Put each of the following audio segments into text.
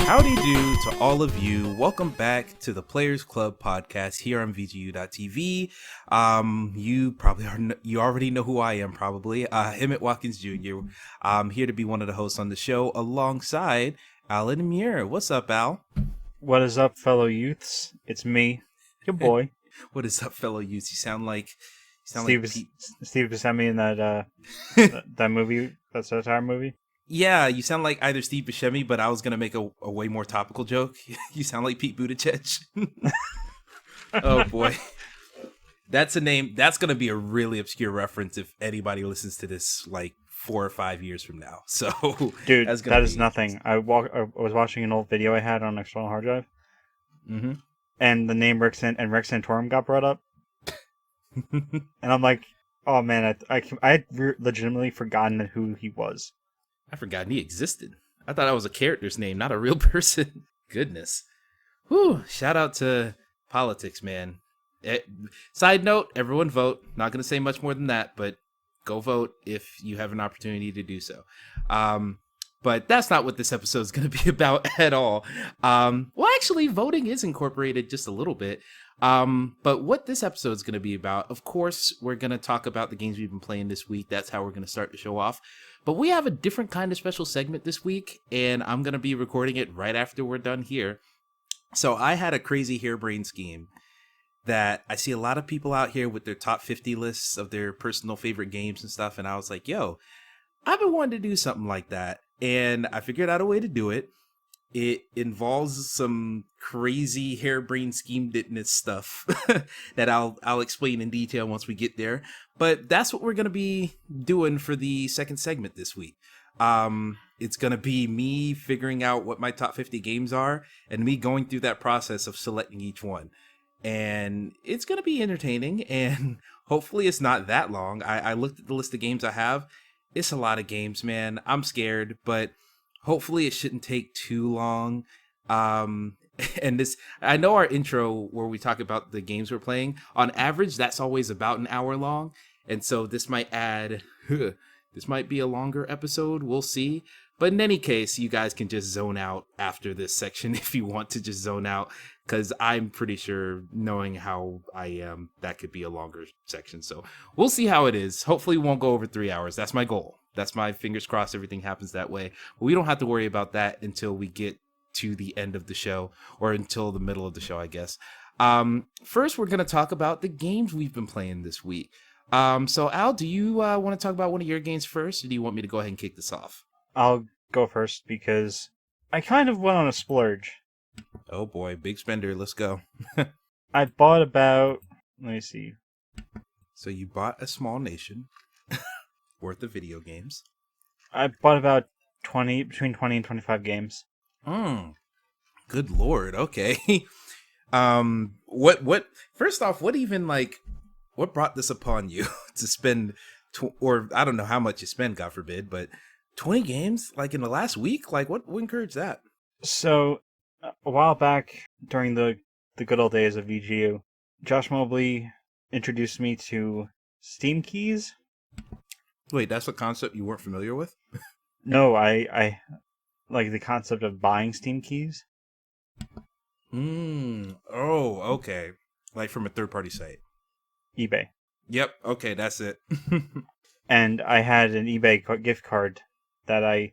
Howdy do to all of you. Welcome back to the Players Club podcast here on VGU.TV. You already know who I am probably. Watkins Jr. I'm here to be one of the hosts on the show alongside Allan and Muir. What's up, Al? What is up, fellow youths? It's me, your boy. What is up, fellow youths? You sound like Steve Buscemi in that that movie, that satire movie. Yeah, you sound like either Steve Buscemi, but I was going to make a way more topical joke. You sound like Pete Buttigieg. Oh, boy. That's a name. That's going to be a really obscure reference if anybody listens to this like 4 or 5 years from now. So, dude, that is nothing. I was watching an old video I had on an external hard drive. Mm-hmm. And the name Rex Santorum got brought up. And I'm like, oh, man, I had legitimately forgotten who he was. I forgot he existed. I thought that was a character's name, not a real person. Goodness. Whew. Shout out to politics, man. Side note, everyone vote. Not going to say much more than that, but go vote if you have an opportunity to do so. But that's not what this episode is going to be about at all. Well, actually, voting is incorporated just a little bit. But what this episode is going to be about, of course, we're going to talk about the games we've been playing this week. That's how we're going to start the show off. But we have a different kind of special segment this week, and I'm going to be recording it right after we're done here. So I had a crazy harebrained scheme that I see a lot of people out here with their top 50 lists of their personal favorite games and stuff. And I was like, yo, I've been wanting to do something like that. And I figured out a way to do it. It involves some crazy harebrained schemed-ness stuff that I'll explain in detail once we get there. But that's what we're going to be doing for the second segment this week. It's going to be me figuring out what my top 50 games are and me going through that process of selecting each one. And it's going to be entertaining, and hopefully it's not that long. I looked at the list of games I have. It's a lot of games, man. I'm scared, but hopefully it shouldn't take too long. And this, I know our intro where we talk about the games we're playing, on average, that's always about an hour long. And so this might be a longer episode. We'll see. But in any case, you guys can just zone out after this section if you want to just zone out, because I'm pretty sure, knowing how I am, that could be a longer section. So we'll see how it is. Hopefully we won't go over 3 hours. That's my goal. That's my fingers crossed everything happens that way. But we don't have to worry about that until we get to the end of the show, or until the middle of the show, I guess. First, we're going to talk about the games we've been playing this week. So Al, do you want to talk about one of your games first, or do you want me to go ahead and kick this off? I'll go first because I kind of went on a splurge. Oh boy, big spender. Let's go. I bought about, let me see. So you bought a small nation worth of video games. I bought about between 20 and 25 games. Good Lord. Okay. What, first off, what brought this upon you to spend, or I don't know how much you spend, God forbid, but 20 games like in the last week? Like what encouraged that? So a while back during the good old days of VGU, Josh Mobley introduced me to Steam keys. Wait, that's a concept you weren't familiar with? No, I like the concept of buying Steam keys. Oh, okay. Like from a third-party site. eBay. Yep, okay, that's it. And I had an eBay gift card that I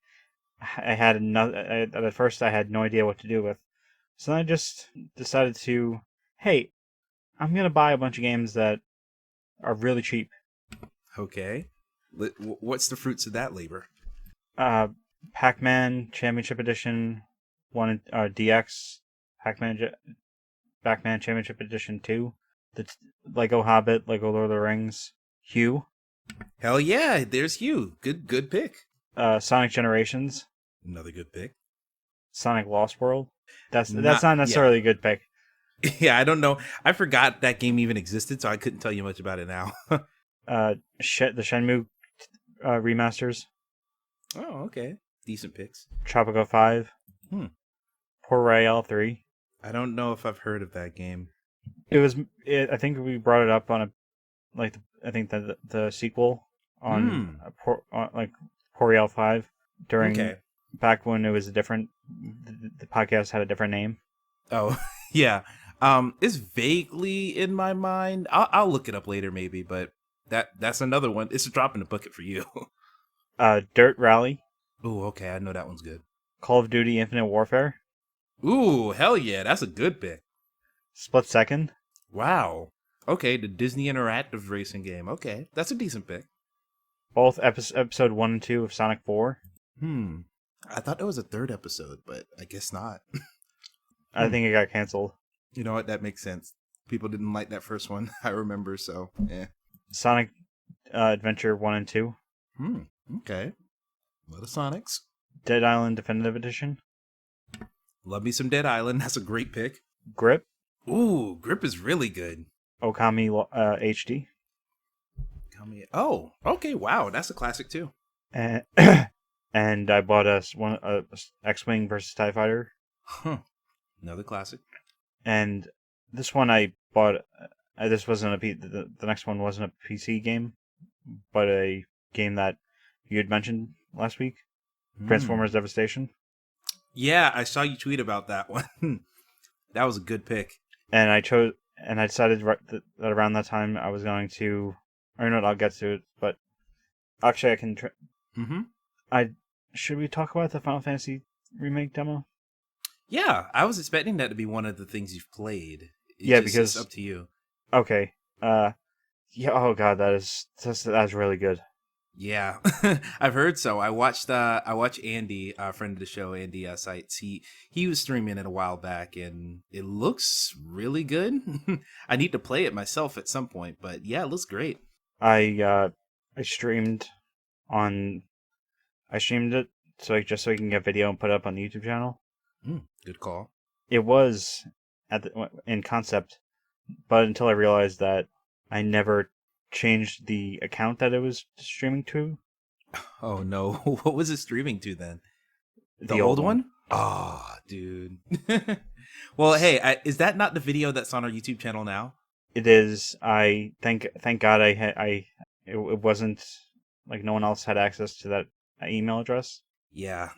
had at first I had no idea what to do with. So I just decided to, hey, I'm going to buy a bunch of games that are really cheap. Okay. What's the fruits of that labor? Pac-Man Championship Edition 1, DX, Pac-Man Championship Edition 2, the Lego Hobbit, Lego Lord of the Rings, Hue. Hell yeah, there's Hue. Good pick. Sonic Generations. Another good pick. Sonic Lost World. That's not necessarily a good pick. Yeah, I don't know. I forgot that game even existed, so I couldn't tell you much about it now. The Shenmue remasters. Oh, okay. Decent picks. Tropico 5. Port Royale 3. I don't know if I've heard of that game. I think we brought it up on the sequel on Port Coriel 5 during Okay. back when it was a different. The podcast had a different name. Oh, yeah. It's vaguely in my mind. I'll look it up later, maybe. But that's another one. It's a drop in the bucket for you. Dirt Rally, Ooh, okay. I know that one's good. Call of Duty Infinite Warfare, Ooh, hell yeah. That's a good pick. Split Second, Wow. Okay, the Disney Interactive racing game. Okay, that's a decent pick. both episode 1 and 2 of Sonic 4. Hmm. I thought there was a third episode, but I guess not. I think it got canceled. You know what? That makes sense. People didn't like that first one. I remember. So, yeah. Sonic Adventure 1 and 2, Hmm. Okay. What of Sonics? Dead Island Definitive Edition, Love me some Dead Island. That's a great pick. Grip, Ooh, Grip is really good. Okami HD, Oh, okay. Wow, that's a classic too. and and I bought a X-Wing versus TIE Fighter, Huh. Another classic. and this one I bought. This wasn't the next one wasn't a PC game, but a game that you had mentioned last week, Transformers Devastation. Yeah, I saw you tweet about that one. That was a good pick. And I decided that around that time I was going to, or no, I'll get to it, but actually I can. Should we talk about the Final Fantasy remake demo? Yeah, I was expecting that to be one of the things you've played. Because it's up to you. Okay. Yeah. Oh god, that's really good. Yeah, I've heard so. I watched Andy, a friend of the show, Andy Sites. He was streaming it a while back, and it looks really good. I need to play it myself at some point, but yeah, it looks great. I streamed it so I can get video and put it up on the YouTube channel. Good call. It was in concept, but until I realized that I never changed the account that it was streaming to. Oh no, what was it streaming to then? The old old one? Oh, dude. Well, hey, is that not the video that's on our YouTube channel now? It is. I thank God it wasn't like no one else had access to that email address. Yeah.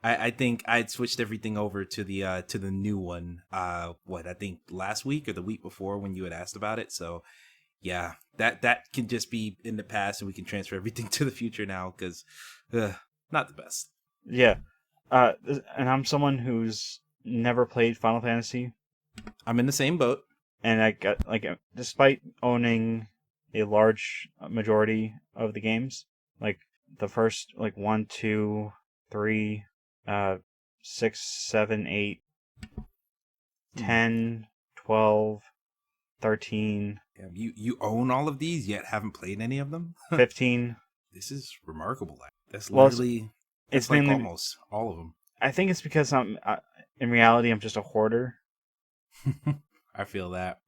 I think I'd switched everything over to the new one. I think last week or the week before when you had asked about it. So yeah, that can just be in the past, and we can transfer everything to the future now because not the best. Yeah, and I'm someone who's never played Final Fantasy. I'm in the same boat, and I got despite owning a large majority of the games, like the first 1, 2, 3, 6, 7, 8, 10, 12, 13. You own all of these yet haven't played any of them? 15. This is remarkable. That's literally it's like mainly, almost all of them. I think it's because in reality I'm just a hoarder. I feel that.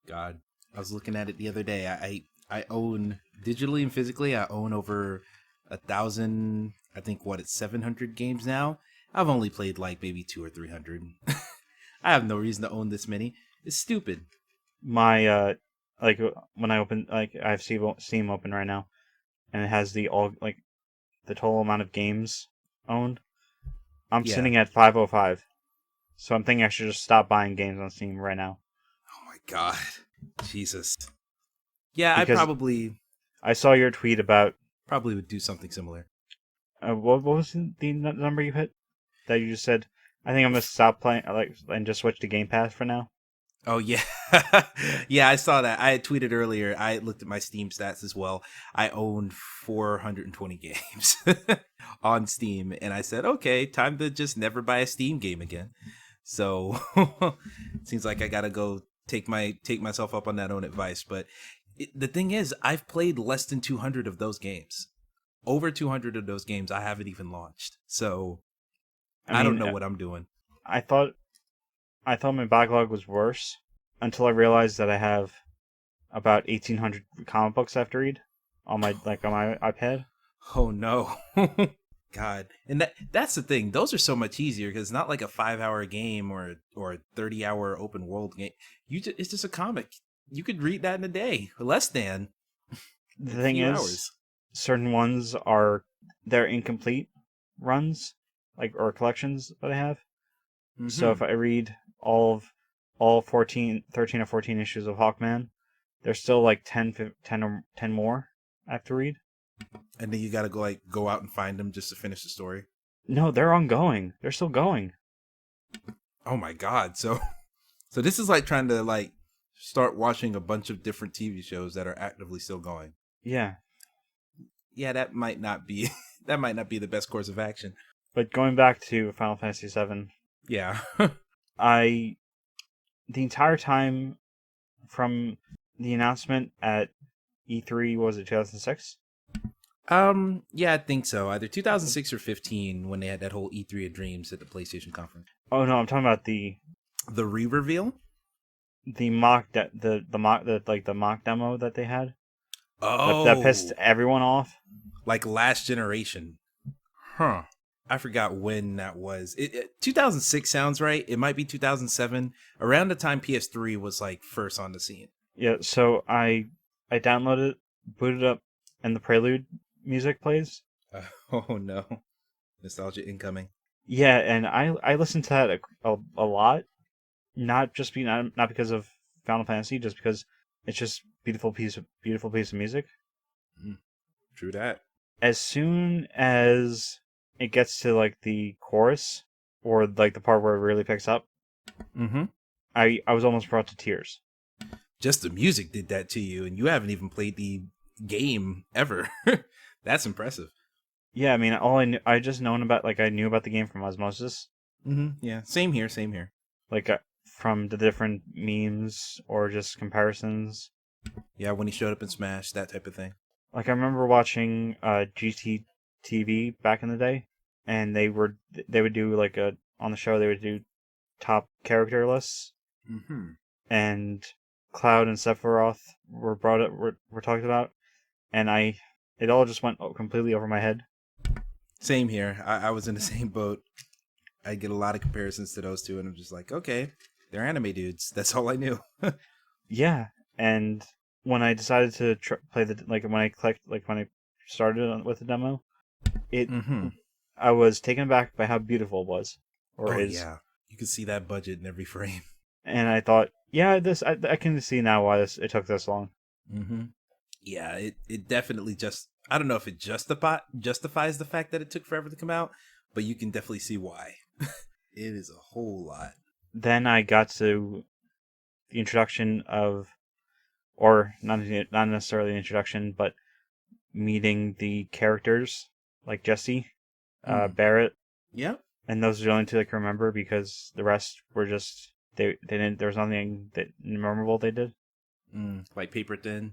God, I was looking at it the other day. I own digitally and physically. I own over 1,000. I think it's 700 games now. I've only played maybe 200 or 300. I have no reason to own this many. It's stupid. My when I open I have Steam open right now, and it has the total amount of games owned. I'm sitting at 505. So I'm thinking I should just stop buying games on Steam right now. Oh my god. Jesus. Yeah, because I saw your tweet about... Probably would do something similar. What was the number you hit? That you just said, I think I'm going to stop playing and just switch to Game Pass for now? Oh, yeah. Yeah, I saw that. I had tweeted earlier. I looked at my Steam stats as well. I own 420 games on Steam. And I said, okay, time to just never buy a Steam game again. So it seems like I got to go take myself up on that own advice. But the thing is, I've played less than 200 of those games. Over 200 of those games I haven't even launched. So I don't know what I'm doing. I thought my backlog was worse until I realized that I have about 1,800 comic books I have to read on my iPad. Oh no. God. And that's the thing. Those are so much easier because it's not like a 5-hour game or a 30-hour open world game. It's just a comic. You could read that in a day, less than. The thing is, certain ones they're incomplete runs, like, or collections that I have. So if I read all 13 or 14 issues of Hawkman, there's still like 10 more I have to read. And then you got to go out and find them just to finish the story. No, they're ongoing. They're still going. Oh my God. So this is like trying to like start watching a bunch of different TV shows that are actively still going. Yeah. Yeah, that might not be that might not be the best course of action. But going back to Final Fantasy VII, Yeah. the entire time from the announcement at E3, was it 2006? Yeah, I think so. Either 2006 or 15 when they had that whole E3 of Dreams at the PlayStation conference. Oh no, I'm talking about the re-reveal? mock the mock demo that they had. Oh. That pissed everyone off. Like last generation. Huh. I forgot when that was. 2006 sounds right. It might be 2007. Around the time PS3 was like first on the scene. Yeah, so I downloaded it, booted up, and the Prelude music plays. Oh no. Nostalgia incoming. Yeah, and I listened to that a lot. Not because of Final Fantasy, just because it's just beautiful piece of music. True that. As soon as it gets to like the chorus or like the part where it really picks up, I was almost brought to tears. Just the music did that to you, and you haven't even played the game ever. That's impressive. Yeah, I mean, I just known about, like, I knew about the game from osmosis. Yeah, same here. Like, from the different memes or just comparisons. Yeah, when he showed up in Smash, that type of thing. Like, I remember watching GTTV back in the day, and they would do like on the show they would do top character lists, and Cloud and Sephiroth were talked about, and it all just went completely over my head. Same here. I was in the same boat. I get a lot of comparisons to those two, and I'm just like, okay, they're anime dudes. That's all I knew. Yeah, and when I decided to play when I started with the demo, I was taken aback by how beautiful it was, yeah, you can see that budget in every frame. And I thought, yeah, I can see now why it took this long. Yeah, it definitely I don't know if it justifies the fact that it took forever to come out, but you can definitely see why. It is a whole lot. Then I got to the introduction of, or not necessarily the introduction, but meeting the characters like Jesse, Barrett. Yeah. And those are the only two I can remember because the rest were just they didn't. There was nothing that memorable they did. Like Paper Thin.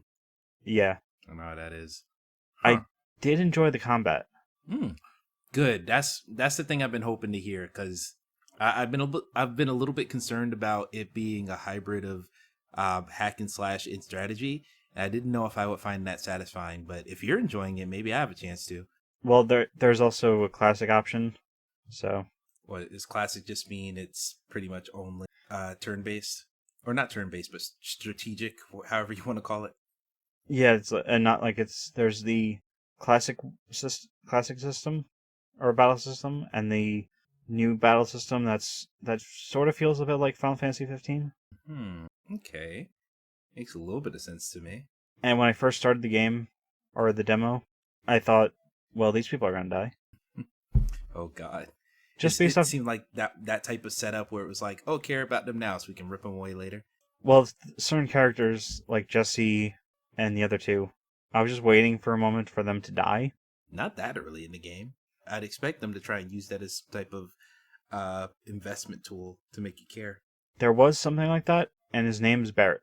Yeah, I know how that is. I did enjoy the combat. Good. That's the thing I've been hoping to hear, because I've been a little bit concerned about it being a hybrid of hack and slash in strategy. And I didn't know if I would find that satisfying, but if you're enjoying it, maybe I have a chance to. Well, there's also a classic option. So, what does classic just mean? It's pretty much only turn-based, or not turn-based, but strategic, however you want to call it. Yeah, it's and not like there's the classic system or battle system, and the new battle system that sort of feels a bit like Final Fantasy 15. Okay, makes a little bit of sense to me. And when I first started the game or the demo, I thought, well, these people are gonna die. Oh God. It seemed like that type of setup where it was like, oh, care about them now so we can rip them away later. Well, certain characters like Jesse and the other two, I was just waiting for a moment for them to die. Not that early in the game. I'd expect them to try and use that as type of investment tool to make you care. There was something like that, and his name is Barrett.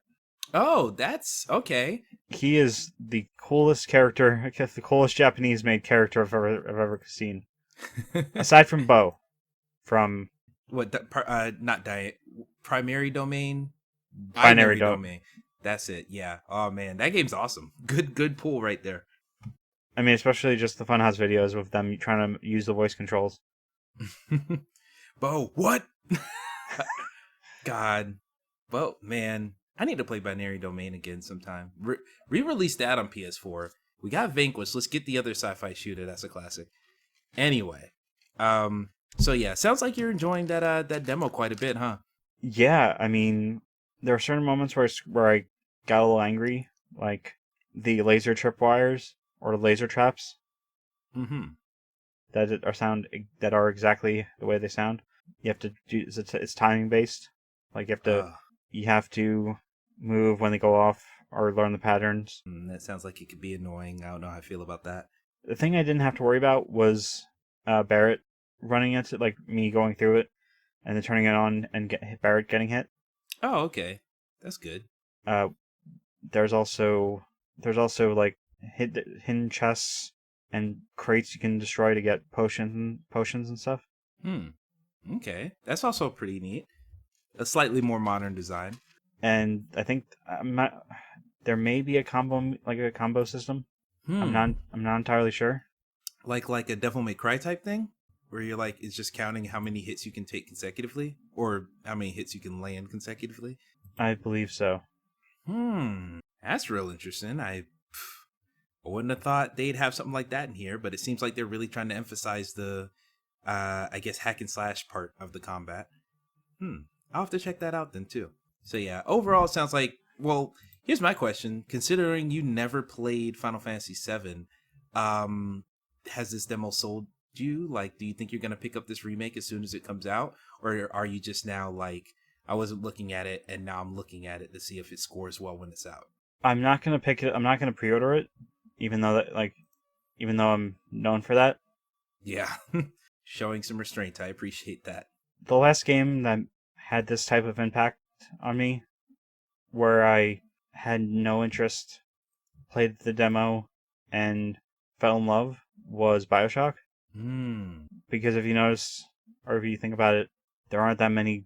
Oh, that's okay. He is the coolest character, I guess the coolest Japanese-made character I've ever seen. Aside from Bo, from what? Not diet. Primary domain. Binary domain. That's it. Yeah. Oh man, that game's awesome. Good pull right there. I mean, especially just the Funhouse videos with them trying to use the voice controls. Bo, what? God. Bo, man, I need to play Binary Domain again sometime. Re-release that on PS4. We got Vanquish. Let's get the other sci-fi shooter. That's a classic. Anyway, so yeah, sounds like you're enjoying that demo quite a bit, huh? Yeah, I mean, there are certain moments where I got a little angry, like the laser tripwires or laser traps Mm-hmm. that are exactly the way they sound. You have to do it's timing based. Like Uh, you have to move when they go off or learn the patterns. that sounds like it could be annoying. I don't know how I feel about that. The thing I didn't have to worry about was Barrett running into like me going through it and then turning it on and Barrett getting hit. Oh, okay, that's good. Uh, there's also like hidden chests and crates you can destroy to get potions and stuff. Hmm. Okay, that's also pretty neat. A slightly more modern design. And I think there may be a combo system. I'm Hmm. not I'm not entirely sure. Like a Devil May Cry type thing, where you're like it's just counting how many hits you can take consecutively, or how many hits you can land consecutively. I believe so. That's real interesting. I wouldn't have thought they'd have something like that in here, but it seems like they're really trying to emphasize the, I guess, hack and slash part of the combat. I'll have to check that out then too. So yeah, overall, it sounds like. Well, here's my question: considering you never played Final Fantasy VII, has this demo sold you? Like, do you think you're gonna pick up this remake as soon as it comes out, or are you just now like, I wasn't looking at it and now I'm looking at it to see if it scores well when it's out? I'm not gonna pick it. I'm not gonna pre-order it, even though I'm known for that. Yeah, showing some restraint. I appreciate that. The last game that had this type of impact on me, where I had no interest, played the demo, and fell in love, was BioShock. Hmm. Because if you notice, or if you think about it, there aren't that many,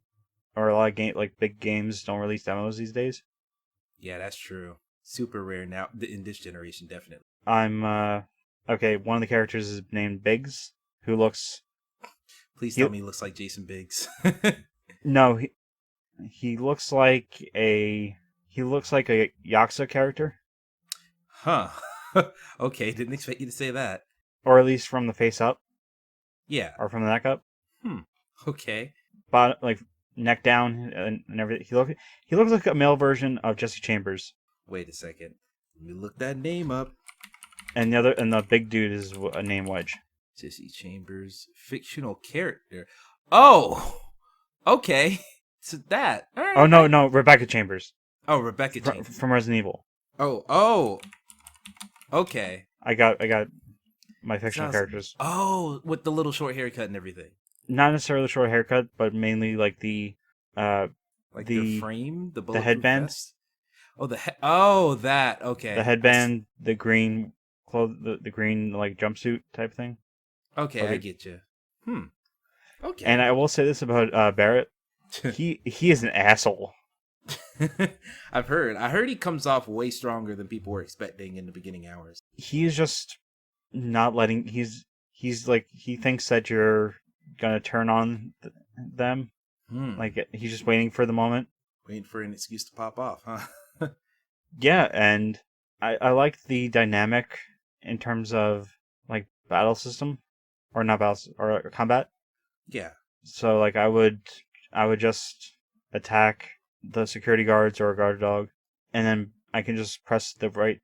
or a lot of big games don't release demos these days. Yeah, that's true. Super rare now in this generation, definitely. I'm okay. One of the characters is named Biggs, who looks Please he tell me he looks like Jason Biggs. no he looks like a Yakuza character, Huh. Okay, didn't expect you to say that. or at least from the face up Yeah. or from the neck up, Hmm. Okay. but like neck down and everything. He looks like a male version of Jesse Chambers, Wait a second. Let me look that name up. and the big dude is a name Wedge. Jesse Chambers, fictional character. Oh, okay. So that. All Oh right. no, Rebecca Chambers Oh, Rebecca Chambers. from Resident Evil. Oh. Okay. I got my fictional Sounds. characters. Oh, with the little short haircut and everything. Not necessarily the short haircut, but mainly like uh Like their the frame, the the bulletproof headband, vest. Oh, oh, that. the Okay. headband, the green the green like jumpsuit type thing. Okay, I Okay. get you. Hmm. And Okay. I will say this about Barrett. He is an asshole. I've heard. I heard he comes off way stronger than people were expecting in the beginning hours. He is just not letting. He's like he thinks that you're gonna turn on them. Hmm. Like he's just waiting for the moment. Waiting for an excuse to pop off, huh? Yeah, and I like the dynamic in terms of like battle system or not battle or combat. Yeah. So like I would just attack the security guards or a guard dog, and then I can just press the right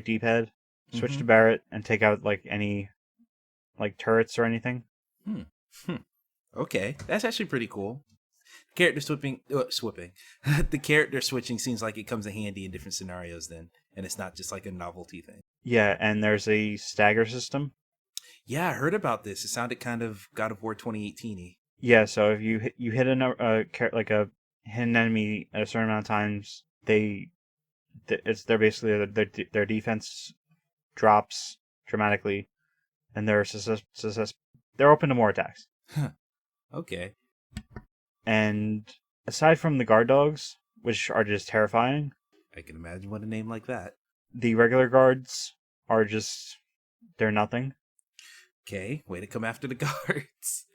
D-pad, switch Mm-hmm. to Barrett, and take out like any like turrets or anything. Hmm. Hmm. Okay, that's actually pretty cool. Character swapping. The character switching seems like it comes in handy in different scenarios then, and it's not just like a novelty thing. Yeah, and there's a stagger system. Yeah, I heard about this. It sounded kind of God of War 2018y. Yeah, so if you hit like a hidden enemy at a certain amount of times, they're basically their defense drops dramatically, and they're open to more attacks. Okay. And aside from the guard dogs, which are just terrifying, I can imagine what a name like that. the regular guards are just they're nothing. Okay, way to come after the guards.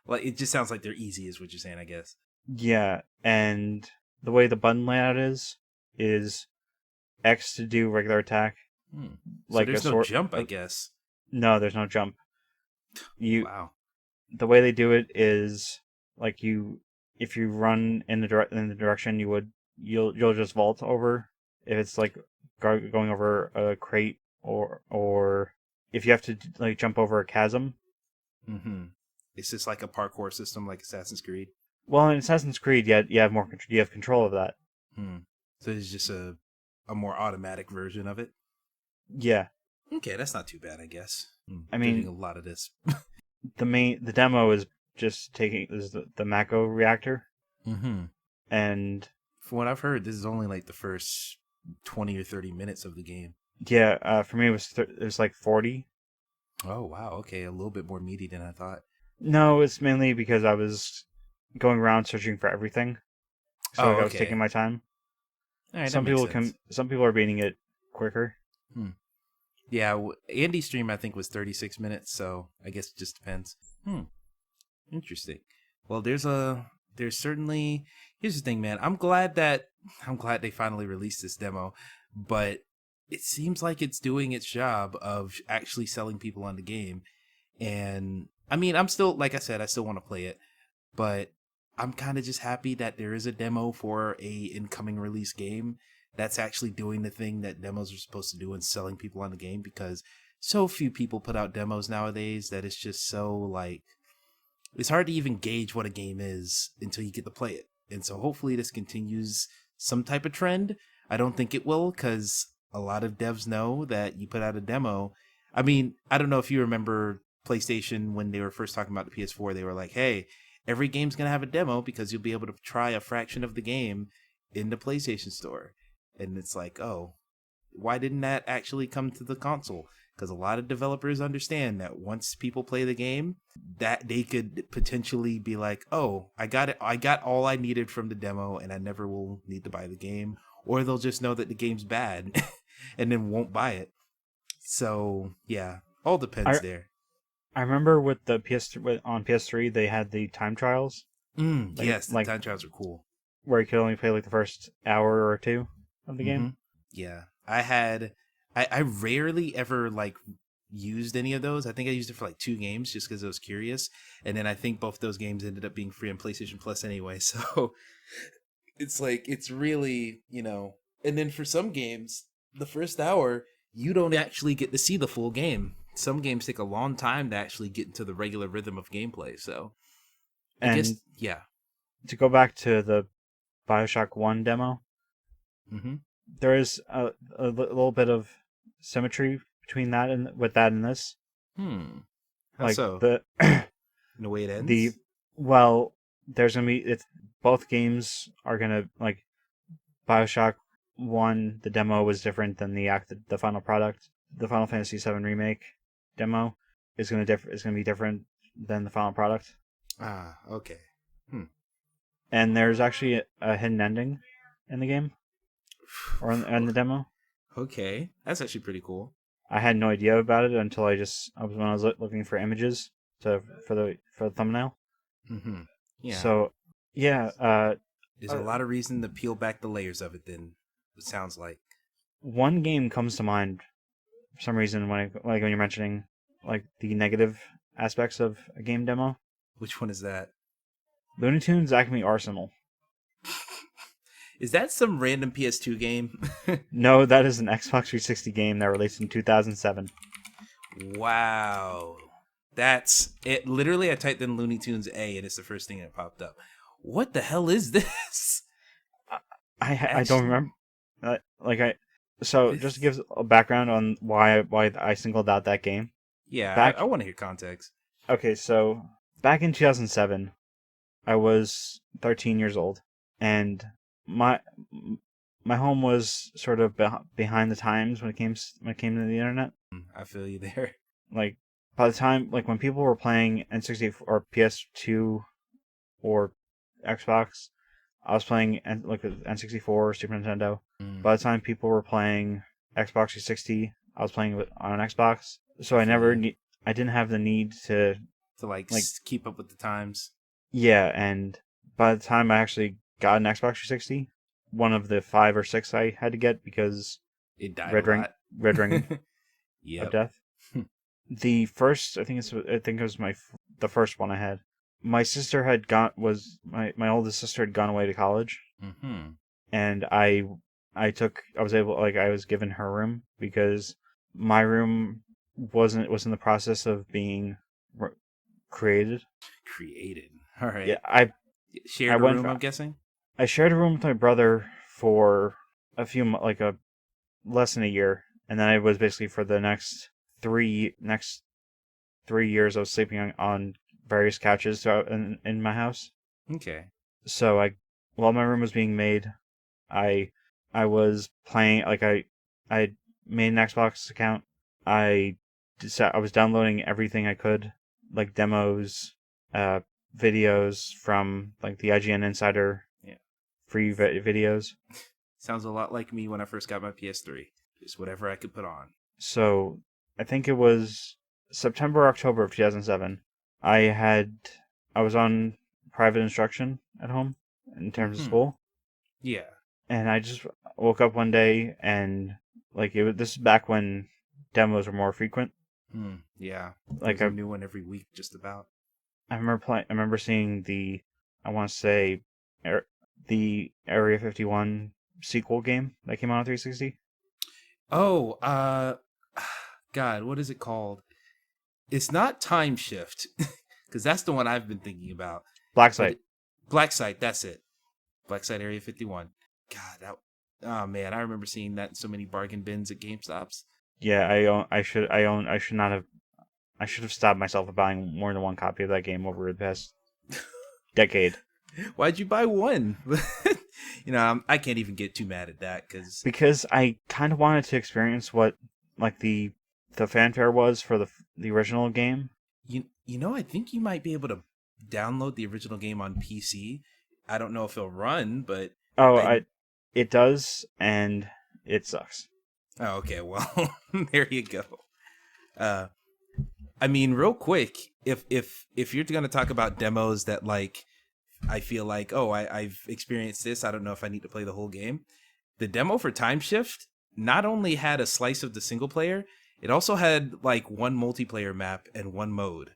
Like it just sounds like they're easy, is what you're saying, I guess. Yeah, and the way the button layout is X to do regular attack, So like there's no jump, I guess. No, there's no jump. Wow. The way they do it is like if you run in the direction you'll just vault over. If it's like going over a crate or if you have to like jump over a chasm. Mm-hmm. It's just like a parkour system, like Assassin's Creed. Well, in Assassin's Creed, you have you have control of that. So it's just a more automatic version of it. Yeah. Okay, that's not too bad, I guess. I Doing mean, a lot of this. the demo is just taking the Mako reactor, Mm-hmm. and From what I've heard, this is only like the first 20 or 30 minutes of the game. yeah, for me it was like 40. Oh, wow. Okay, a little bit more meaty than I thought. No, it's mainly because I was going around searching for everything, so Oh, like, I was okay. taking my time. All right, that makes sense. Some people are beating it quicker. Yeah, Andy's stream I think was 36 minutes, so I guess it just depends. Interesting. Well, there's certainly, here's the thing, man. I'm glad they finally released this demo, but it seems like it's doing its job of actually selling people on the game. And I mean, I'm still, like I said, I still want to play it, but I'm kind of just happy that there is a demo for a incoming release game that's actually doing the thing that demos are supposed to do and selling people on the game, because so few people put out demos nowadays that it's just so like, it's hard to even gauge what a game is until you get to play it. And so hopefully this continues some type of trend. I don't think it will, because a lot of devs know that you put out a demo. I mean, I don't know if you remember PlayStation when they were first talking about the PS4, they were like, hey, every game's going to have a demo because you'll be able to try a fraction of the game in the PlayStation Store. And it's like, oh, why didn't that actually come to the console? Because a lot of developers understand that once people play the game, that they could potentially be like, oh, I got it. I got all I needed from the demo and I never will need to buy the game. Or they'll just know that the game's bad and then won't buy it. So, yeah, all depends there. I remember with the on PS3, they had the time trials. Yes, the time trials are cool. Where you could only play like the first hour or two of the game. Yeah, I rarely ever like used any of those. I think I used it for like 2 games just because I was curious, and then I think both those games ended up being free on PlayStation Plus anyway. So it's like, it's really, and then for some games, the first hour you don't actually get to see the full game. Some games take a long time to actually get into the regular rhythm of gameplay. So I guess, yeah. To go back to the BioShock 1 demo, there is a little bit of symmetry between that and this. How like so? The in the way it ends? There's gonna be both games are gonna like BioShock 1. The demo was different than the final product. The Final Fantasy VII Remake demo is gonna be different than the final product. Ah, okay. And there's actually a hidden ending in the game, or in the demo. Okay, that's actually pretty cool. I had no idea about it until when I was looking for images for the thumbnail. Yeah. So yeah, there's a lot of reason to peel back the layers of it. Then it sounds like one game comes to mind for some reason when you're mentioning like the negative aspects of a game demo. Which one is that? Looney Tunes Acme Arsenal. Is that some random PS2 game? No, that is an Xbox 360 game that released in 2007. Wow. That's it. Literally, I typed in Looney Tunes A and it's the first thing that popped up. What the hell is this? I don't remember. Just to give a background on why I singled out that game. Yeah, I want to hear context. Okay, so back in 2007, I was 13 years old, and my home was sort of behind the times when it came to the internet. I feel you there. Like by the time when people were playing N64 or PS2 or Xbox, I was playing N64, Super Nintendo. By the time people were playing Xbox 360, I was playing it on an Xbox. So I didn't have the need to keep up with the times. Yeah, and by the time I actually got an Xbox 360, one of the 5 or 6 I had to get because it died Red Ring of Yep. Death. The first, I think it was the first one I had. My sister had my oldest sister had gone away to college, Mm-hmm. and I was given her room because my room was in the process of being created. Created. All Yeah, right. I Shared a went room, I'm guessing? I shared a room with my brother for a few like a less than a year, and then I was basically for the next 3 years I was sleeping on various couches throughout in my house. Okay. So while my room was being made, I I was playing I made an Xbox account. I was downloading everything I could, like demos, uh, videos from like the IGN Insider Yeah. free videos. Sounds a lot like me when I first got my PS3. Just whatever I could put on. So I think it was September, October of 2007. I had I was on private instruction at home in terms of Mm-hmm. school, Yeah. and I just woke up one day and this is back when demos were more frequent. Yeah. Like There's a new one every week, just about. I remember seeing I want to say the Area 51 sequel game that came out on 360. Oh, God, what is it called? It's not Time Shift, because that's the one I've been thinking about. Black But Site. Black Site, that's it. Black Site Area 51. God, that. Oh man, I remember seeing that in so many bargain bins at GameStops. Yeah, I should have stopped myself from buying more than one copy of that game over the past decade. Why'd you buy one? I can't even get too mad at that because Because I kind of wanted to experience what like the fanfare was for the original game. I think you might be able to download the original game on PC. I don't know if it'll run, but Oh, I it does, and it sucks. oh okay, well there you go. Uh, I mean, real quick, if you're gonna talk about demos that like I feel like I've experienced this, I don't know if I need to play the whole game. The demo for Time Shift not only had a slice of the single player, it also had like one multiplayer map and one mode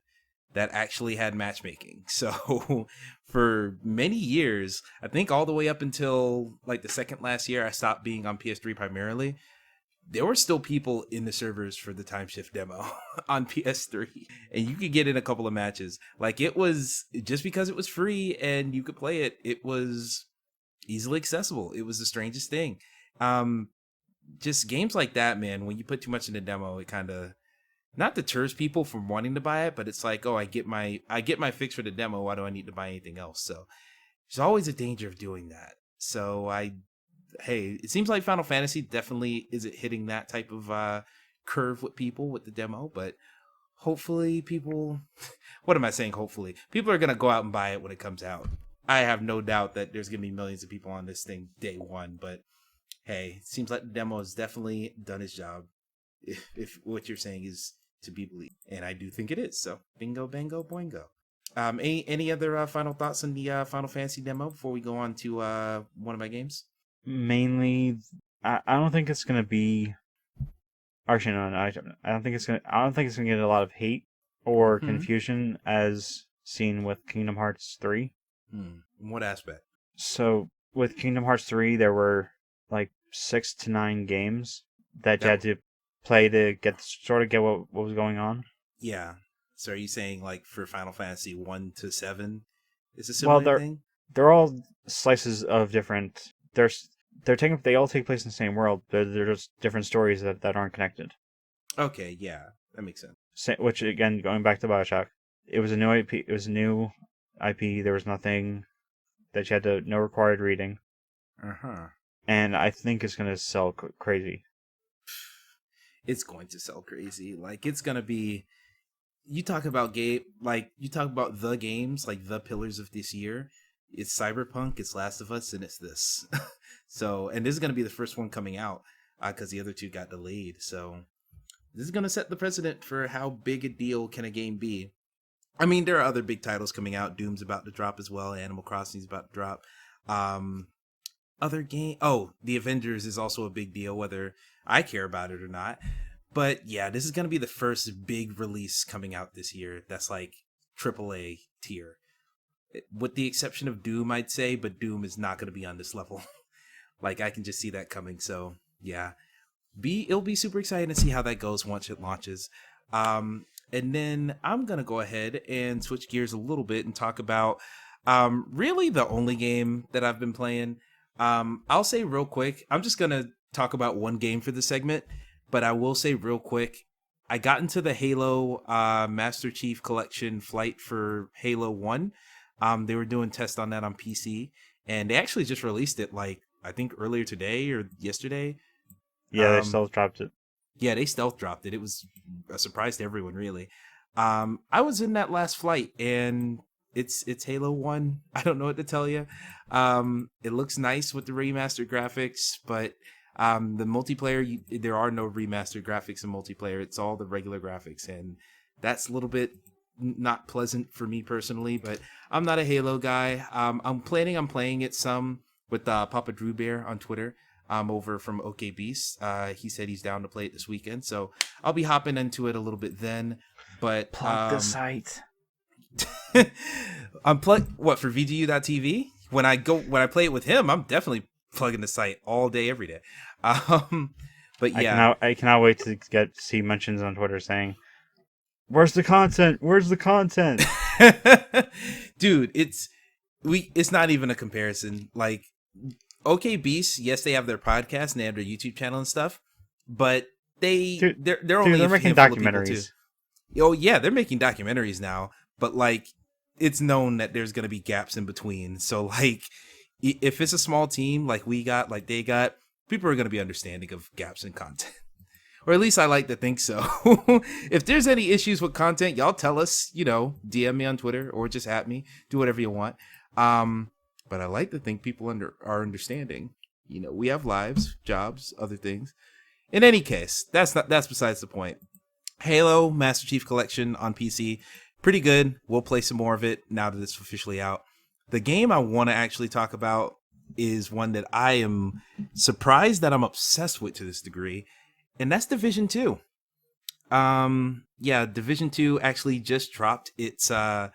that actually had matchmaking. So for many years, I think all the way up until like the second last year I stopped being on PS3 primarily, there were still people in the servers for the Time Shift demo on PS3, and you could get in a couple of matches. Like it was just because it was free and you could play it, it was easily accessible. It was the strangest thing. Um, just games like that, man. When you put too much in the demo, it kind of not deters people from wanting to buy it, but it's like, oh, I get my fix for the demo. Why do I need to buy anything else? So there's always a danger of doing that. So hey, it seems like Final Fantasy definitely isn't hitting that type of curve with people with the demo, but hopefully people, what am I saying? Hopefully people are gonna go out and buy it when it comes out. I have no doubt that there's gonna be millions of people on this thing day one, but hey, it seems like the demo has definitely done its job. If what you're saying is to be believed, and I do think it is. So bingo, bango, boingo. Any other final thoughts on the Final Fantasy demo before we go on to one of my games? Mainly, I don't think it's gonna be. Actually, no, I don't think it's gonna get a lot of hate or Mm-hmm. confusion as seen with Kingdom Hearts 3. In what aspect? So with Kingdom Hearts 3, there were like 6 to 9 games that you That had to play to get what was going on. yeah. So are you saying like for Final Fantasy 1 to 7, is a Well, similar thing? they're all slices of different. They all take place in the same world. They're just different stories that aren't connected. Okay, yeah, that makes sense. Which again, going back to Bioshock, it was a new IP. It was a new IP. There was nothing that you had to no required reading, Uh huh. and I think it's gonna sell crazy. It's going to sell crazy. Like it's gonna be. You talk about the games, like the pillars of this year. It's Cyberpunk, it's Last of Us, and it's this. So, and this is gonna be the first one coming out because the other two got delayed. So this is gonna set the precedent for how big a deal can a game be. I mean, there are other big titles coming out. Doom's about to drop as well. Animal Crossing's about to drop. Um, other game? Oh, the Avengers is also a big deal, whether I care about it or not. But yeah, this is gonna be the first big release coming out this year. That's like AAA tier, with the exception of Doom, I'd say. But Doom is not gonna be on this level. Like I can just see that coming. So yeah, it'll be super exciting to see how that goes once it launches. And then I'm gonna go ahead and switch gears a little bit and talk about really the only game that I've been playing. I'll say real quick, I'm just gonna talk about one game for the segment, but I will say real quick, I got into the Halo Master Chief Collection flight for Halo 1. They were doing tests on that on PC, and they actually just released it like I think earlier today or yesterday. Yeah, they still dropped it. Yeah, they stealth dropped it. It was a surprise to everyone, really. I was in that last flight, and it's Halo 1. I don't know what to tell you. It looks nice with the remastered graphics, but the multiplayer, there are no remastered graphics in multiplayer. It's all the regular graphics, and that's a little bit not pleasant for me personally. But I'm not a Halo guy. I'm planning on playing it some with Papa Drew Bear on Twitter. Over from OK Beast. He said he's down to play it this weekend, so I'll be hopping into it a little bit then. But Plug the site. I'm what for VGU.TV? When I play it with him, I'm definitely plugging the site all day, every day. But yeah, I cannot wait to see mentions on Twitter saying, "Where's the content? Where's the content?" Dude, it's not even a comparison. Like, OK Beast, yes, they have their podcast and they have their YouTube channel and stuff, but they're only making documentaries. Oh yeah, they're making documentaries now, but like it's known that there's gonna be gaps in between. So like, if it's a small team like we got, like they got, people are gonna be understanding of gaps in content, or at least I like to think so. If there's any issues with content, y'all tell us. DM me on Twitter or just at me. Do whatever you want. But I like to think people are understanding. We have lives, jobs, other things. In any case, that's besides the point. Halo Master Chief Collection on PC, pretty good. We'll play some more of it now that it's officially out. The game I want to actually talk about is one that I am surprised that I'm obsessed with to this degree, and that's Division 2. Yeah, Division 2 actually just dropped. It's I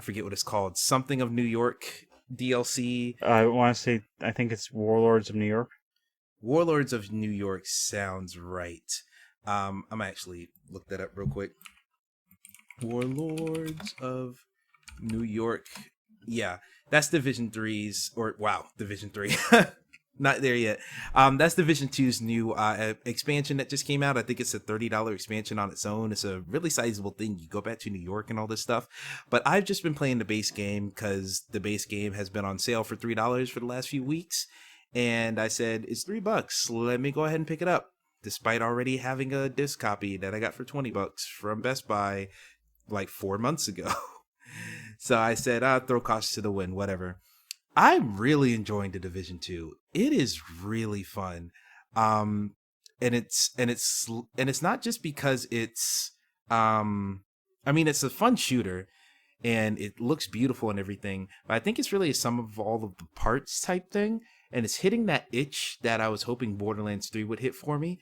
forget what it's called. Something of New York DLC. I want to say, I think it's Warlords of New York. Warlords of New York sounds right. I'm actually look that up real quick. Warlords of New York. Yeah, that's Division 3's, or wow, Division 3. Not there yet. That's Division 2's new expansion that just came out. I think it's a $30 expansion on its own. It's a really sizable thing. You go back to New York and all this stuff. But I've just been playing the base game because the base game has been on sale for $3 for the last few weeks. And I said, it's $3. Let me go ahead and pick it up. Despite already having a disc copy that I got for $20 from Best Buy like 4 months ago. So I said, I'll throw caution to the wind, whatever. I'm really enjoying the Division 2. It is really fun. And it's not just because it's it's a fun shooter and it looks beautiful and everything, but I think it's really a sum of all of the parts type thing, and it's hitting that itch that I was hoping Borderlands 3 would hit for me.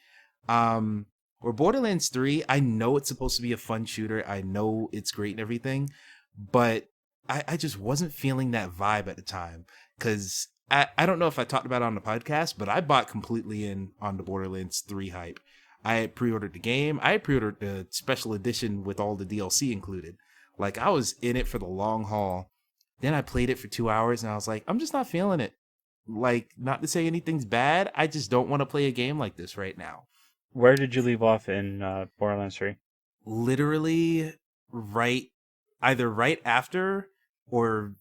Or Borderlands 3, I know it's supposed to be a fun shooter. I know it's great and everything, but I just wasn't feeling that vibe at the time, because I don't know if I talked about it on the podcast, but I bought completely in on the Borderlands 3 hype. I had pre-ordered the game. I had pre-ordered the special edition with all the DLC included. Like, I was in it for the long haul. Then I played it for 2 hours and I was like, I'm just not feeling it. Like, not to say anything's bad, I just don't want to play a game like this right now. Where did you leave off in Borderlands 3? Literally either right after or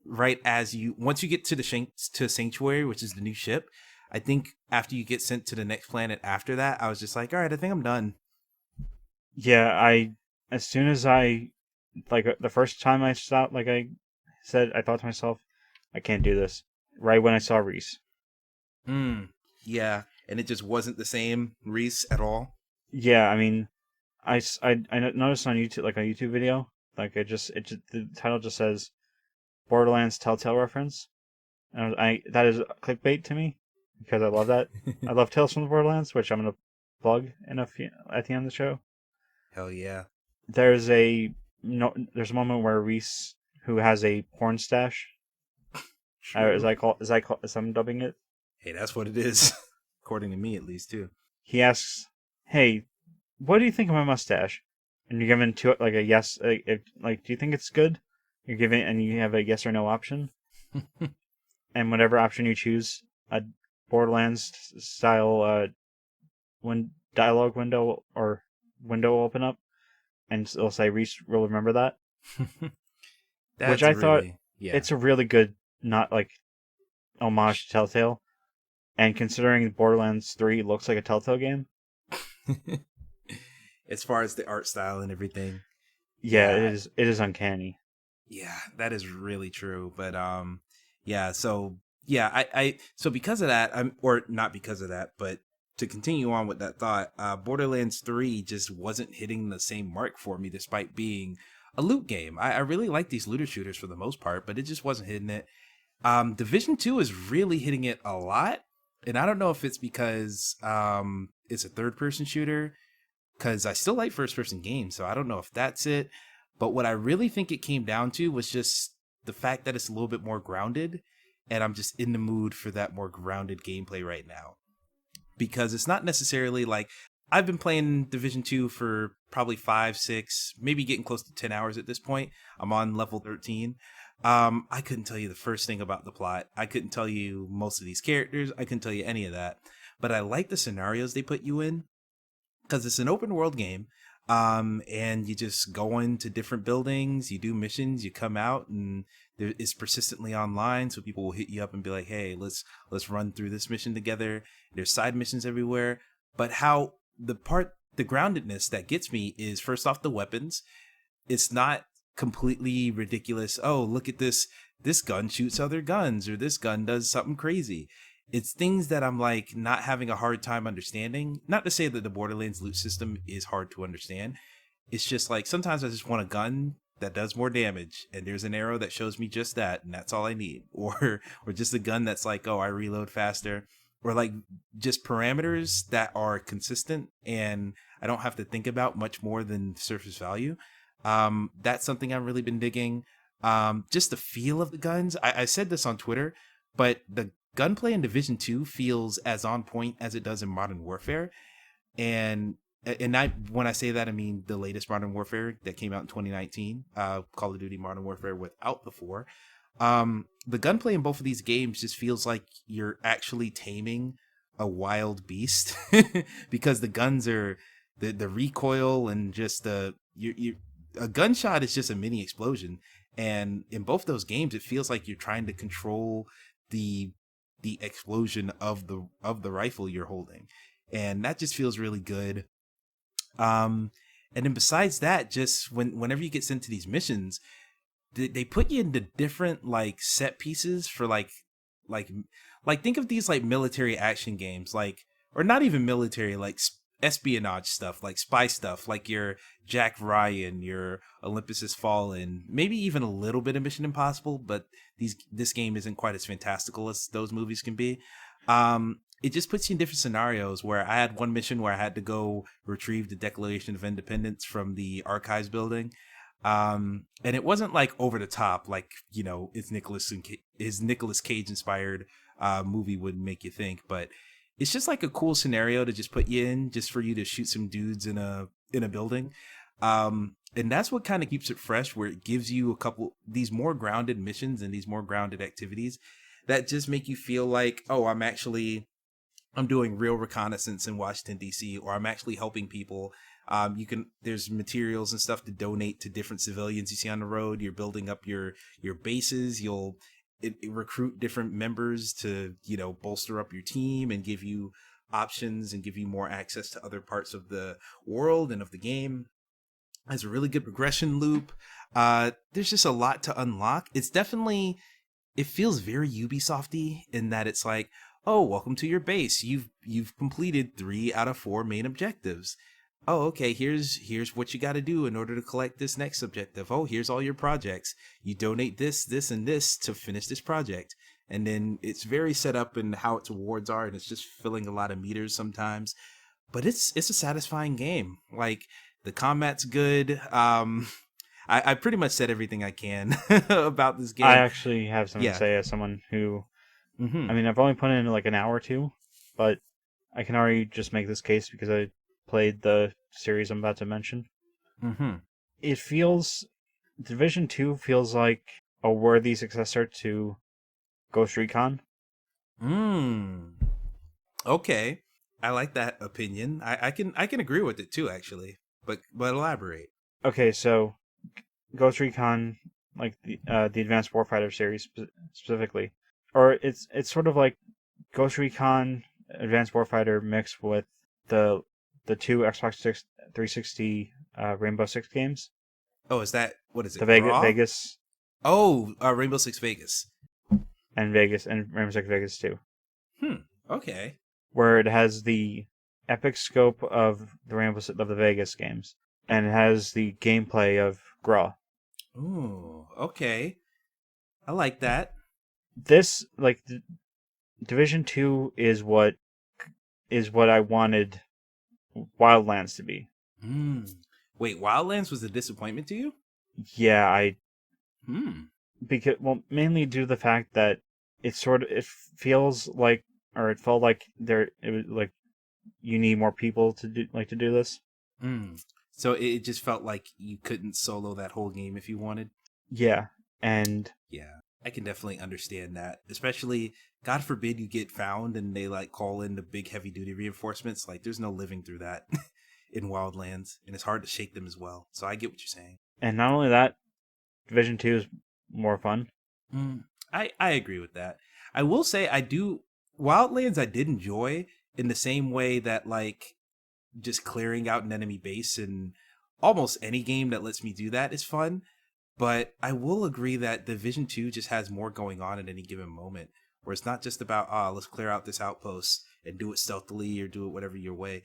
right as once you get to to Sanctuary, which is the new ship. I think after you get sent to the next planet after that, I was just like, all right, I think I'm done. Yeah, as soon as the first time I stopped, like I said, I thought to myself, I can't do this. Right when I saw Reese. Yeah, and it just wasn't the same Reese at all. Yeah, I mean, I noticed on YouTube, like a YouTube video, like the title just says Borderlands Telltale reference, I that is clickbait to me because I love that. I love Tales from the Borderlands, which I'm gonna plug in at the end of the show. Hell yeah. There's a no, there's a moment where Reese, who has a porn stash, True. as I'm dubbing it, Hey, that's what it is. According to me, at least, too. he asks, "Hey, what do you think of my mustache?" And you're given to it like a yes, like, do you think it's good? You're given, and you have a yes or no option, and whatever option you choose, a Borderlands style when dialogue window or window will open up, and it'll say Reese will remember that, which That's I thought really, yeah. it's a really good not like homage to Telltale, and considering Borderlands 3 looks like a Telltale game, As far as the art style and everything. yeah, Yeah. it is uncanny. Yeah, that is really true. But yeah, so yeah, so because of that, or not because of that, but to continue on with that thought, Borderlands 3 just wasn't hitting the same mark for me despite being a loot game. I really like these looter shooters for the most part, but it just wasn't hitting it. Division 2 is really hitting it a lot. And I don't know if it's because it's a third person shooter, because I still like first person games, so I don't know if that's it. But what I really think it came down to was just the fact that it's a little bit more grounded, and I'm just in the mood for that more grounded gameplay right now. Because it's not necessarily like I've been playing Division 2 for probably 5, 6, maybe getting close to 10 hours at this point. I'm on level 13. I couldn't tell you the first thing about the plot. I couldn't tell you most of these characters. I couldn't tell you any of that. But I like the scenarios they put you in because it's an open world game. And you just go into different buildings, you do missions, you come out, and it's persistently online. So people will hit you up and be like, "Hey, let's run through this mission together." There's side missions everywhere. But how the groundedness that gets me is first off the weapons. It's not completely ridiculous. Oh, look at this. This gun shoots other guns, or this gun does something crazy. It's things that I'm like not having a hard time understanding. Not to say that the Borderlands loot system is hard to understand. It's just like sometimes I just want a gun that does more damage, and there's an arrow that shows me just that, and that's all I need. Or just a gun that's like, oh, I reload faster. Or like just parameters that are consistent and I don't have to think about much more than surface value. That's something I've really been digging. Just the feel of the guns. I said this on Twitter, but the gunplay in Division 2 feels as on point as it does in Modern Warfare. And when I say that, I mean the latest Modern Warfare that came out in 2019, Call of Duty Modern Warfare without the 4. The gunplay in both of these games just feels like you're actually taming a wild beast because the guns are the recoil and just you a gunshot is just a mini explosion, and in both those games it feels like you're trying to control the explosion of the rifle you're holding, and that just feels really good. And then besides that, just whenever you get sent to these missions, they put you into different like set pieces for like think of these like military action games, like, or not even military, like espionage stuff, like spy stuff, like your Jack Ryan, your Olympus Has Fallen, maybe even a little bit of Mission Impossible, but this game isn't quite as fantastical as those movies can be. It just puts you in different scenarios where I had one mission where I had to go retrieve the Declaration of Independence from the archives building. And it wasn't like over the top, like, you know, his Nicolas Cage inspired movie would make you think, but it's just like a cool scenario to just put you in, just for you to shoot some dudes in a building. And that's what kind of keeps it fresh, where it gives you a couple these more grounded missions and these more grounded activities that just make you feel like, oh, I'm doing real reconnaissance in Washington D.C., or I'm actually helping people. There's materials and stuff to donate to different civilians you see on the road. You're building up your bases. You'll recruit different members to, you know, bolster up your team and give you options and give you more access to other parts of the world and of the game. Has a really good progression loop. There's just a lot to unlock. It feels very Ubisofty in that it's like, oh, welcome to your base. You've completed 3 out of 4 main objectives. Oh, okay, here's what you got to do in order to collect this next objective. Oh, here's all your projects. You donate this, and this to finish this project. and then it's very set up in how its awards are, and it's just filling a lot of meters sometimes. But it's a satisfying game. Like the combat's good. I pretty much said everything I can about this I game. actually have something to Yeah. say as someone who, Mm-hmm. I mean, I've only put in like an hour or two, but I can already just make this case because I played the series I'm about to mention. Mm-hmm. It feels, Division 2 feels like a worthy successor to Ghost Recon. Mm. Okay. I like that opinion. I can agree with it too, actually. But elaborate. Okay, so Ghost Recon, like the Advanced Warfighter series specifically, or it's sort of like Ghost Recon Advanced Warfighter mixed with the two Xbox 360 Rainbow Six games, Oh, is that what is the it? Raw? Vegas Oh, Rainbow Six Vegas. and Rainbow Six Vegas 2, Hmm. Okay. where it has the epic scope of of the Vegas games, and it has the gameplay of Graw. Ooh. Okay. I like that. This like Division 2 is what I wanted Wildlands to be. Hmm. Wait, Wildlands was a disappointment to you? Yeah, I Hmm. because well mainly due to the fact that it feels like, or it felt like it was like you need more people to do this. Hmm. So it just felt like you couldn't solo that whole game if you wanted. Yeah, and Yeah, I can definitely understand that. Especially, God forbid you get found and they like call in the big heavy duty reinforcements. Like, there's no living through that in Wildlands, and it's hard to shake them as well. So I get what you're saying. not only that, Division 2 is more fun. Mm, I agree with that. I will say I do Wildlands I did enjoy in the same way that like just clearing out an enemy base in almost any game that lets me do that is fun. But I will agree that Division 2 just has more going on at any given moment, where it's not just about, let's clear out this outpost and do it stealthily or do it whatever your way.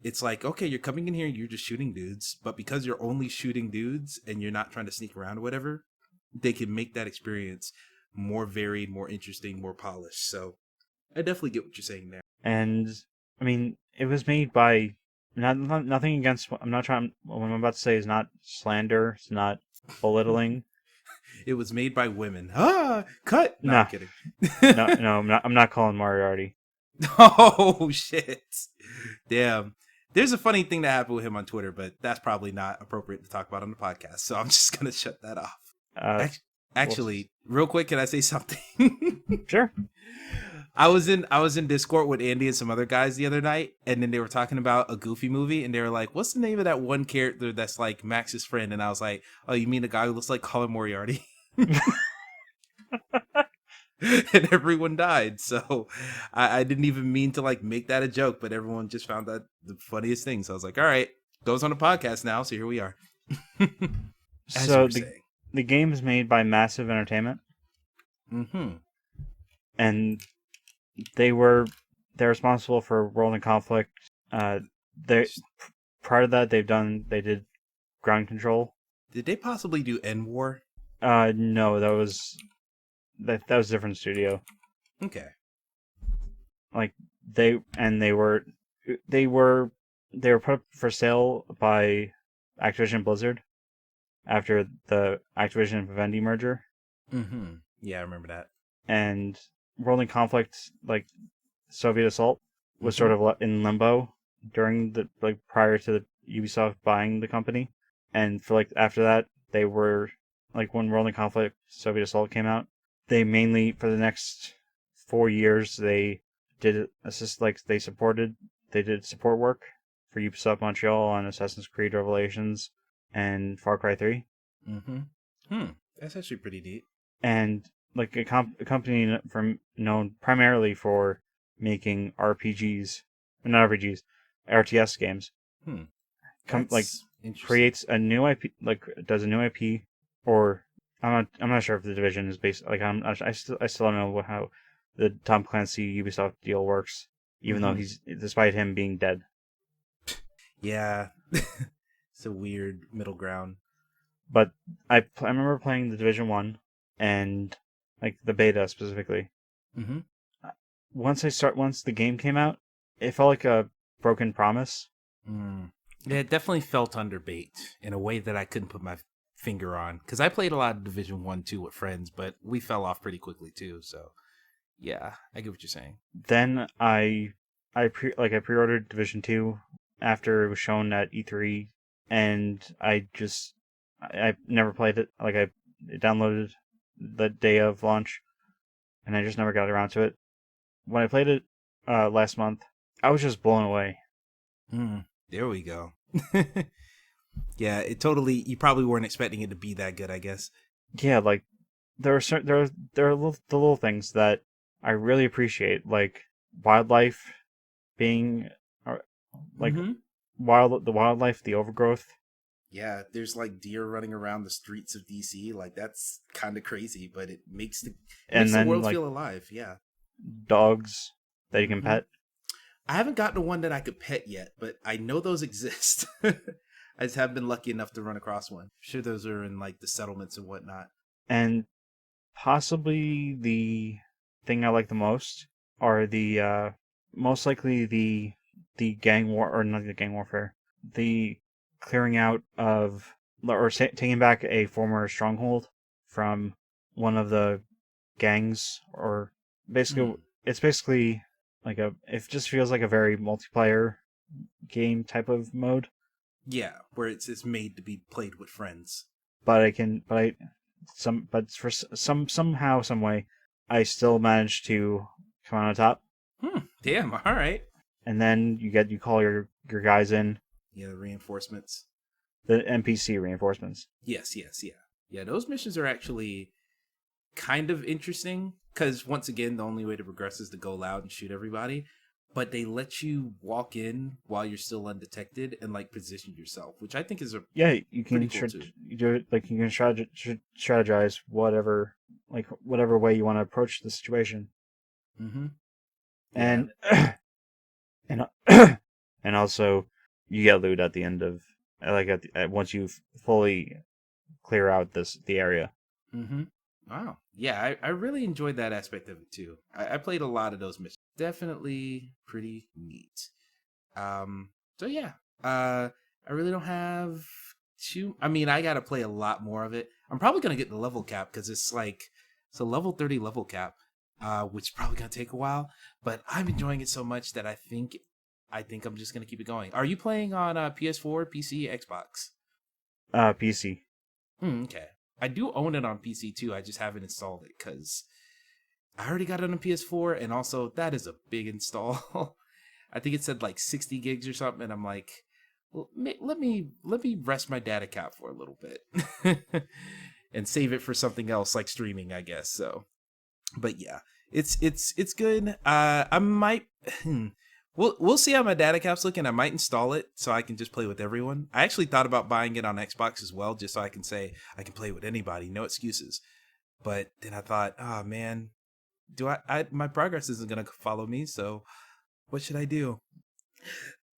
It's like, okay, you're coming in here and you're just shooting dudes, but because you're only shooting dudes and you're not trying to sneak around or whatever, they can make that experience more varied, more interesting, more polished. So I definitely get what you're saying there. And I mean, it was made by nothing against. I'm not trying. What I'm about to say is not slander. It's not belittling. It was made by women. Ah, cut. No, I'm No, kidding. no. I'm not calling Moriarty. Oh shit! Damn. There's a funny thing that happened with him on Twitter, but that's probably not appropriate to talk about on the podcast. So I'm just gonna shut that off. Uh, Actually, real quick, can I say something? Sure. I was in Discord with Andy and some other guys the other night, and then they were talking about a Goofy movie, and they were like, "What's the name of that one character that's like Max's friend?" And I was like, "Oh, you mean the guy who looks like Colin Moriarty?" And everyone died. So I didn't even mean to like make that a joke, but everyone just found that the funniest thing. So I was like, all right, goes on a podcast now. So here we are. As you So were saying. the game is made by Massive Entertainment, Mm-hmm. and they're responsible for World in Conflict. They Prior to that, they did Ground Control. Did they possibly do End War? No, that was a different studio. Okay. Like they were put up for sale by Activision Blizzard after the Activision and Vivendi merger, Mm-hmm. Yeah, I remember that. and World in Conflict, like Soviet Assault, was Mm-hmm. sort of in limbo during the prior to the Ubisoft buying the company, and for after that they were when World in Conflict Soviet Assault came out, they mainly for the next 4 years they did they did support work for Ubisoft Montreal on Assassin's Creed Revelations and Far Cry 3, Mm-hmm. That's actually pretty neat. and a company known primarily for making RPGs, not RPGs, RTS games, Hmm. com- like That's interesting. creates a new IP, does a new IP, or I'm not sure if the division is based I still don't know how the Tom Clancy Ubisoft deal works, even though Mm-hmm. he's despite him being dead. Yeah. It's a weird middle ground. But I remember playing the Division 1 and the beta specifically, Mm-hmm. Once the game came out, it felt like a broken promise. Mm. Yeah, it definitely felt underbaked in a way that I couldn't put my finger on. Because I played a lot of Division 1, 2 with friends, but we fell off pretty quickly too. So yeah, I get what you're saying. Then I pre-ordered Division 2 after it was shown at E3, and I never played it. Like I downloaded the day of launch, and I just never got around to it. When I played it last month, I was just blown away. Mm, there we go. Yeah, it totally. You probably weren't expecting it to be that good, I guess. Yeah, like there are the little things that I really appreciate, like wildlife being or, like Mm-hmm. the wildlife, the overgrowth, Yeah, there's like deer running around the streets of DC. Like that's kind of crazy, but it makes and the then world like feel alive. Yeah. dogs that you can Mm-hmm. pet. I haven't gotten to one that I could pet yet, but I know those exist. I just have been lucky enough to run across one. I'm sure those are in like the settlements and whatnot. And possibly the thing I like the most are the most likely the gang war or not the gang warfare, the clearing out of or taking back a former stronghold from one of the gangs or basically Hmm. it's basically like it just feels like a very multiplayer game type of mode. Yeah, where it's made to be played with friends. But I can but I some but for somehow some way I still managed to come out on top. Hmm. Damn. All right. And then you call your guys in, Yeah, the reinforcements. the NPC reinforcements. Yes. Yes. Yeah. Yeah. Those missions are actually kind of interesting because once again, the only way to progress is to go loud and shoot everybody. But they let you walk in while you're still undetected and like position yourself, which I think is a Yeah, you pretty can cool too. you do it like you can strategize whatever way you want to approach the situation. Mm-hmm. Yeah. And and and also you get loot at the end of once you fully clear out the area. Mm-hmm. Wow. Yeah, I really enjoyed that aspect of it too. I played a lot of those missions. Definitely pretty neat. So yeah. I really don't have too I mean, I gotta play a lot more of it. I'm probably gonna get the level cap because it's a level 30 level cap, which is probably gonna take a while. But I'm enjoying it so much that I think I'm just gonna keep it going. Are you playing on PS4, PC, Xbox? PC. Okay. I do own it on PC too. I just haven't installed it because I already got it on PS4, and also that is a big install. I think it said like 60 gigs or something, and I'm like, well, let me rest my data cap for a little bit, and save it for something else like streaming, I guess. So, but yeah, it's good. I might. We'll see how my data cap's looking. I might install it so I can just play with everyone. I actually thought about buying it on Xbox as well, just so I can say I can play with anybody, no excuses. But then I thought, oh man, do I my progress isn't gonna follow me, so what should I do?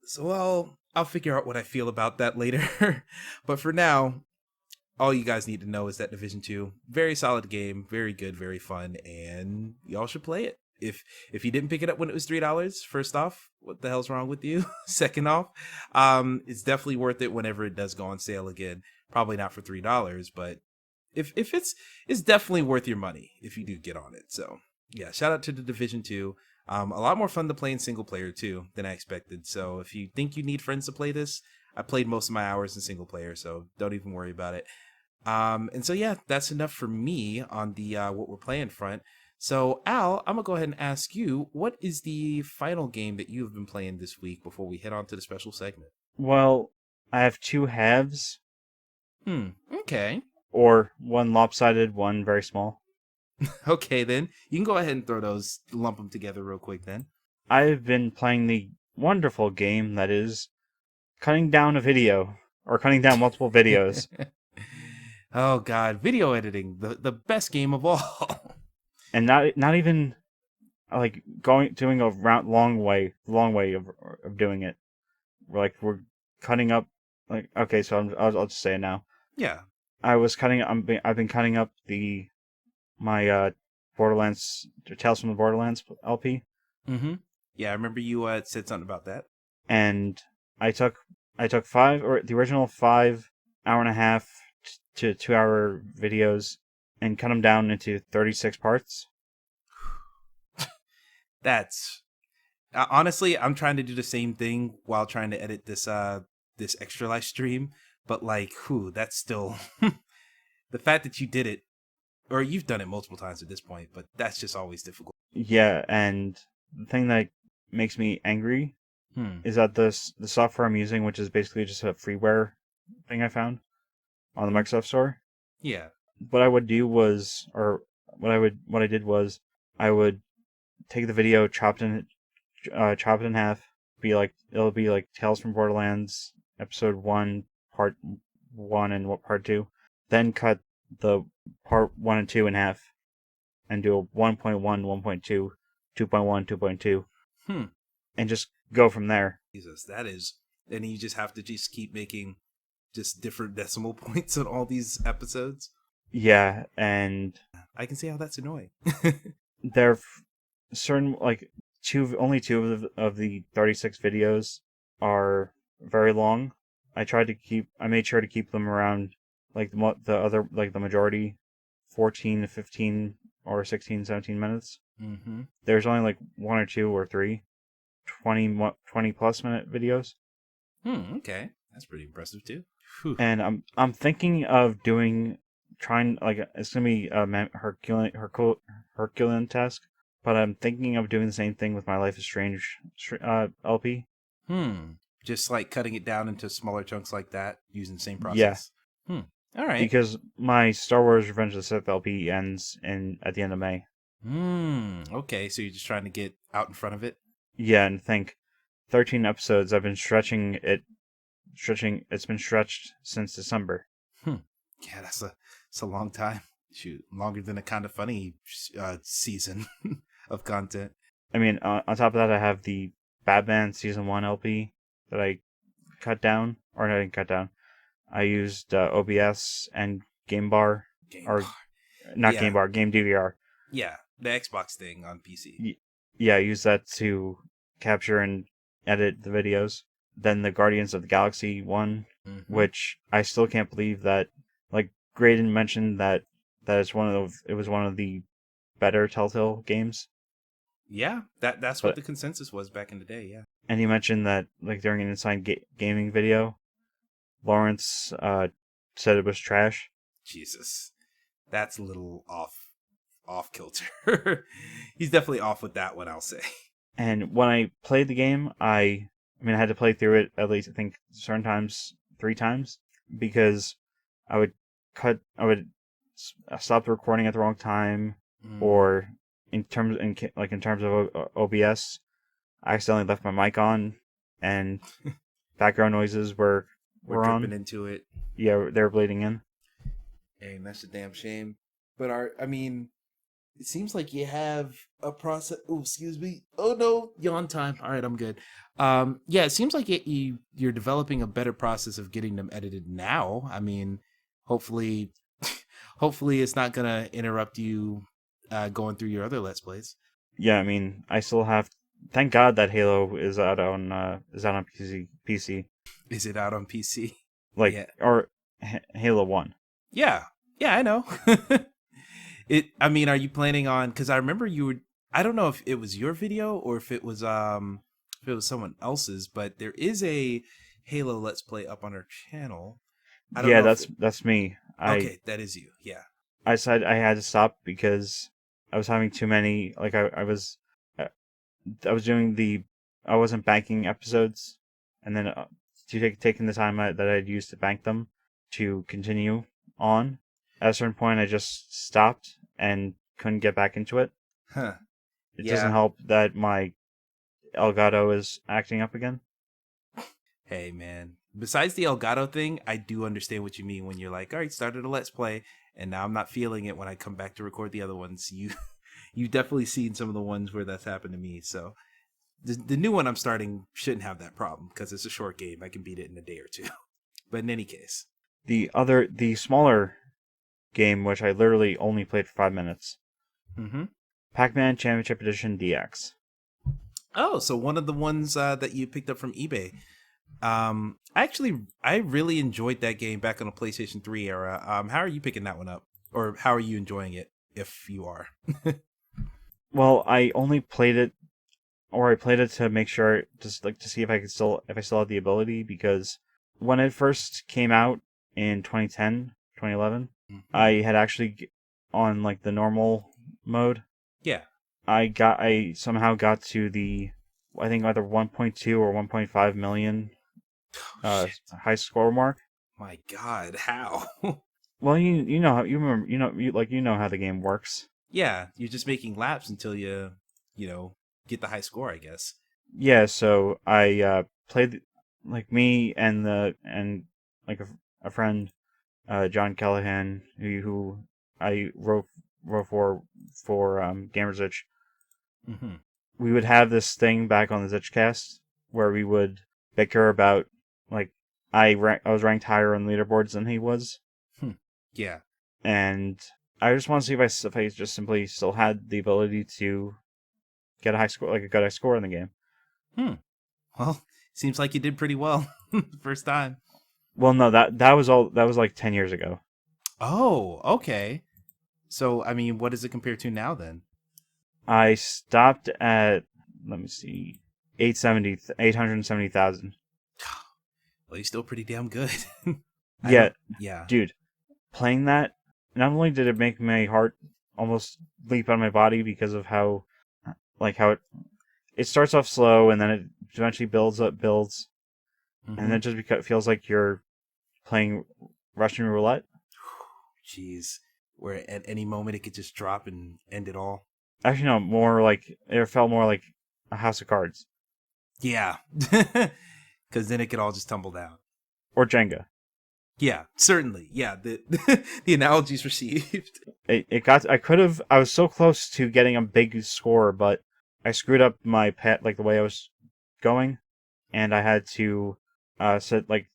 So I'll figure out what I feel about that later. But for now, all you guys need to know is that Division 2, very solid game, very good, very fun, and y'all should play it. If you didn't pick it up when it was $3, first off, what the hell's wrong with you? Second off, it's definitely worth it whenever it does go on sale again. Probably not for $3, but if it's definitely worth your money if you do get on it. So yeah, shout out to the Division 2. A lot more fun to play in single player too than I expected. So if you think you need friends to play this, I played most of my hours in single player, so don't even worry about it. And so yeah, that's enough for me on the what we're playing front. So Al, I'm gonna go ahead and ask you, what is the final game that you have been playing this week before we head on to the special segment? Well, I have two halves, Okay. or one lopsided, one very small. Okay then. You can go ahead and throw those, lump them together real quick then. I've been playing the wonderful game that is cutting down a video or cutting down multiple videos, Oh god, video editing, the best game of all. and not even like going doing a long way of doing it. We're cutting up like okay, so I'll just say it now. Yeah. I've been cutting up my Borderlands, Tales from the Borderlands LP, Mm-hmm. Yeah, I remember you said something about that. and I took the original 5 hour and a half to 2 hour videos and cut them down into 36 parts. That's honestly, I'm trying to do the same thing while trying to edit this extra life stream, but like, that's still the fact that you did it, or you've done it multiple times at this point, but that's just always difficult. Yeah, and the thing that makes me angry is that the software I'm using, which is basically just a freeware thing I found on the Microsoft Store. Yeah. What I would do was, or what I did was, I would take the video, chop it in half. It'll be like Tales from Borderlands episode 1, part 1, and part 2. Then cut the part 1 and 2 in half, and do a 1.1, 1.2, 2.1, 2.2, and just go from there. Jesus, that is, and you just have to just keep making just different decimal points on all these episodes. Yeah, and I can see how that's annoying. there are certain, like, only two of the 36 videos are very long. I made sure to keep them around, like, the other, like, the majority, 14 to 15 or 16, 17 minutes. Mm-hmm. There's only like 1 or 2 or 3 20 plus minute videos. Okay, that's pretty impressive too. Whew. And I'm thinking of trying, like, it's gonna be a Herculean task, but I'm thinking of doing the same thing with my Life is Strange LP. Just like cutting it down into smaller chunks like that, using the same process. Yeah. All right. Because my Star Wars Revenge of the Sith LP ends at the end of May. Okay, so you're just trying to get out in front of it? Yeah, and think 13 episodes. I've been stretching it. It's been stretched since December. Yeah, that's a long time. Shoot, longer than a Kind of Funny season of content. I mean, on top of that, I have the Batman Season 1 LP that I cut down. Or no, I didn't cut down. I used OBS and Game Bar. Game DVR. Yeah, the Xbox thing on PC. Yeah, I used that to capture and edit the videos. Then the Guardians of the Galaxy one, which I still can't believe that, like, Graydon mentioned that it was one of the better Telltale games. Yeah, that's what the consensus was back in the day, yeah. And he mentioned that, like, during an Inside Gaming video, Lawrence said it was trash. Jesus. That's a little off kilter. He's definitely off with that one, I'll say. And when I played the game, I had to play through it at least, I think, certain times, 3 times, because I would stop the recording at the wrong time, or in terms of OBS, I accidentally left my mic on, and background noises were dripping on. Into it. Yeah, they were bleeding in. Dang, that's a damn shame. But it seems like you have a process. Oh, excuse me. Oh no, yawn time. All right, I'm good. Yeah, it seems like you're developing a better process of getting them edited now. I mean, hopefully it's not gonna interrupt you going through your other Let's Plays. Yeah, I mean, I still have. Thank God that Halo is out on PC. Is it out on PC? Like, yeah. Or Halo 1. Yeah, I know. Are you planning on? Because I remember you were. I don't know if it was your video or if it was someone else's, but there is a Halo Let's Play up on our channel. I don't know that's me. Okay, that is you. Yeah. I decided I had to stop because I was having too many. Like, I was doing I wasn't banking episodes, and then taking the time that I'd used to bank them to continue on. At a certain point, I just stopped and couldn't get back into it. It doesn't help that my Elgato is acting up again. Hey, man. Besides the Elgato thing, I do understand what you mean when you're like, all right, started a Let's Play, and now I'm not feeling it when I come back to record the other ones. You've definitely seen some of the ones where that's happened to me, so the new one I'm starting shouldn't have that problem, because it's a short game. I can beat it in a day or two. But in any case. The smaller game, which I literally only played for 5 minutes, Mm-hmm. Pac-Man Championship Edition DX. Oh, so one of the ones that you picked up from eBay. I really enjoyed that game back on the PlayStation 3 era. How are you picking that one up? Or how are you enjoying it, if you are? Well, I only played it, or I played it to make sure, just like to see if I still had the ability, because when it first came out in 2010, 2011, Mhm. I had actually on like the normal mode. Yeah. I somehow got to the, I think either 1.2 or 1.5 million Oh, shit. high score mark. My God, how? Well, you know how you remember you know how the game works. Yeah, you're just making laps until get the high score, I guess. Yeah, so I played like me and like a friend, John Callahan, who I wrote for Gamers Itch. Mm-hmm. We would have this thing back on the Zitchcast where we would bicker about like I was ranked higher on leaderboards than he was, Yeah. and I just want to see if I just simply still had the ability to get a high score, like a good high score in the game. Hmm. Well, seems like you did pretty well the first time. Well, no, that was like 10 years ago. Oh, okay. So, I mean, what does it compare to now then? I stopped at, let me see, 870,000. Well, you're still pretty damn good. I Yeah, don't. Yeah. dude, playing that, not only did it make my heart almost leap out of my body because of how, like how it starts off slow and then it eventually builds, and Mm-hmm. then it just feels like you're playing Russian roulette. Jeez. Where at any moment it could just drop and end it all. Actually, no, more like it felt more like a House of Cards Yeah. Because then it could all just tumble down. or Jenga. Yeah, certainly. Yeah, the the analogies received. I was so close to getting a big score, but I screwed up my pet, like the way I was going, and I had to set like,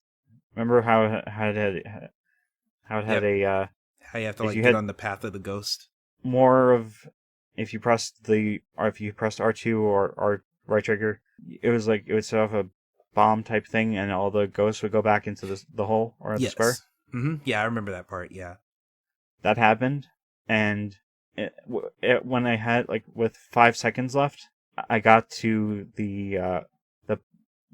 remember how it had Yep. a How you have to if like you get had on the path of the ghost. more of, if you pressed R2 or R right trigger, it was like it would set off a bomb type thing, and all the ghosts would go back into the hole or the square. Yes. Mm-hmm. Yeah, I remember that part. Yeah. That happened, and when I had like with 5 seconds left, I got to the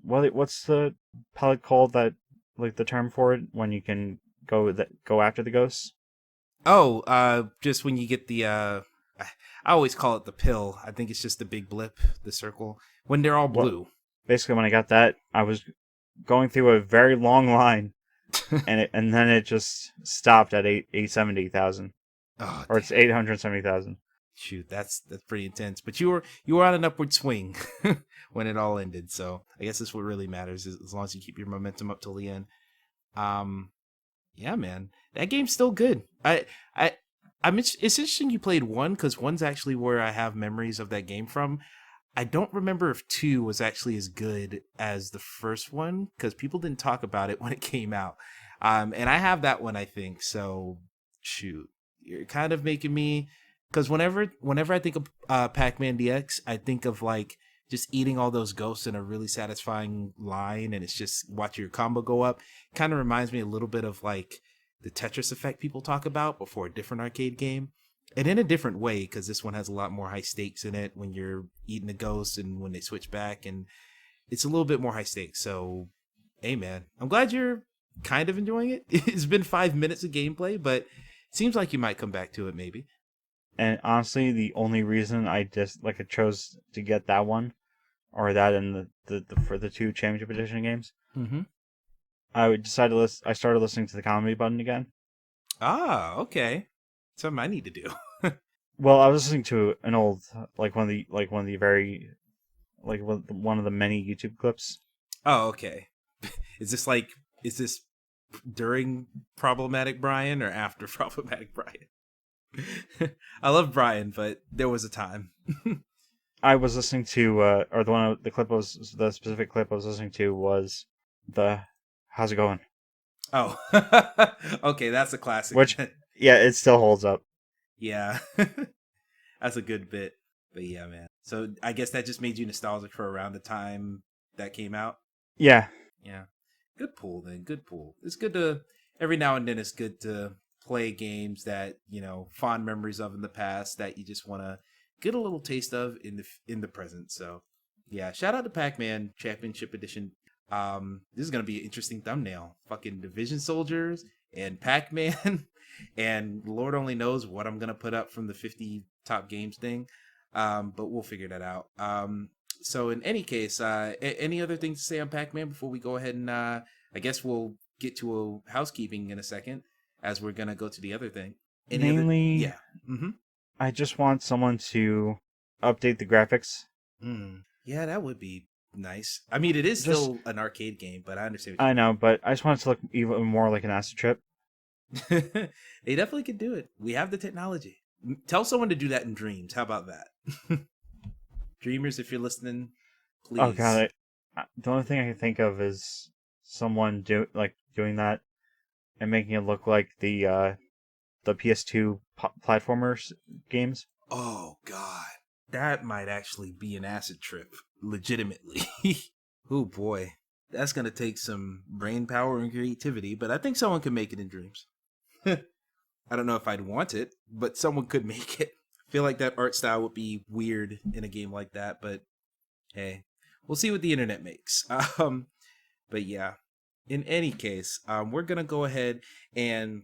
what's the pellet called, that like the term for it when you can go after the ghosts. Oh, just when you get the I always call it the pill. I think it's just the big blip, the circle when they're all Well, blue. basically when I got that, I was going through a very long line, and then it just stopped at 870,000, Oh or it's damn! 870,000. Shoot, that's pretty intense. But you were on an upward swing when it all ended. So I guess that's what really matters, is as long as you keep your momentum up till the end. Um, yeah, man, that game's still good. I it's interesting you played one, because one's actually where I have memories of that game from. I don't remember if two was actually as good as the first one, because people didn't talk about it when it came out. And I have that one, I think. So shoot, you're kind of making me, because whenever I think of Pac-Man DX, I think of like just eating all those ghosts in a really satisfying line, and it's just watch your combo go up. Kind of reminds me a little bit of like the Tetris effect people talk about, but for a different arcade game. And in a different way, because this one has a lot more high stakes in it when you're eating the ghosts and when they switch back, and it's a little bit more high stakes. So, hey man, I'm glad you're kind of enjoying it. It's been 5 minutes of gameplay, but it seems like you might come back to it maybe. And honestly, the only reason I chose to get that one, or that and for the two championship edition games, Mm-hmm. I started listening to the comedy button again. Ah, okay. Something I need to do. Well, I was listening to an old, one of the very, one of the many YouTube clips. Oh, okay. Is this during problematic Brian or after problematic Brian? I love Brian, but there was a time. I was listening to, or the specific clip I was listening to was the how's it going, Oh, okay, that's a classic. which, yeah, it still holds up. Yeah. That's a good bit. But yeah, man. So I guess that just made you nostalgic for around the time that came out. Yeah. Yeah. Good pool then. Good pool. It's good to every now and then it's good to play games that, fond memories of in the past that you just want to get a little taste of in the present. So, yeah, shout out to Pac-Man Championship Edition. This is going to be an interesting thumbnail. Fucking Division Soldiers and Pac-Man and Lord only knows what I'm going to put up from the 50 top games thing. But we'll figure that out. So in any case, any other things to say on Pac-Man before we go ahead and I guess we'll get to a housekeeping in a second as we're gonna go to the other thing. Mainly, Yeah. Mm-hmm. I just want someone to update the graphics. Yeah, that would be nice. I mean, it is Just, still an arcade game, but I understand I know, but I just want it to look even more like an acid trip. what you They definitely could do it. We have the technology. Tell someone to do that in Dreams. How about that? Dreamers, if you're listening, please. Oh god, the only thing I can think of is someone doing that and making it look like the PS2 platformers games. Oh God, that might actually be an acid trip, legitimately. Oh boy, that's gonna take some brain power and creativity, but I think someone could make it in Dreams. I don't know if I'd want it, but someone could make it. I feel like that art style would be weird in a game like that, but hey, we'll see what the internet makes. But yeah, in any case, we're gonna go ahead and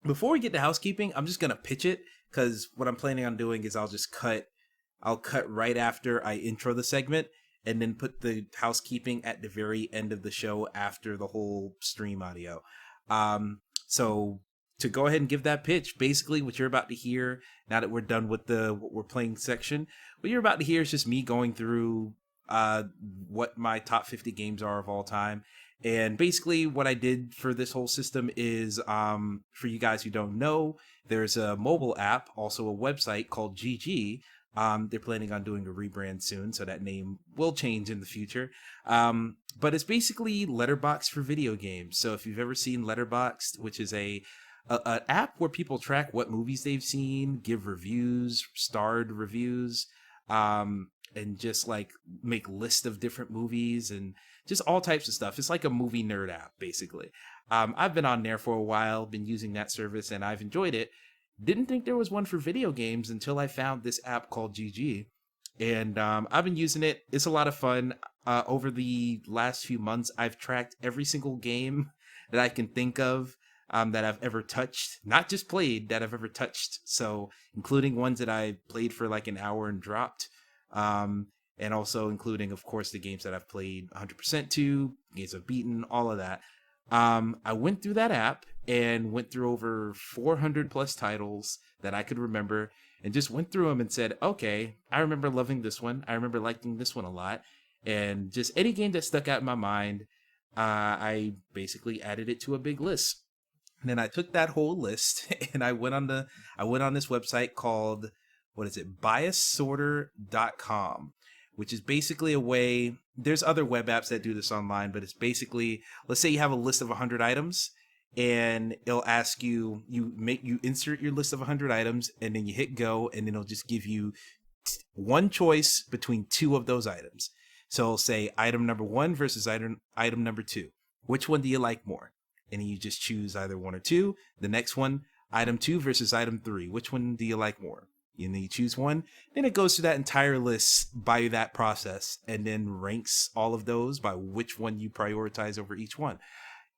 before we get to housekeeping, I'm just gonna pitch it because what I'm planning on doing is I'll cut right after I intro the segment and then put the housekeeping at the very end of the show after the whole stream audio. So to go ahead and give that pitch, basically what you're about to hear now that we're done with the what we're playing section, what you're about to hear is just me going through what my top 50 games are of all time. And basically what I did for this whole system is for you guys who don't know, there's a mobile app, also a website called GG. They're planning on doing a rebrand soon, so that name will change in the future. But it's basically Letterboxd for video games. So if you've ever seen Letterboxd, which is a app where people track what movies they've seen, give reviews, starred reviews, and just like make lists of different movies and just all types of stuff. It's like a movie nerd app, basically. I've been on there for a while, been using that service, and I've enjoyed it. Didn't think there was one for video games until I found this app called GG. And I've been using it. It's a lot of fun. Over the last few months, I've tracked every single game that I can think of that I've ever touched. Not just played, that I've ever touched. So, including ones that I played for like an hour and dropped. And also including, of course, the games that I've played 100% to, games I've beaten, all of that. I went through that app and went through over 400 plus titles that I could remember and just went through them and said, okay, I remember loving this one. I remember liking this one a lot. And just any game that stuck out in my mind, I basically added it to a big list. And then I took that whole list and I went on this website called, what is it, biassorter.com, which is basically a way, there's other web apps that do this online, but it's basically, let's say you have a list of 100 items and it'll ask you, you insert your list of 100 items and then you hit go and then it'll just give you one choice between two of those items. So it'll say item number 1 versus item number 2. Which one do you like more? And you just choose either 1 or 2. The next one, item 2 versus item 3. Which one do you like more? And then you choose one. Then it goes through that entire list by that process and then ranks all of those by which one you prioritize over each one.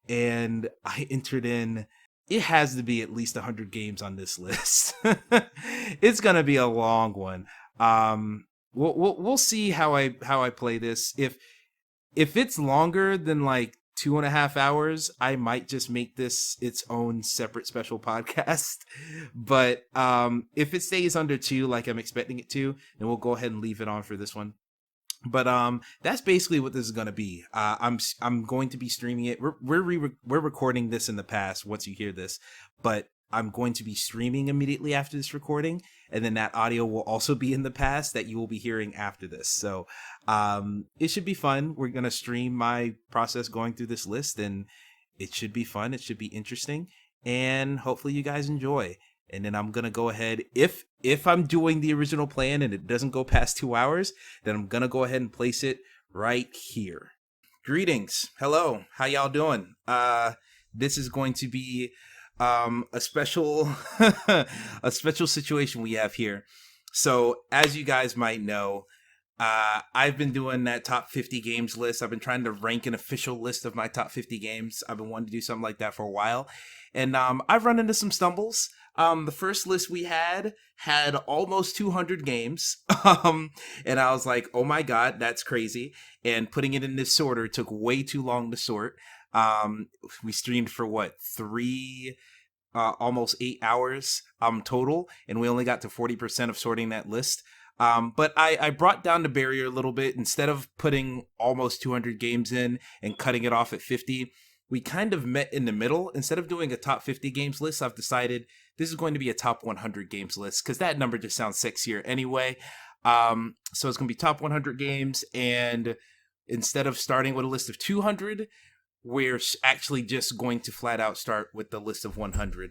And I entered in, it has to be at least 100 games on this list. It's going to be a long one. We'll see how I play this. If it's longer than like 2.5 hours, I might just make this its own separate special podcast. But if it stays under 2, like I'm expecting it to, then we'll go ahead and leave it on for this one. But that's basically what this is gonna be. I'm going to be streaming it. We're recording this in the past once you hear this, but I'm going to be streaming immediately after this recording, and then that audio will also be in the past that you will be hearing after this. So it should be fun. We're gonna stream my process going through this list, and it should be fun. It should be interesting, and hopefully you guys enjoy. And then I'm gonna go ahead, if I'm doing the original plan and it doesn't go past 2 hours, then I'm gonna go ahead and place it right here. Greetings, hello, how y'all doing? This is going to be a special a special situation we have here. So as you guys might know, I've been doing that top 50 games list. I've been trying to rank an official list of my top 50 games. I've been wanting to do something like that for a while. And I've run into some stumbles. The first list we had almost 200 games. And I was like, oh my God, that's crazy. And putting it in this sorter took way too long to sort. We streamed for what, almost 8 hours total. And we only got to 40% of sorting that list. But I brought down the barrier a little bit. Instead of putting almost 200 games in and cutting it off at 50, we kind of met in the middle. Instead of doing a top 50 games list, I've decided this is going to be a top 100 games list because that number just sounds sexier anyway. So it's going to be top 100 games. And instead of starting with a list of 200, we're actually just going to flat out start with the list of 100.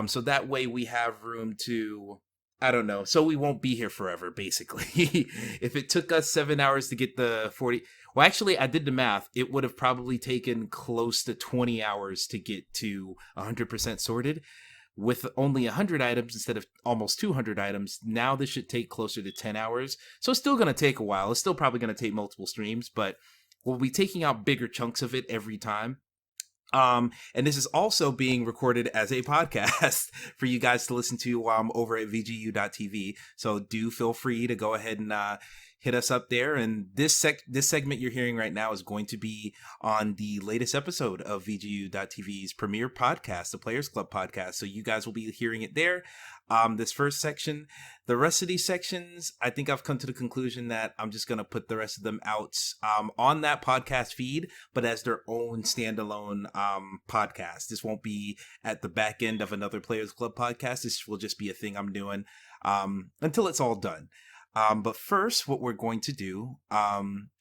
So that way we have room to... I don't know. So we won't be here forever, basically. If it took us 7 hours to get the 40... Well, actually, I did the math. It would have probably taken close to 20 hours to get to 100% sorted. With only 100 items instead of almost 200 items, now this should take closer to 10 hours. So it's still going to take a while. It's still probably going to take multiple streams, but we'll be taking out bigger chunks of it every time. And this is also being recorded as a podcast for you guys to listen to over at VGU.tv. So do feel free to go ahead and hit us up there. And this segment you're hearing right now is going to be on the latest episode of VGU.tv's premiere podcast, the Players Club podcast. So you guys will be hearing it there. This first section, the rest of these sections, I think I've come to the conclusion that I'm just going to put the rest of them out on that podcast feed, but as their own standalone podcast. This won't be at the back end of another Players Club podcast. This will just be a thing I'm doing until it's all done. But first, what we're going to do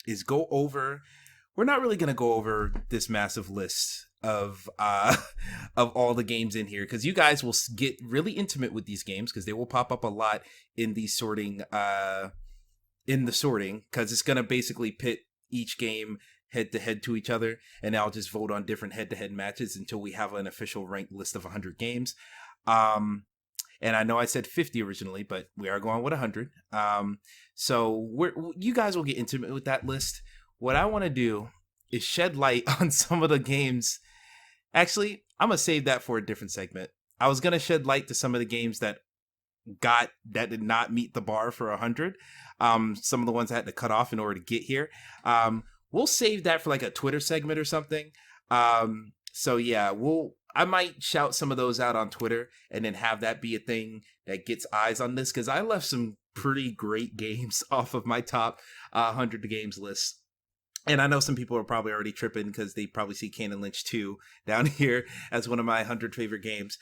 is go over... We're not really going to go over this massive list of all the games in here, because you guys will get really intimate with these games because they will pop up a lot in the sorting, because it's going to basically pit each game head to head to each other, and I'll just vote on different head to head matches until we have an official ranked list of 100 games. And I know I said 50 originally, but we are going with 100. So you guys will get intimate with that list. What I want to do is shed light on some of the games. Actually, I'm going to save that for a different segment. I was going to shed light to some of the games that did not meet the bar for 100. Some of the ones I had to cut off in order to get here. We'll save that for like a Twitter segment or something. So yeah, I might shout some of those out on Twitter and then have that be a thing that gets eyes on this, because I left some pretty great games off of my top 100 games list. And I know some people are probably already tripping because they probably see Kane and Lynch 2 down here as one of my 100 favorite games.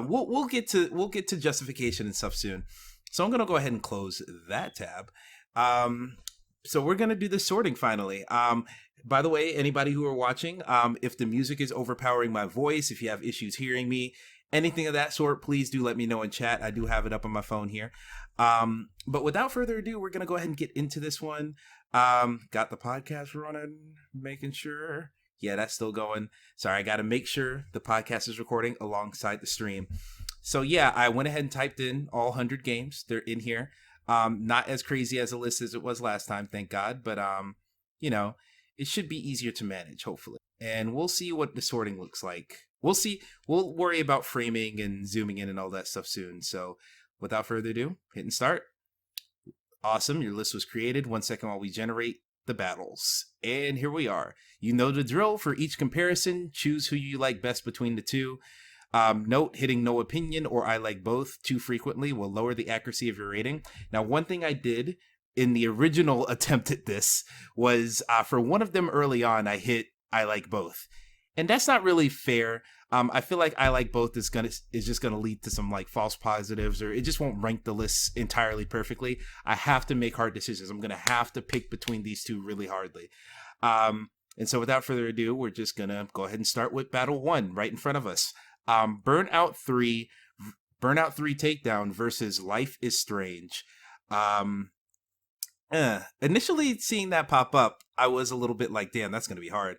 We'll get to justification and stuff soon. So I'm gonna go ahead and close that tab. So we're gonna do the sorting finally. By the way, anybody who are watching, if the music is overpowering my voice, if you have issues hearing me, anything of that sort, please do let me know in chat. I do have it up on my phone here. But without further ado, we're gonna go ahead and get into this one. Got the podcast running, making sure. Yeah, that's still going. Sorry, I got to make sure the podcast is recording alongside the stream. So yeah, I went ahead and typed in all 100 games. They're in here. Not as crazy as a list as it was last time, thank God. But, it should be easier to manage, hopefully. And we'll see what the sorting looks like. We'll see. We'll worry about framing and zooming in and all that stuff soon. So without further ado, hitting start. Awesome, your list was created. 1 second while we generate the battles. And here we are. You know the drill. For each comparison, choose who you like best between the two. Note, hitting no opinion or I like both too frequently will lower the accuracy of your rating. Now, one thing I did in the original attempt at this was for one of them early on, I hit I like both. And that's not really fair. I feel like I like both is just gonna lead to some like false positives, or it just won't rank the list entirely perfectly. I have to make hard decisions. I'm gonna have to pick between these two really hardly. And so without further ado, we're just gonna go ahead and start with battle 1 right in front of us. Burnout 3 Burnout 3 Takedown versus Life is Strange. Um, Initially seeing that pop up, I was a little bit like, damn, that's going to be hard.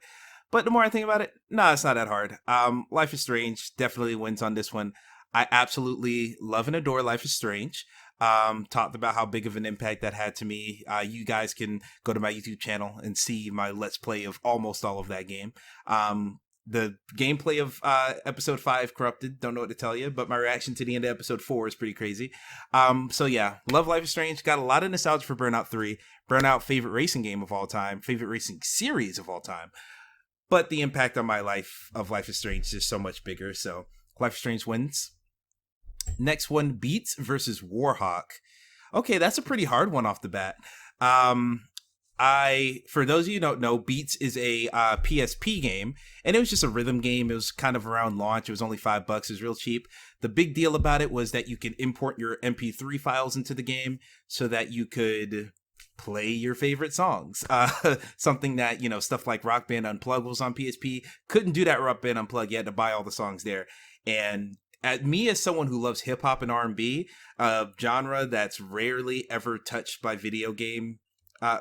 But the more I think about it, nah, it's not that hard. Life is Strange definitely wins on this one. I absolutely love and adore Life is Strange. Talked about how big of an impact that had to me. You guys can go to my YouTube channel and see my Let's Play of almost all of that game. The gameplay of episode 5 Corrupted, don't know what to tell you, but my reaction to the end of episode 4 is pretty crazy. So yeah, love Life is Strange. Got a lot of nostalgia for Burnout 3. Burnout, favorite racing game of all time, favorite racing series of all time. But the impact on my life of Life is Strange is so much bigger. So Life is Strange wins. Next one, Beats versus Warhawk. Okay, that's a pretty hard one off the bat. For those of you who don't know, Beats is a PSP game, and it was just a rhythm game. It was kind of around launch. It was only $5. It was real cheap. The big deal about it was that you could import your MP3 files into the game so that you could play your favorite songs. Something that, stuff like Rock Band Unplugged was on PSP. Couldn't do that Rock Band Unplugged. You had to buy all the songs there. And me as someone who loves hip hop and R&B, a genre that's rarely ever touched by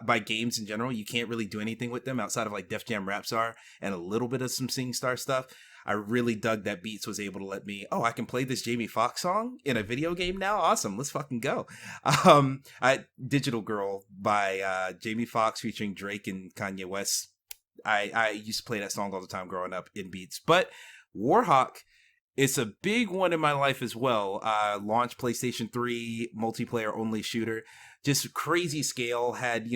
by games in general. You can't really do anything with them outside of like Def Jam Rap Star and a little bit of some SingStar stuff. I really dug that Beats was able to let me, I can play this Jamie Foxx song in a video game now. Awesome. Let's fucking go. Digital Girl by Jamie Foxx featuring Drake and Kanye West. I used to play that song all the time growing up in Beats. But Warhawk, it's a big one in my life as well. Launch PlayStation 3, multiplayer only shooter. Just crazy scale, had,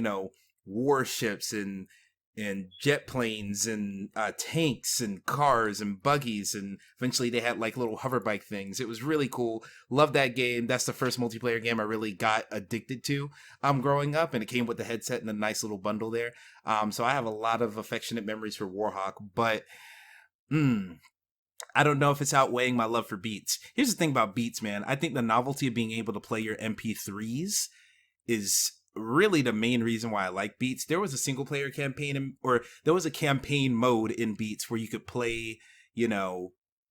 warships and jet planes and tanks and cars and buggies, and eventually they had like little hover bike things. It was really cool. Love that game. That's the first multiplayer game I really got addicted to growing up, and it came with the headset and a nice little bundle there. So I have a lot of affectionate memories for Warhawk, but I don't know if it's outweighing my love for Beats. Here's the thing about Beats, man. I think the novelty of being able to play your MP3s is really the main reason why I like Beats. There was a single player campaign, or there was a campaign mode in Beats where you could play,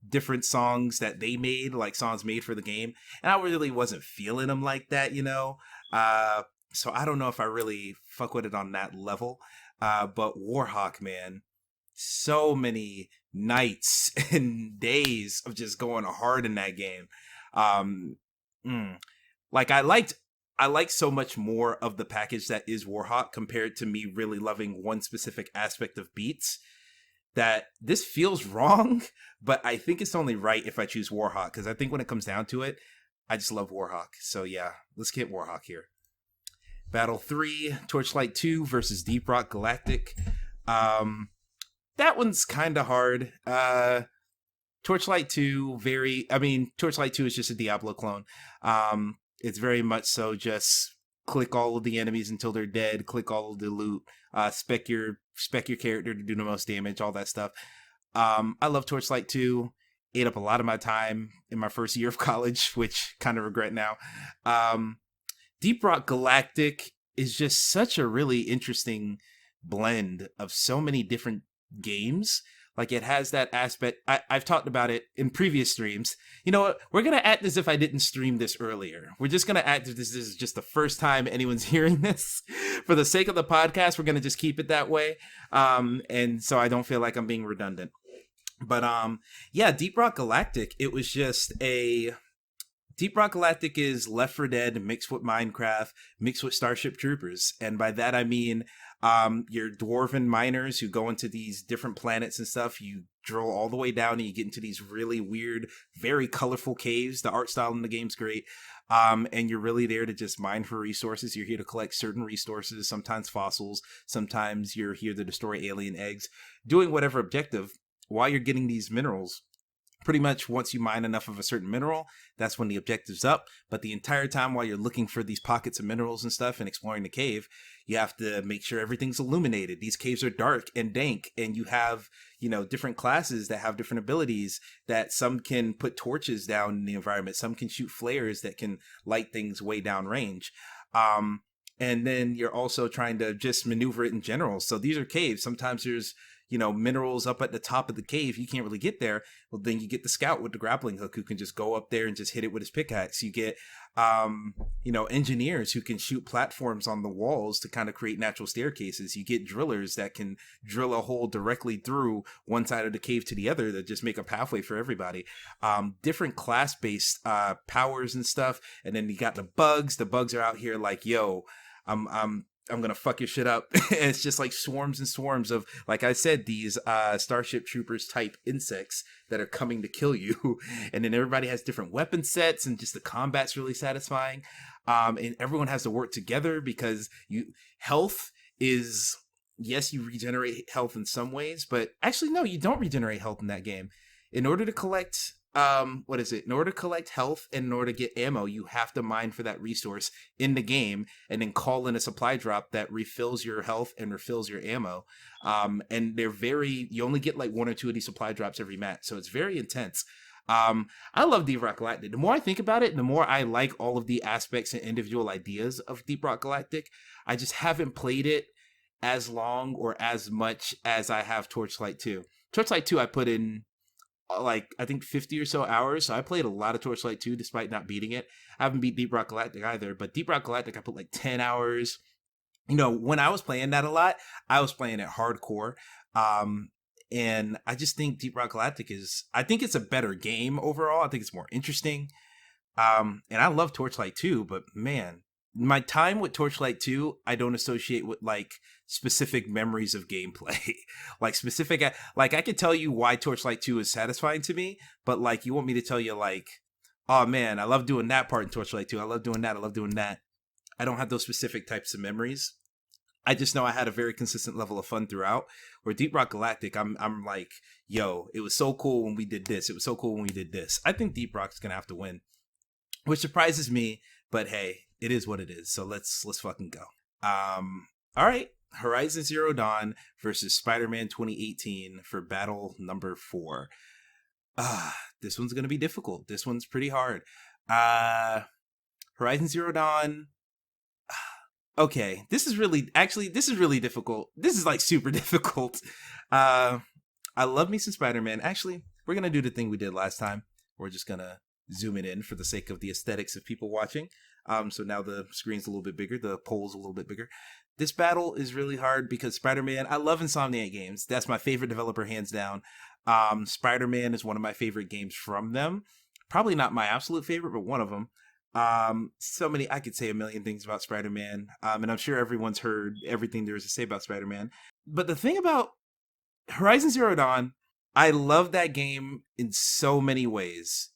different songs that they made, like songs made for the game. And I really wasn't feeling them like that, So I don't know if I really fuck with it on that level. But Warhawk, man, so many nights and days of just going hard in that game. Like I liked so much more of the package that is Warhawk compared to me really loving one specific aspect of Beats, that this feels wrong, but I think it's only right if I choose Warhawk, because I think when it comes down to it, I just love Warhawk. So yeah, let's get Warhawk here. Battle 3, Torchlight 2 versus Deep Rock Galactic. That one's kind of hard. Torchlight 2, Torchlight 2 is just a Diablo clone. It's very much so just click all of the enemies until they're dead, click all of the loot, spec your character to do the most damage, all that stuff. I love Torchlight 2. Ate up a lot of my time in my first year of college, which kind of regret now. Deep Rock Galactic is just such a really interesting blend of so many different games. Like, it has that aspect. I've talked about it in previous streams. You know what? We're going to act as if I didn't stream this earlier. We're just going to act as if this is just the first time anyone's hearing this. For the sake of the podcast, we're going to just keep it that way. And so I don't feel like I'm being redundant. But yeah, Deep Rock Galactic, it was just a... Deep Rock Galactic is Left 4 Dead mixed with Minecraft, mixed with Starship Troopers. And by that I mean... your dwarven miners who go into these different planets and stuff. You drill all the way down and you get into these really weird, very colorful caves. The art style in the game's great. And you're really there to just mine for resources. You're here to collect certain resources, sometimes fossils, sometimes you're here to destroy alien eggs, doing whatever objective while you're getting these minerals. Pretty much once you mine enough of a certain mineral, that's when the objective's up. But the entire time while you're looking for these pockets of minerals and stuff and exploring the cave, you have to make sure everything's illuminated. These caves are dark and dank, and you have, different classes that have different abilities, that some can put torches down in the environment. Some can shoot flares that can light things way down range. And then you're also trying to just maneuver it in general. So these are caves. Sometimes there's minerals up at the top of the cave. You can't really get there. Well, then you get the scout with the grappling hook who can just go up there and just hit it with his pickaxe. You get, engineers who can shoot platforms on the walls to kind of create natural staircases. You get drillers that can drill a hole directly through one side of the cave to the other that just make a pathway for everybody. Different class-based powers and stuff. And then you got the bugs. The bugs are out here like, yo, I'm gonna fuck your shit up. And it's just like swarms and swarms of, like I said, these Starship Troopers type insects that are coming to kill you. And then everybody has different weapon sets, and just the combat's really satisfying. And everyone has to work together because health is, yes, you regenerate health in some ways, but actually no, you don't regenerate health in that game. In order to collect in order to collect health and in order to get ammo, you have to mine for that resource in the game and then call in a supply drop that refills your health and refills your ammo. And you only get like one or two of these supply drops every match, so it's very intense. I love Deep Rock Galactic. The more I think about it, the more I like all of the aspects and individual ideas of Deep Rock Galactic. I just haven't played it as long or as much as I have Torchlight 2. Torchlight 2 I put in like I think 50 or so hours, so I played a lot of Torchlight 2 despite not beating it. I haven't beat Deep Rock Galactic either, but Deep Rock Galactic I put like 10 hours. When I was playing that a lot, I was playing it hardcore. And I just think Deep Rock Galactic I think it's a better game overall. I think it's more interesting. And I love Torchlight 2, but man, my time with Torchlight 2, I don't associate with like specific memories of gameplay. Like I could tell you why Torchlight 2 is satisfying to me, but like you want me to tell you like, oh man, I love doing that part in Torchlight 2. I love doing that. I don't have those specific types of memories. I just know I had a very consistent level of fun throughout. Where Deep Rock Galactic, I'm like, yo, it was so cool when we did this. It was so cool when we did this. I think Deep Rock's gonna have to win, which surprises me, but hey, it is what it is. So let's fucking go. All right, Horizon Zero Dawn versus Spider-Man 2018 for battle number 4. This one's gonna be difficult. This one's pretty hard. Horizon Zero Dawn. Okay, this is really difficult. This is like super difficult. I love me some Spider-Man. Actually, we're gonna do the thing we did last time. We're just gonna zoom it in for the sake of the aesthetics of people watching. So now the screen's a little bit bigger, the pole's a little bit bigger. This battle is really hard because Spider-Man, I love Insomniac Games. That's my favorite developer, hands down. Spider-Man is one of my favorite games from them. Probably not my absolute favorite, but one of them. I could say a million things about Spider-Man. And I'm sure everyone's heard everything there is to say about Spider-Man. But the thing about Horizon Zero Dawn, I love that game in so many ways.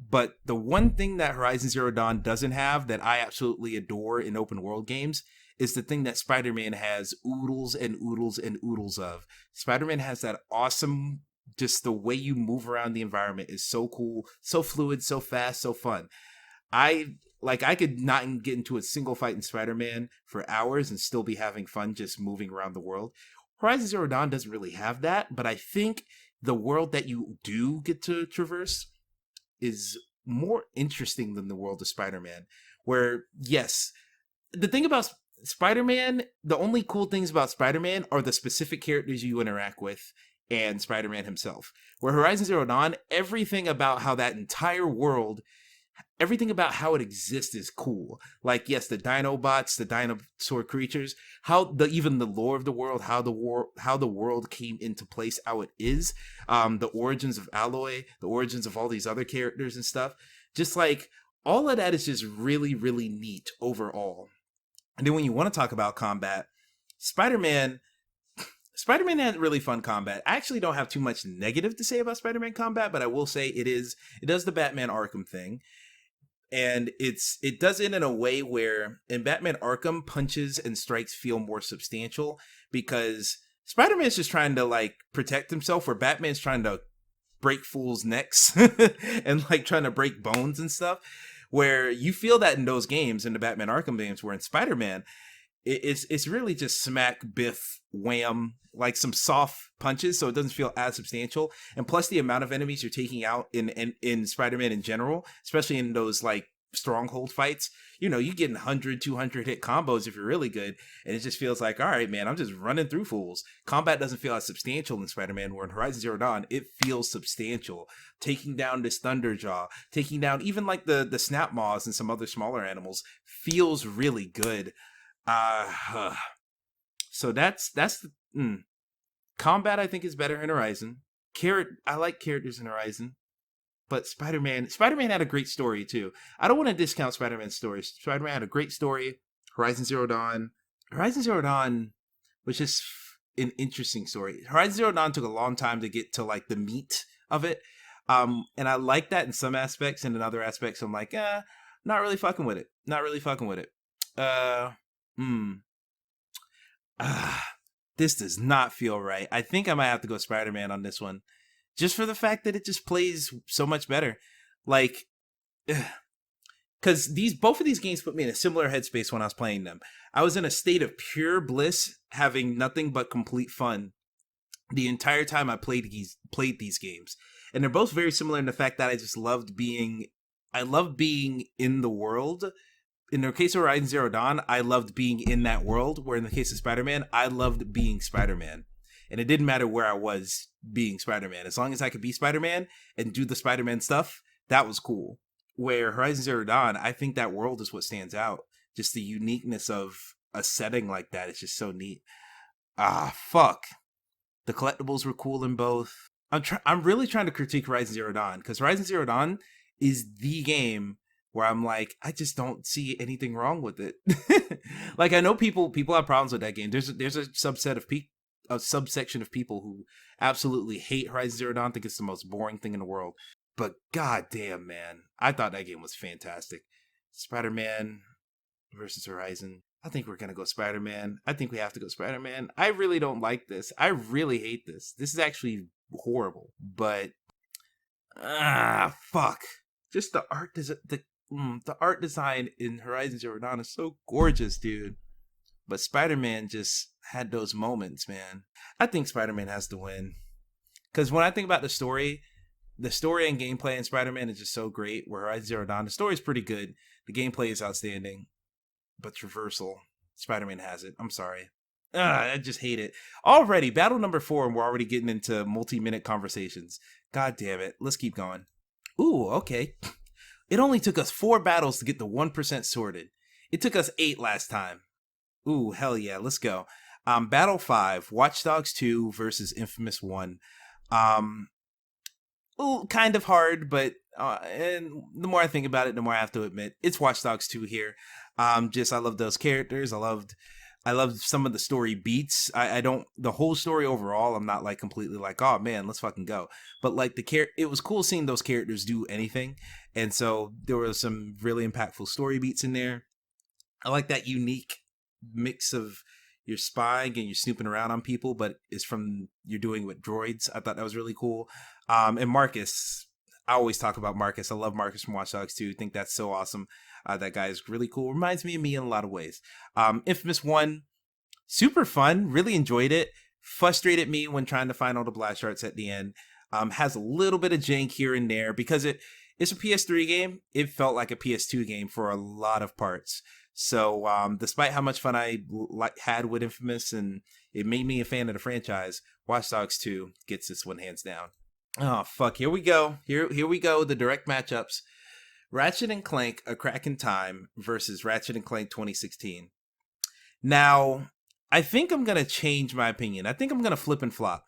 But the one thing that Horizon Zero Dawn doesn't have that I absolutely adore in open world games is the thing that Spider-Man has oodles and oodles and oodles of. Spider-Man has that awesome, just the way you move around the environment is so cool, so fluid, so fast, so fun. I could not get into a single fight in Spider-Man for hours and still be having fun just moving around the world. Horizon Zero Dawn doesn't really have that, but I think the world that you do get to traverse is more interesting than the world of Spider-Man. Where, yes, the thing about Spider-Man, the only cool things about Spider-Man are the specific characters you interact with and Spider-Man himself. Where Horizon Zero Dawn, everything about how that entire world, everything about how it exists is cool. Like, yes, the Dinobots, the dinosaur creatures, even the lore of the world, how the world came into place, how it is, the origins of Alloy, the origins of all these other characters and stuff. Just like all of that is just really, really neat overall. And then when you want to talk about combat, Spider-Man had really fun combat. I actually don't have too much negative to say about Spider-Man combat, but I will say it does the Batman Arkham thing. And it does it in a way where in Batman Arkham, punches and strikes feel more substantial because Spider-Man's just trying to like protect himself, where Batman's trying to break fools' necks and like trying to break bones and stuff. Where you feel that in those games, in the Batman Arkham games, where in Spider-Man, it's really just smack, biff, wham, like some soft punches, so it doesn't feel as substantial. And plus the amount of enemies you're taking out in Spider-Man in general, especially in those like stronghold fights, you know, you get 100, 200 hit combos if you're really good. And it just feels like, all right, man, I'm just running through fools. Combat doesn't feel as substantial in Spider-Man, where in Horizon Zero Dawn, it feels substantial. Taking down this Thunderjaw, taking down even like the Snap Maws and some other smaller animals feels really good. So that's combat I think is better in Horizon. I like characters in Horizon. But Spider-Man had a great story too. I don't want to discount Spider-Man's stories. Spider-Man had a great story. Horizon Zero Dawn was just an interesting story. Horizon Zero Dawn took a long time to get to like the meat of it. And I like that in some aspects, and in other aspects I'm like, not really fucking with it. This does not feel right. I think I might have to go Spider-Man on this one. Just for the fact that it just plays so much better. Like, because both of these games put me in a similar headspace when I was playing them. I was in a state of pure bliss, having nothing but complete fun the entire time I played these games. And they're both very similar in the fact that I loved being in the world. In the case of Horizon Zero Dawn, I loved being in that world, where in the case of Spider-Man, I loved being Spider-Man. And it didn't matter where I was being Spider-Man. As long as I could be Spider-Man and do the Spider-Man stuff, that was cool. Where Horizon Zero Dawn, I think that world is what stands out. Just the uniqueness of a setting like that. It's just so neat. Fuck. The collectibles were cool in both. I'm really trying to critique Horizon Zero Dawn, because Horizon Zero Dawn is the game where I'm like, I just don't see anything wrong with it. Like, I know people have problems with that game. There's a subsection of people who absolutely hate Horizon Zero Dawn, think it's the most boring thing in the world. But goddamn, man, I thought that game was fantastic. Spider-Man versus Horizon. I think we're gonna go Spider-Man. I think we have to go Spider-Man. I really don't like this. I really hate this. This is actually horrible. But fuck. Just the art design in Horizon Zero Dawn is so gorgeous, dude. But Spider-Man just had those moments, man. I think Spider-Man has to win. Because when I think about the story and gameplay in Spider-Man is just so great. Where Horizon Zero Dawn, the story is pretty good. The gameplay is outstanding. But traversal, Spider-Man has it. I'm sorry. I just hate it. Already, battle number 4, and we're already getting into multi-minute conversations. God damn it. Let's keep going. Ooh, okay. It only took us 4 battles to get the 1% sorted. It took us 8 last time. Ooh, hell yeah, let's go. Battle 5, Watch Dogs 2 versus Infamous 1. Kind of hard, but and the more I think about it, the more I have to admit it's Watch Dogs 2 here. I love those characters. I loved some of the story beats. I don't, the whole story overall, I'm not like completely like, oh man, let's fucking go. But like it was cool seeing those characters do anything. And so there were some really impactful story beats in there. I like that unique mix of you're spying and you're snooping around on people, but it's from you're doing with droids. I thought that was really cool. And Marcus, I always talk about Marcus. I love Marcus from Watch Dogs 2. I think that's so awesome. That guy is really cool. Reminds me of me in a lot of ways. Infamous 1, super fun. Really enjoyed it. Frustrated me when trying to find all the blast shards at the end. Has a little bit of jank here and there because it's a PS3 game. It felt like a PS2 game for a lot of parts. So despite how much fun I had with Infamous and it made me a fan of the franchise, Watch Dogs 2 gets this one hands down. Oh, fuck. Here we go. Here we go. The direct matchups. Ratchet and Clank: A Crack in Time versus Ratchet and Clank 2016. Now, I think I'm going to change my opinion. I think I'm going to flip and flop.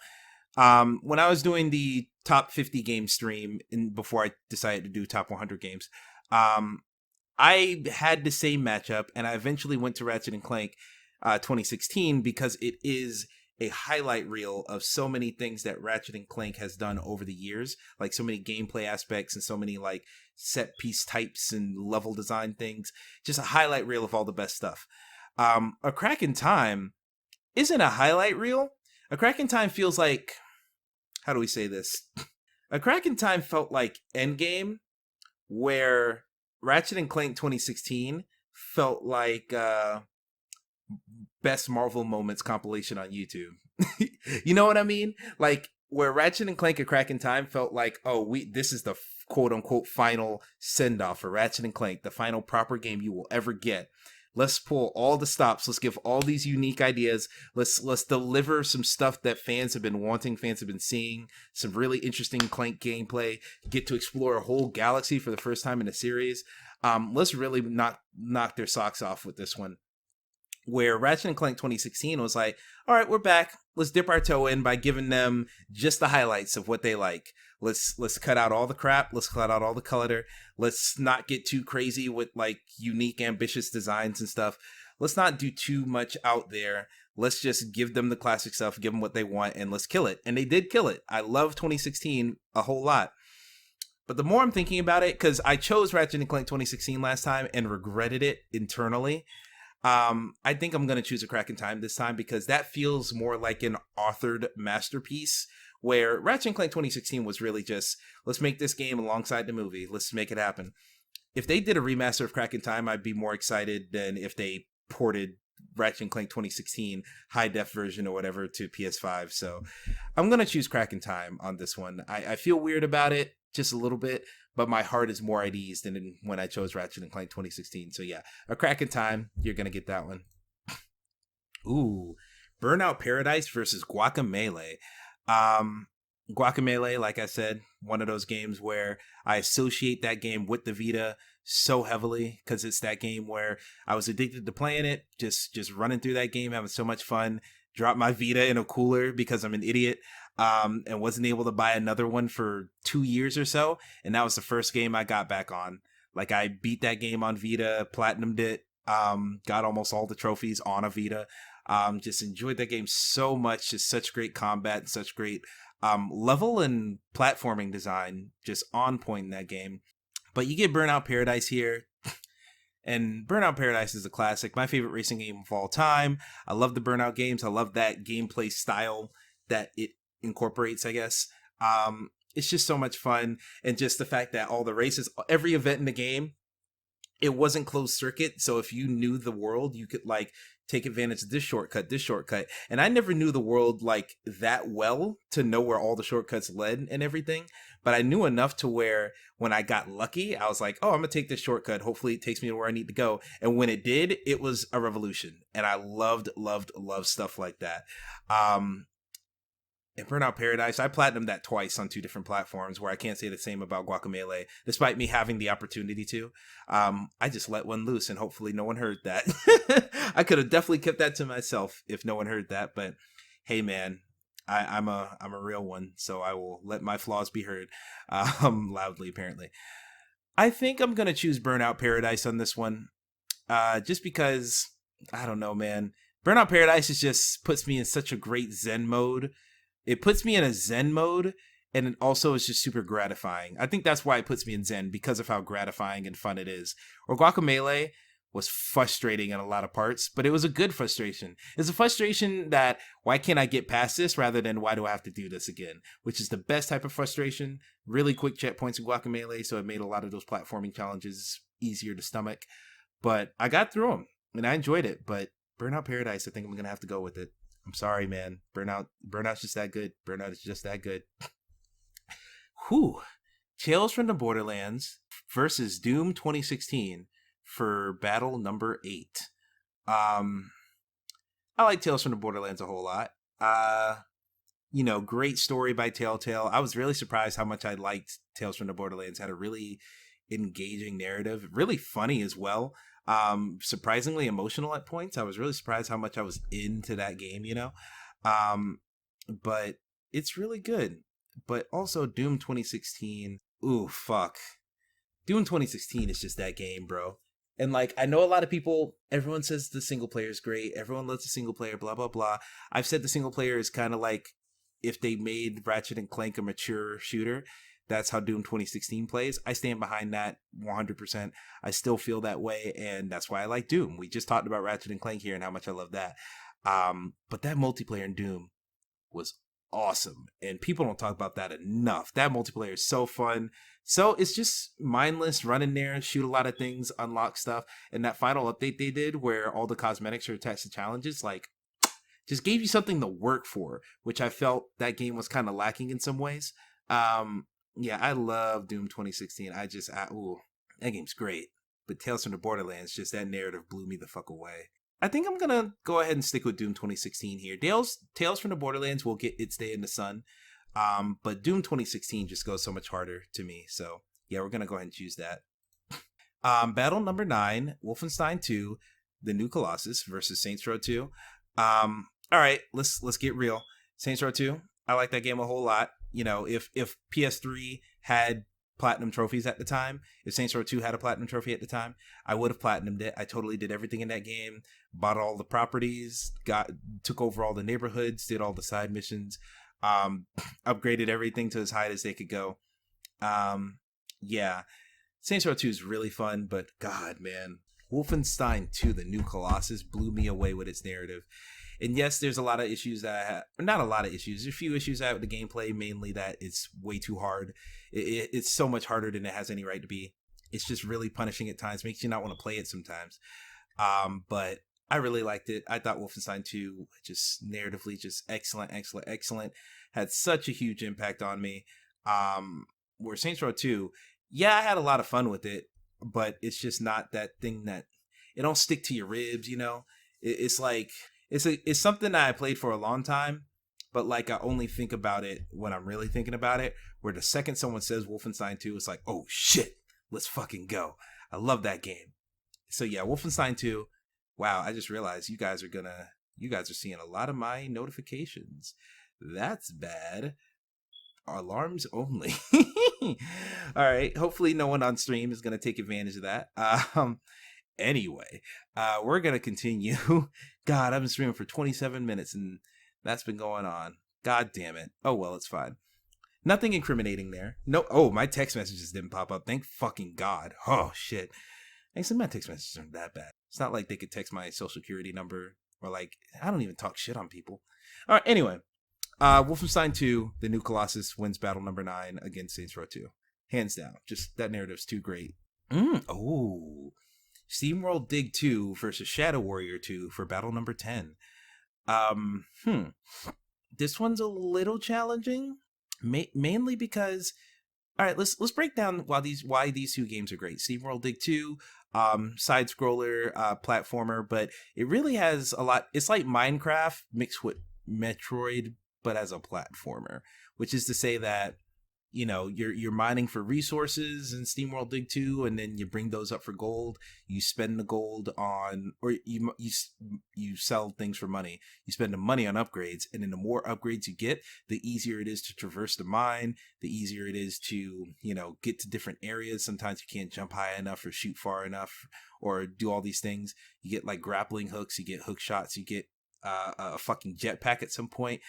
When I was doing the top 50 game stream before I decided to do top 100 games, I had the same matchup, and I eventually went to Ratchet and Clank 2016 because it is a highlight reel of so many things that Ratchet and Clank has done over the years, like so many gameplay aspects and so many like set piece types and level design things. Just a highlight reel of all the best stuff. A Crack in Time isn't a highlight reel. A Crack in Time feels like, how do we say this? A Crack in Time felt like Endgame, where Ratchet and Clank 2016 felt like best Marvel moments compilation on YouTube. You know what I mean? Like where Ratchet and Clank: A Crack in Time felt like, oh, this is the quote unquote final send off for Ratchet and Clank, the final proper game you will ever get. Let's pull all the stops. Let's give all these unique ideas. Let's deliver some stuff that fans have been wanting, fans have been seeing, some really interesting Clank gameplay, get to explore a whole galaxy for the first time in a series. Let's really knock their socks off with this one. Where Ratchet and Clank 2016 was like, all right, we're back. Let's dip our toe in by giving them just the highlights of what they like. Let's cut out all the crap. Let's cut out all the clutter. Let's not get too crazy with like unique, ambitious designs and stuff. Let's not do too much out there. Let's just give them the classic stuff, give them what they want, and let's kill it. And they did kill it. I love 2016 a whole lot. But the more I'm thinking about it, because I chose Ratchet and Clank 2016 last time and regretted it internally, I think I'm going to choose A Crack in Time this time because that feels more like an authored masterpiece where Ratchet and Clank 2016 was really just, let's make this game alongside the movie. Let's make it happen. If they did a remaster of Crack in Time, I'd be more excited than if they ported Ratchet and Clank 2016 high def version or whatever to PS5. So I'm going to choose Crack in Time on this one. I feel weird about it just a little bit, but my heart is more at ease than when I chose Ratchet and Clank 2016. So yeah, A Crack in Time, you're going to get that one. Ooh, Burnout Paradise versus Guacamelee. Guacamelee, like I said, one of those games where I associate that game with the Vita so heavily because it's that game where I was addicted to playing it, just running through that game, having so much fun. Dropped my Vita in a cooler because I'm an idiot, and wasn't able to buy another one for 2 years or so. And that was the first game I got back on. Like I beat that game on Vita, platinumed it, got almost all the trophies on a Vita. Just enjoyed that game so much. Just such great combat and such great level and platforming design, just on point in that game. But you get Burnout Paradise here. And Burnout Paradise is a classic, my favorite racing game of all time. I love the Burnout games. I love that gameplay style that it incorporates, I guess. It's just so much fun. And just the fact that all the races, every event in the game, it wasn't closed circuit. So if you knew the world, you could like take advantage of this shortcut. And I never knew the world like that well to know where all the shortcuts led and everything. But I knew enough to where when I got lucky, I was like, oh, I'm going to take this shortcut. Hopefully it takes me to where I need to go. And when it did, it was a revolution. And I loved stuff like that. And Burnout Paradise, I platinumed that twice on 2 different platforms where I can't say the same about Guacamelee, despite me having the opportunity to. I just let one loose and hopefully no one heard that. I could have definitely kept that to myself if no one heard that. But hey, man, I'm a real one, so I will let my flaws be heard loudly, apparently. I think I'm going to choose Burnout Paradise on this one just because, I don't know, man. Burnout Paradise just puts me in such a great Zen mode. It puts me in a Zen mode, and it also is just super gratifying. I think that's why it puts me in Zen, because of how gratifying and fun it is. Or Guacamelee was frustrating in a lot of parts, but it was a good frustration. It's a frustration that, why can't I get past this, rather than why do I have to do this again? Which is the best type of frustration. Really quick checkpoints in Guacamelee, so it made a lot of those platforming challenges easier to stomach. But I got through them, and I enjoyed it. But Burnout Paradise, I think I'm going to have to go with it. I'm sorry, man. Burnout's just that good. Burnout is just that good. Whew. Tales from the Borderlands versus Doom 2016 for battle number 8. I like Tales from the Borderlands a whole lot. Great story by Telltale. I was really surprised how much I liked Tales from the Borderlands. Had a really engaging narrative, really funny as well. Surprisingly emotional at points. I was really surprised how much I was into that game, but it's really good. But also Doom 2016, ooh, fuck. Doom 2016 is just that game, bro. And like, I know a lot of people, everyone says the single player is great. Everyone loves the single player, blah, blah, blah. I've said the single player is kind of like if they made Ratchet and Clank a mature shooter. That's how Doom 2016 plays. I stand behind that 100%. I still feel that way, and that's why I like Doom. We just talked about Ratchet and Clank here and how much I love that. But that multiplayer in Doom was awesome, and people don't talk about that enough. That multiplayer is so fun. So it's just mindless, run in there, shoot a lot of things, unlock stuff. And that final update they did where all the cosmetics are attached to challenges, like, just gave you something to work for, which I felt that game was kind of lacking in some ways. Yeah, I love Doom 2016. Ooh, that game's great. But Tales from the Borderlands, just that narrative blew me the fuck away. I think I'm gonna go ahead and stick with Doom 2016 here. Tales from the Borderlands will get its day in the sun. But Doom 2016 just goes so much harder to me. So yeah, we're gonna go ahead and choose that. Battle number 9, Wolfenstein 2, The New Colossus versus Saints Row 2. All right, let's get real. Saints Row 2, I like that game a whole lot. You know, if PS3 had platinum trophies at the time, if Saints Row 2 had a platinum trophy at the time, I would have platinumed it. I totally did everything in that game, bought all the properties, took over all the neighborhoods, did all the side missions, upgraded everything to as high as they could go. Yeah, Saints Row 2 is really fun, but God, man, Wolfenstein 2, The New Colossus, blew me away with its narrative. And yes, there's a lot of issues that I have. Not a lot of issues. There's a few issues I have with the gameplay, mainly that it's way too hard. It's so much harder than it has any right to be. It's just really punishing at times, makes you not want to play it sometimes. But I really liked it. I thought Wolfenstein 2, just narratively, just excellent. Had such a huge impact on me. Where Saints Row 2, yeah, I had a lot of fun with it, but it's just not that thing that it don't stick to your ribs, you know. It's like it's something that I played for a long time, but like I only think about it when I'm really thinking about it. Where the second someone says Wolfenstein 2, it's like, oh shit, let's fucking go. I love that game. So yeah, Wolfenstein 2. Wow, I just realized you guys are seeing a lot of my notifications. That's bad. Alarms only. All right. Hopefully, no one on stream is going to take advantage of that. Anyway, we're going to continue. God, I've been streaming for 27 minutes and that's been going on. God damn it. Oh, well, it's fine. Nothing incriminating there. No. Oh, my text messages didn't pop up. Thank fucking God. Oh, shit. Actually, my text messages aren't that bad. It's not like they could text my social security number or like, I don't even talk shit on people. All right. Anyway. Wolfenstein 2, The New Colossus wins battle number 9 against Saints Row 2. Hands down. Just that narrative's too great. Oh. SteamWorld Dig 2 versus Shadow Warrior 2 for battle number 10. This one's a little challenging. Mainly because, all right, let's break down why these two games are great. SteamWorld Dig 2, side scroller, platformer, but it really has a lot. It's like Minecraft mixed with Metroid, but as a platformer, which is to say that, you know, you're mining for resources in SteamWorld Dig 2, and then you bring those up for gold. You spend the gold on, or you sell things for money. You spend the money on upgrades, and then the more upgrades you get, the easier it is to traverse the mine. The easier it is to, you know, get to different areas. Sometimes you can't jump high enough or shoot far enough or do all these things. You get like grappling hooks. You get hook shots. You get a fucking jetpack at some point.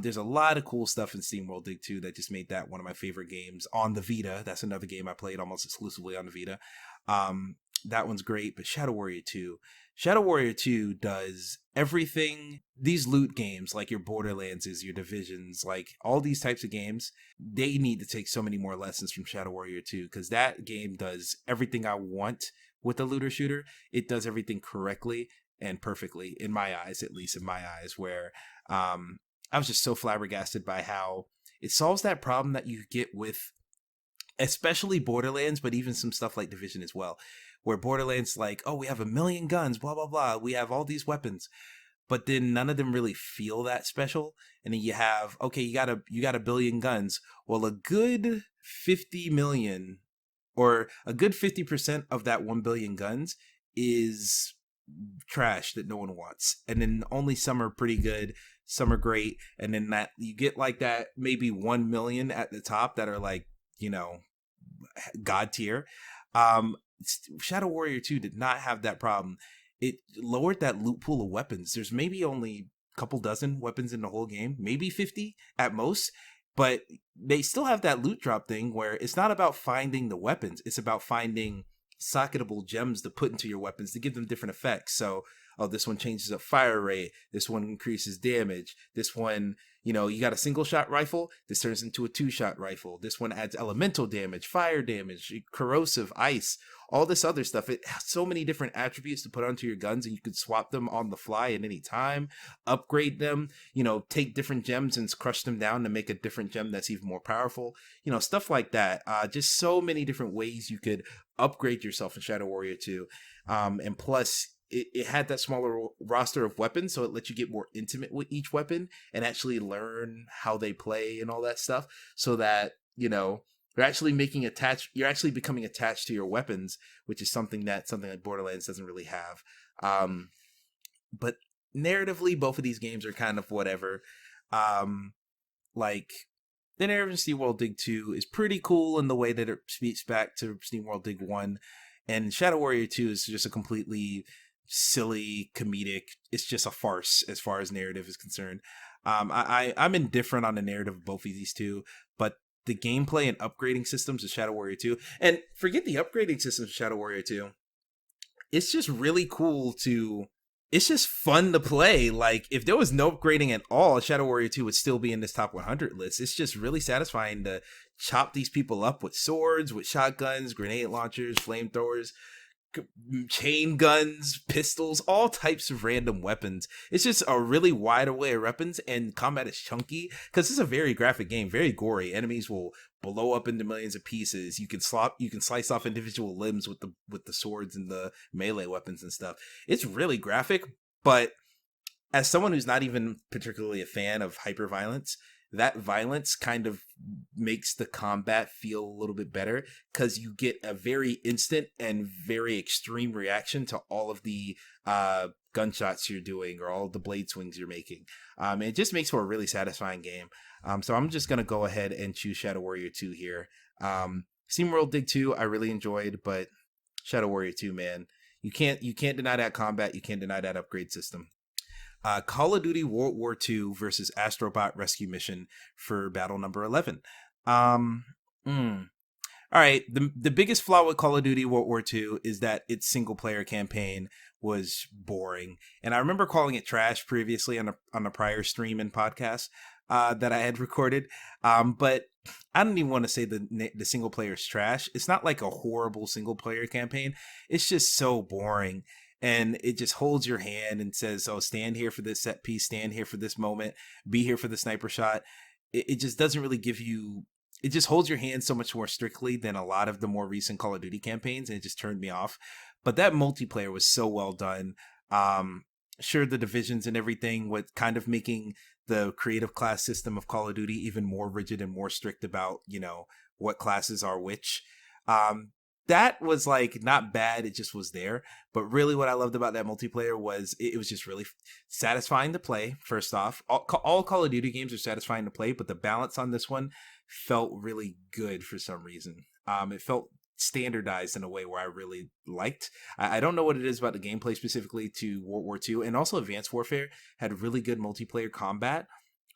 There's a lot of cool stuff in SteamWorld Dig 2 that just made that one of my favorite games on the Vita. That's another game I played almost exclusively on the Vita. That one's great, but Shadow Warrior 2 does everything. These loot games, like your Borderlands, your Divisions, like all these types of games, they need to take so many more lessons from Shadow Warrior 2, because that game does everything I want with a looter shooter. It does everything correctly and perfectly, in my eyes, at least in my eyes, where I was just so flabbergasted by how it solves that problem that you get with especially Borderlands, but even some stuff like Division as well, where Borderlands like, oh, we have 1,000,000 guns, blah, blah, blah. We have all these weapons, but then none of them really feel that special. And then you have, okay, you got 1,000,000,000 guns. Well, a good 50 million or a good 50% of that 1,000,000,000 guns is trash that no one wants. And then only some are pretty good, some are great. And then that you get like that maybe 1 million at the top that are like, you know, god tier. Shadow Warrior 2 did not have that problem. It lowered that loot pool of weapons. There's maybe only a couple dozen weapons in the whole game, maybe 50 at most. But they still have that loot drop thing where it's not about finding the weapons. It's about finding socketable gems to put into your weapons to give them different effects. So, oh, this one changes up fire rate. This one increases damage. This one, You got a single shot rifle. This turns into a 2-shot rifle. This one adds elemental damage, fire damage, corrosive, ice, all this other stuff. It has so many different attributes to put onto your guns, and you could swap them on the fly at any time, upgrade them, take different gems and crush them down to make a different gem that's even more powerful, stuff like that. Just so many different ways you could upgrade yourself in Shadow Warrior 2. And plus, it had that smaller roster of weapons, so it lets you get more intimate with each weapon and actually learn how they play and all that stuff, so that you're actually you're actually becoming attached to your weapons, which is something that Borderlands doesn't really have. But narratively, both of these games are kind of whatever. Like, the narrative in SteamWorld Dig 2 is pretty cool in the way that it speaks back to SteamWorld Dig 1, and Shadow Warrior 2 is just a completely silly, comedic. It's just a farce as far as narrative is concerned. I'm indifferent on the narrative of both of these two, but the gameplay and upgrading systems of Shadow Warrior 2, and forget the upgrading systems of Shadow Warrior 2, it's just really cool it's just fun to play. Like, if there was no upgrading at all, Shadow Warrior 2 would still be in this top 100 list. It's just really satisfying to chop these people up with swords, with shotguns, grenade launchers, flamethrowers, chain guns, pistols, all types of random weapons. It's just a really wide array of weapons, and combat is chunky because it's a very graphic game, very gory. Enemies will blow up into millions of pieces. You can slice off individual limbs with the swords and the melee weapons and stuff. It's really graphic, but as someone who's not even particularly a fan of hyper violence, that violence kind of makes the combat feel a little bit better, because you get a very instant and very extreme reaction to all of the gunshots you're doing or all of the blade swings you're making. It just makes for a really satisfying game. So I'm just going to go ahead and choose Shadow Warrior 2 here. SteamWorld Dig 2 I really enjoyed, but Shadow Warrior 2, man, you can't deny that combat. You can't deny that upgrade system. Call of Duty World War II versus Astrobot Rescue Mission for battle number 11. All right, the biggest flaw with Call of Duty World War II is that its single player campaign was boring, and I remember calling it trash previously on a prior stream and podcast that I had recorded. But I don't even want to say the single player is trash. It's not like a horrible single player campaign. It's just so boring. And it just holds your hand and says, oh, stand here for this set piece, stand here for this moment, be here for the sniper shot. It just doesn't really give you, it just holds your hand so much more strictly than a lot of the more recent Call of Duty campaigns, and it just turned me off. But that multiplayer was so well done. Sure, the divisions and everything, with kind of making the creative class system of Call of Duty even more rigid and more strict about, what classes are which. That was like not bad. It just was there. But really what I loved about that multiplayer was it was just really satisfying to play. First off, all Call of Duty games are satisfying to play, but the balance on this one felt really good for some reason. It felt standardized in a way where I really liked. I don't know what it is about the gameplay specifically to World War II, and also Advanced Warfare had really good multiplayer combat.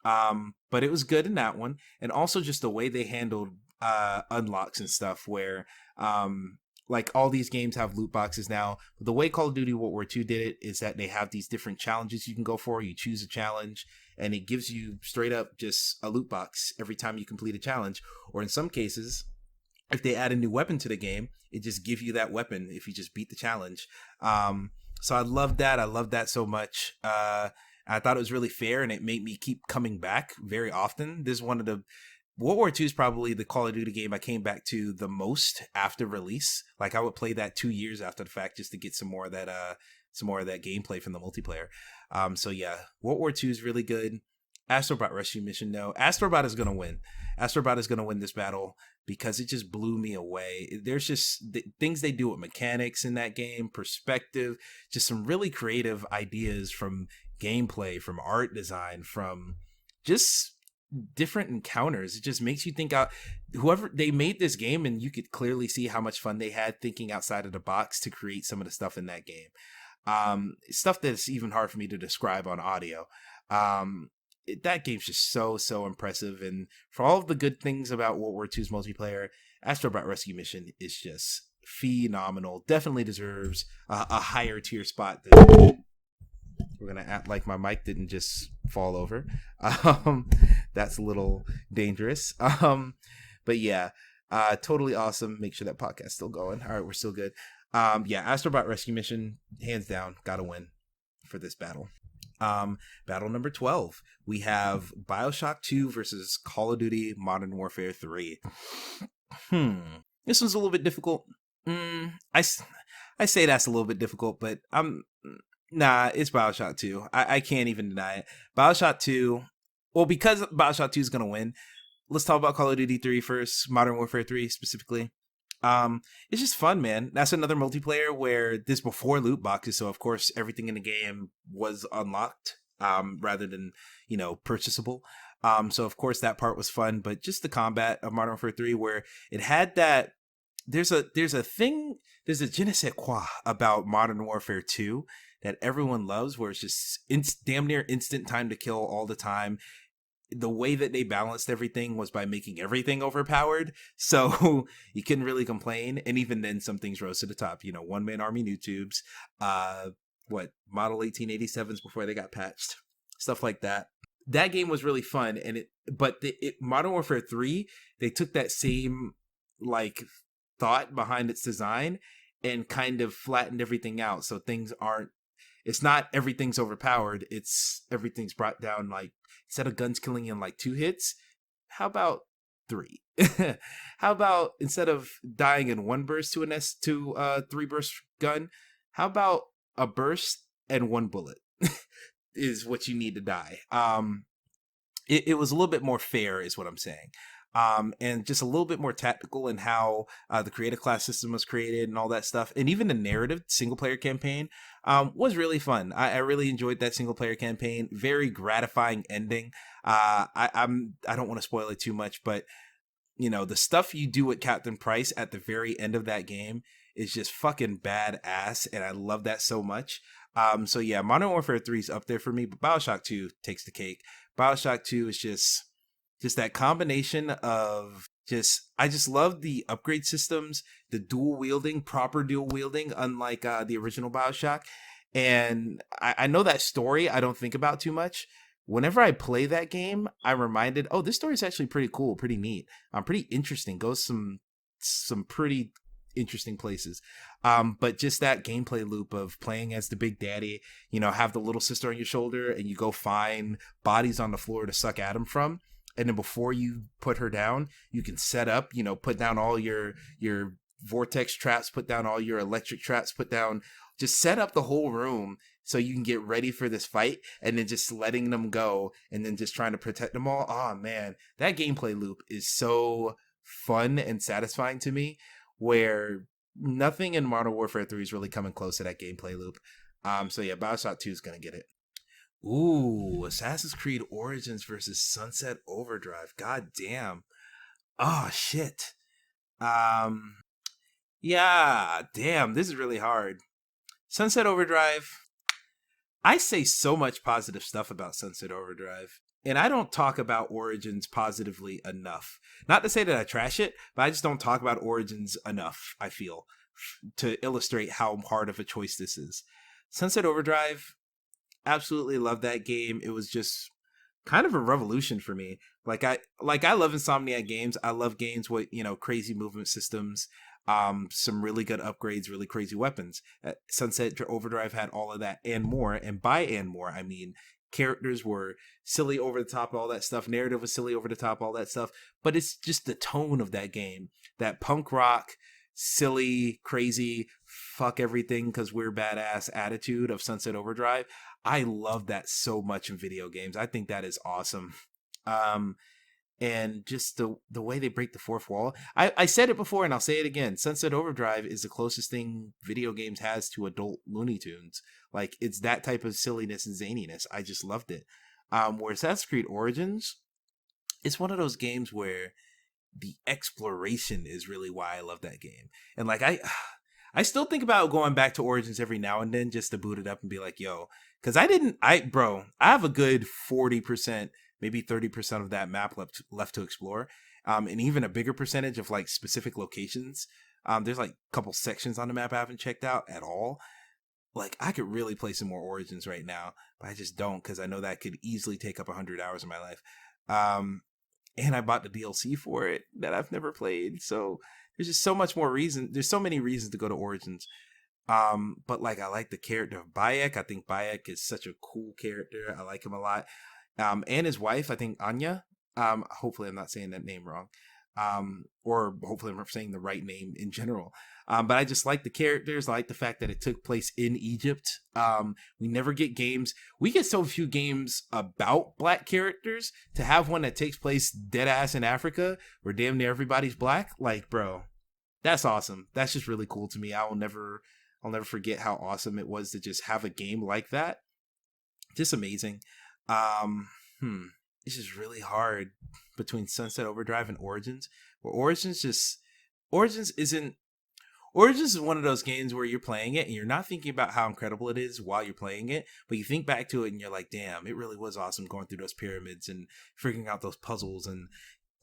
But it was good in that one. And also just the way they handled unlocks and stuff, where like all these games have loot boxes now. But the way Call of Duty World War II did it is that they have these different challenges you can go for. You choose a challenge and it gives you straight up just a loot box every time you complete a challenge. Or in some cases, if they add a new weapon to the game, it just gives you that weapon if you just beat the challenge. So I loved that. I loved that so much. I thought it was really fair, and it made me keep coming back very often. This is one of the World War II is probably the Call of Duty game I came back to the most after release. Like, I would play that 2 years after the fact just to get some more of that gameplay from the multiplayer. So yeah, World War II is really good. Astrobot Rescue Mission, no. Astrobot is gonna win. Astrobot is gonna win this battle because it just blew me away. There's just things they do with mechanics in that game, perspective, just some really creative ideas from gameplay, from art design, from just different encounters. It just makes you think out. Whoever they made this game, and you could clearly see how much fun they had thinking outside of the box to create some of the stuff in that game. Stuff that's even hard for me to describe on audio. That game's just so impressive, and for all of the good things about World War II's multiplayer, Astrobot Rescue Mission is just phenomenal. Definitely deserves a higher tier spot than We're gonna act like my mic didn't just fall over. That's a little dangerous. But yeah, totally awesome. Make sure that podcast's still going. All right, we're still good. Yeah, Astrobot Rescue Mission, hands down, gotta win for this battle. Battle number 12. We have BioShock 2 versus Call of Duty Modern Warfare 3. This one's a little bit difficult. I say that's a little bit difficult, but nah, it's BioShock 2. I can't even deny it. BioShock 2, well, because BioShock 2 is going to win, let's talk about Call of Duty 3 first, Modern Warfare 3 specifically. It's just fun, man. That's another multiplayer where this before loot boxes, so of course everything in the game was unlocked, rather than, purchasable. So of course that part was fun, but just the combat of Modern Warfare 3 where it had that, there's a je ne sais quoi about Modern Warfare 2 that everyone loves, where it's just damn near instant time to kill all the time. The way that they balanced everything was by making everything overpowered, so you couldn't really complain. And even then, some things rose to the top. One-man army new tubes, Model 1887s before they got patched, stuff like that. That game was really fun, and Modern Warfare 3, they took that same thought behind its design and kind of flattened everything out, so it's not everything's overpowered, it's everything's brought down. Instead of guns killing in 2 hits, how about 3? How about instead of dying in 1 burst to a 3 burst gun, how about a burst and 1 bullet is what you need to die. It was a little bit more fair is what I'm saying. And just a little bit more tactical in how the creative class system was created and all that stuff. And even the narrative single player campaign was really fun. I really enjoyed that single player campaign. Very gratifying ending. I don't want to spoil it too much, but the stuff you do with Captain Price at the very end of that game is just fucking badass, and I love that so much. So yeah, Modern Warfare 3 is up there for me, but BioShock 2 takes the cake. BioShock 2 is just that combination of I just love the upgrade systems, the proper dual wielding, unlike the original BioShock. And I know that story I don't think about too much. Whenever I play that game, I'm reminded, oh, this story is actually pretty cool, pretty neat, pretty interesting. Goes some pretty interesting places. But just that gameplay loop of playing as the big daddy, have the little sister on your shoulder and you go find bodies on the floor to suck Adam from. And then before you put her down, you can set up, put down all your vortex traps, put down all your electric traps, just set up the whole room so you can get ready for this fight, and then just letting them go and then just trying to protect them all. Oh man, that gameplay loop is so fun and satisfying to me, where nothing in Modern Warfare 3 is really coming close to that gameplay loop. So yeah, BioShock 2 is going to get it. Ooh, Assassin's Creed Origins versus Sunset Overdrive. God damn. Oh, shit. Yeah, damn, this is really hard. Sunset Overdrive. I say so much positive stuff about Sunset Overdrive, and I don't talk about Origins positively enough. Not to say that I trash it, but I just don't talk about Origins enough, I feel, to illustrate how hard of a choice this is. Sunset Overdrive, absolutely love that game. It was just kind of a revolution for me. I love Insomniac games. I love games with, crazy movement systems, some really good upgrades, really crazy weapons. Sunset Overdrive had all of that and more. And by and more, I mean characters were silly over the top, all that stuff. Narrative was silly over the top, all that stuff. But it's just the tone of that game, that punk rock, silly, crazy, fuck everything because we're badass attitude of Sunset Overdrive. I love that so much in video games. I think that is awesome. And just the way they break the fourth wall. I said it before and I'll say it again. Sunset Overdrive is the closest thing video games has to adult Looney Tunes. It's that type of silliness and zaniness. I just loved it. Where Assassin's Creed Origins, it's one of those games where the exploration is really why I love that game. And I still think about going back to Origins every now and then just to boot it up and be like, yo, because I have a good 40%, maybe 30% of that map left to explore. And even a bigger percentage of specific locations. There's a couple sections on the map I haven't checked out at all. like I could really play some more Origins right now, but I just don't because I know that could easily take up 100 hours of my life. And I bought the DLC for it that I've never played, so there's just so much more reason. There's so many reasons to go to Origins. But like I like the character of Bayek. I think Bayek is such a cool character. I like him a lot. And his wife, I think Anya. Hopefully I'm not saying that name wrong. Or hopefully I'm saying the right name in general. But I just like the characters. I like the fact that it took place in Egypt. We never get games. We get so few games about black characters. To have one that takes place dead ass in Africa, where damn near everybody's black. Like, bro, that's awesome. That's just really cool to me. I'll never forget how awesome it was to just have a game like that. Just amazing. It's just really hard between Sunset Overdrive and Origins. Where Origins is one of those games where you're playing it and you're not thinking about how incredible it is while you're playing it, but you think back to it and you're like, damn, it really was awesome going through those pyramids and figuring out those puzzles and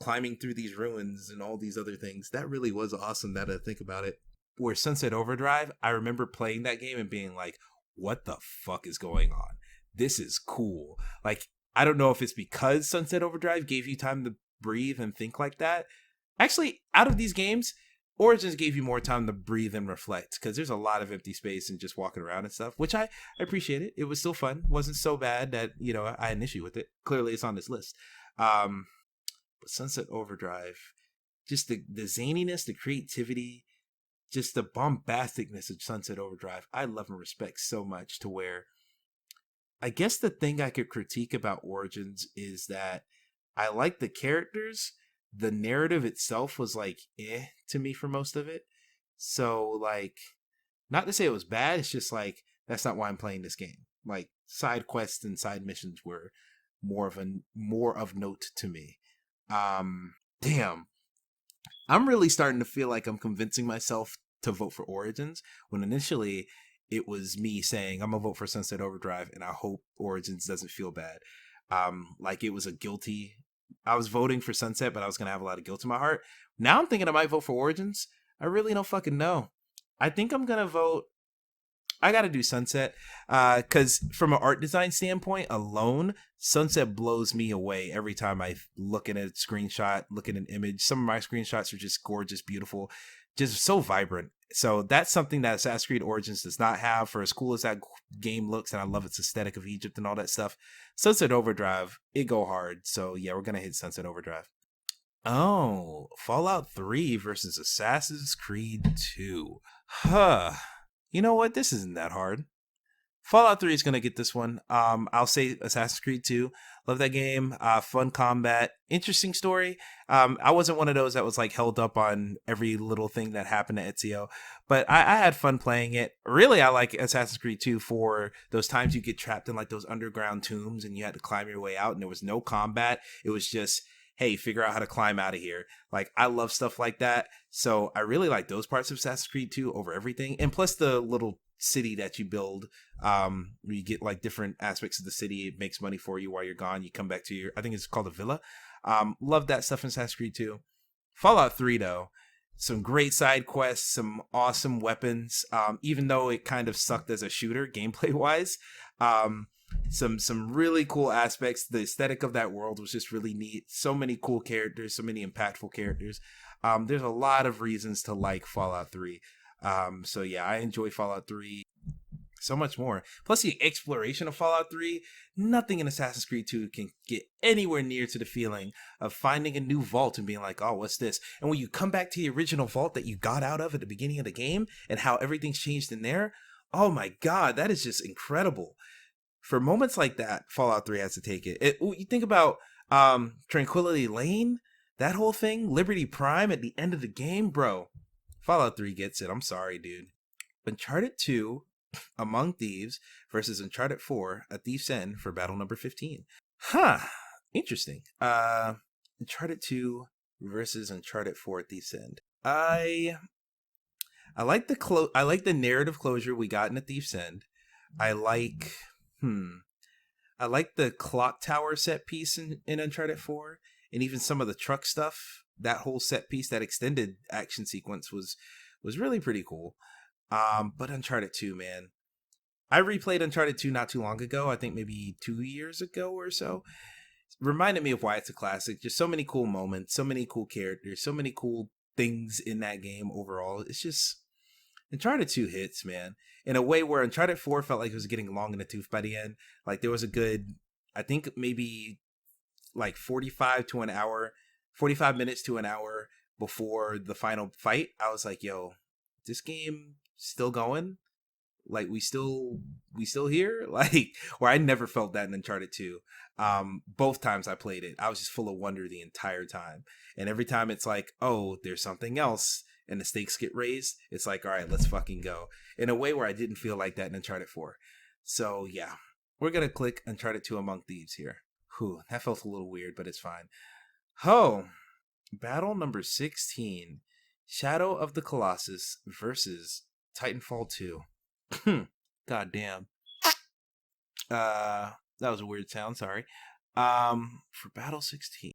climbing through these ruins and all these other things. That really was awesome now that I think about it. Where Sunset Overdrive, I remember playing that game and being like, what the fuck is going on? This is cool. Like, I don't know if it's because Sunset Overdrive gave you time to breathe and think like that. Actually, out of these games, Origins gave you more time to breathe and reflect because there's a lot of empty space and just walking around and stuff, which I appreciate it. It was still fun. Wasn't so bad that, I had an issue with it. Clearly, it's on this list. But Sunset Overdrive, just the zaniness, the creativity, just the bombasticness of Sunset Overdrive, I love and respect so much to where I guess the thing I could critique about Origins is that I like the characters. The narrative itself was like to me for most of it. So like, not to say it was bad, it's just like that's not why I'm playing this game. Like side quests and side missions were more of note to me. Damn. I'm really starting to feel like I'm convincing myself to vote for Origins when initially it was me saying I'm gonna vote for Sunset Overdrive and I hope Origins doesn't feel bad. Like it was I was voting for Sunset, but I was gonna have a lot of guilt in my heart. Now I'm thinking I might vote for Origins. I really don't fucking know. I think I'm gonna vote. I gotta do Sunset, because from an art design standpoint alone, Sunset blows me away every time I look at a screenshot, look at an image. Some of my screenshots are just gorgeous, beautiful, just so vibrant. So that's something that Assassin's Creed Origins does not have. For as cool as that game looks, and I love its aesthetic of Egypt and all that stuff, Sunset Overdrive, it go hard. So yeah, we're gonna hit Sunset Overdrive. Oh, Fallout 3 versus Assassin's Creed 2. Huh. You know what? This isn't that hard. Fallout 3 is going to get this one. I'll say Assassin's Creed 2. Love that game. Fun combat. Interesting story. I wasn't one of those that was like held up on every little thing that happened at Ezio, but I had fun playing it. Really, I like Assassin's Creed 2 for those times you get trapped in like those underground tombs and you had to climb your way out and there was no combat. It was just, hey, figure out how to climb out of here. Like, I love stuff like that. So I really like those parts of Assassin's Creed 2 over everything. And plus the little city that you build, where you get like different aspects of the city. It makes money for you while you're gone. You come back to I think it's called a villa. Love that stuff in Assassin's Creed 2. Fallout 3 though, some great side quests, some awesome weapons. Even though it kind of sucked as a shooter gameplay wise, some really cool aspects. The aesthetic of that world was just really neat. So many cool characters, so many impactful characters. There's a lot of reasons to like Fallout 3. So yeah, I enjoy Fallout 3 so much more. Plus the exploration of Fallout 3, nothing in Assassin's Creed 2 can get anywhere near to the feeling of finding a new vault and being like, oh, what's this? And when you come back to the original vault that you got out of at the beginning of the game and how everything's changed in there, oh my god, that is just incredible. For moments like that, Fallout 3 has to take it. You think about Tranquility Lane, that whole thing, Liberty Prime at the end of the game, bro. Fallout 3 gets it. I'm sorry, dude. Uncharted 2, Among Thieves versus Uncharted 4, A Thief's End for battle number 15. Huh. Interesting. Uncharted 2 versus Uncharted 4, A Thief's End. I like the narrative closure we got in A Thief's End. I like the clock tower set piece in Uncharted 4, and even some of the truck stuff. That whole set piece, that extended action sequence was really pretty cool. But Uncharted 2, man, I replayed Uncharted 2 not too long ago. I think maybe 2 years ago or so. Reminded me of why it's a classic. Just so many cool moments, so many cool characters, so many cool things in that game overall. It's just Uncharted 2 hits, man. In a way where Uncharted 4 felt like it was getting long in the tooth by the end. Like there was a good, I think maybe like 45 minutes to an hour before the final fight. I was like, yo, this game still going? Like we still here? Like where I never felt that in Uncharted 2. Both times I played it, I was just full of wonder the entire time. And every time it's like, oh, there's something else and the stakes get raised, it's like, all right, let's fucking go. In a way where I didn't feel like that in Uncharted 4. So yeah, we're gonna click Uncharted 2 Among Thieves here. Whew, that felt a little weird, but it's fine. Oh, battle number 16. Shadow of the Colossus versus Titanfall 2. God damn. That was a weird sound, sorry. For battle 16.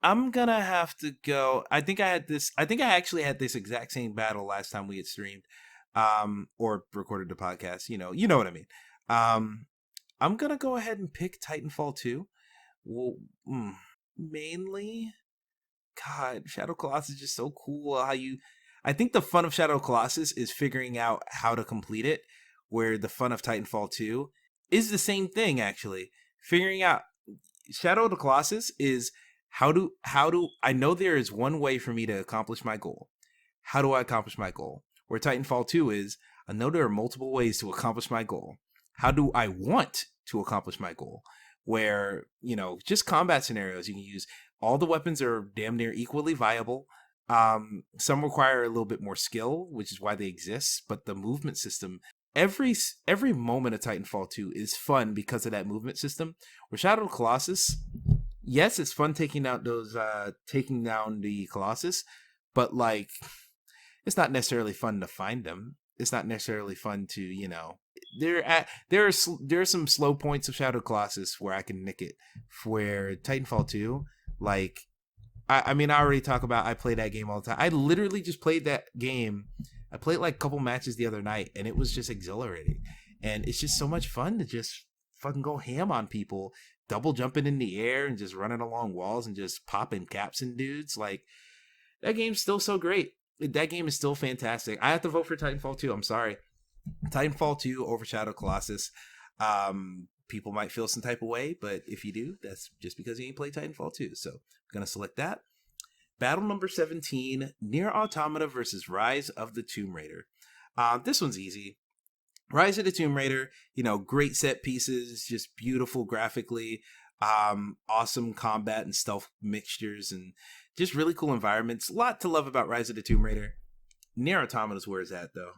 I'm gonna have to go. I think I actually had this exact same battle last time we had streamed. Or recorded the podcast, you know what I mean. I'm gonna go ahead and pick Titanfall 2. Well, mainly, God, Shadow Colossus is just so cool. I think the fun of Shadow Colossus is figuring out how to complete it, where the fun of Titanfall 2 is the same thing, actually. Figuring out Shadow of the Colossus is how do I know there is one way for me to accomplish my goal. How do I accomplish my goal? Where Titanfall 2 is, I know there are multiple ways to accomplish my goal. How do I want to accomplish my goal? Where, just combat scenarios you can use. All the weapons are damn near equally viable. Some require a little bit more skill, which is why they exist. But the movement system, every moment of Titanfall 2 is fun because of that movement system. Where Shadow of the Colossus, yes, it's fun taking down the Colossus, but like, it's not necessarily fun to find them. It's not necessarily fun to, there are some slow points of Shadow Colossus where I can nick it. Where Titanfall 2, like, I mean, I already talk about I play that game all the time. I literally just played that game. I played like a couple matches the other night, and it was just exhilarating. And it's just so much fun to just fucking go ham on people, double jumping in the air and just running along walls and just popping caps in dudes. Like, that game's still so great. That game is still fantastic. I have to vote for Titanfall 2. I'm sorry. Titanfall 2 over Shadow Colossus. People might feel some type of way, but if you do, that's just because you ain't played Titanfall 2. So I'm going to select that. Battle number 17, Nier Automata versus Rise of the Tomb Raider. This one's easy. Rise of the Tomb Raider, great set pieces, just beautiful graphically, awesome combat and stealth mixtures, and just really cool environments. A lot to love about Rise of the Tomb Raider. Nier Automata is where it's at, though.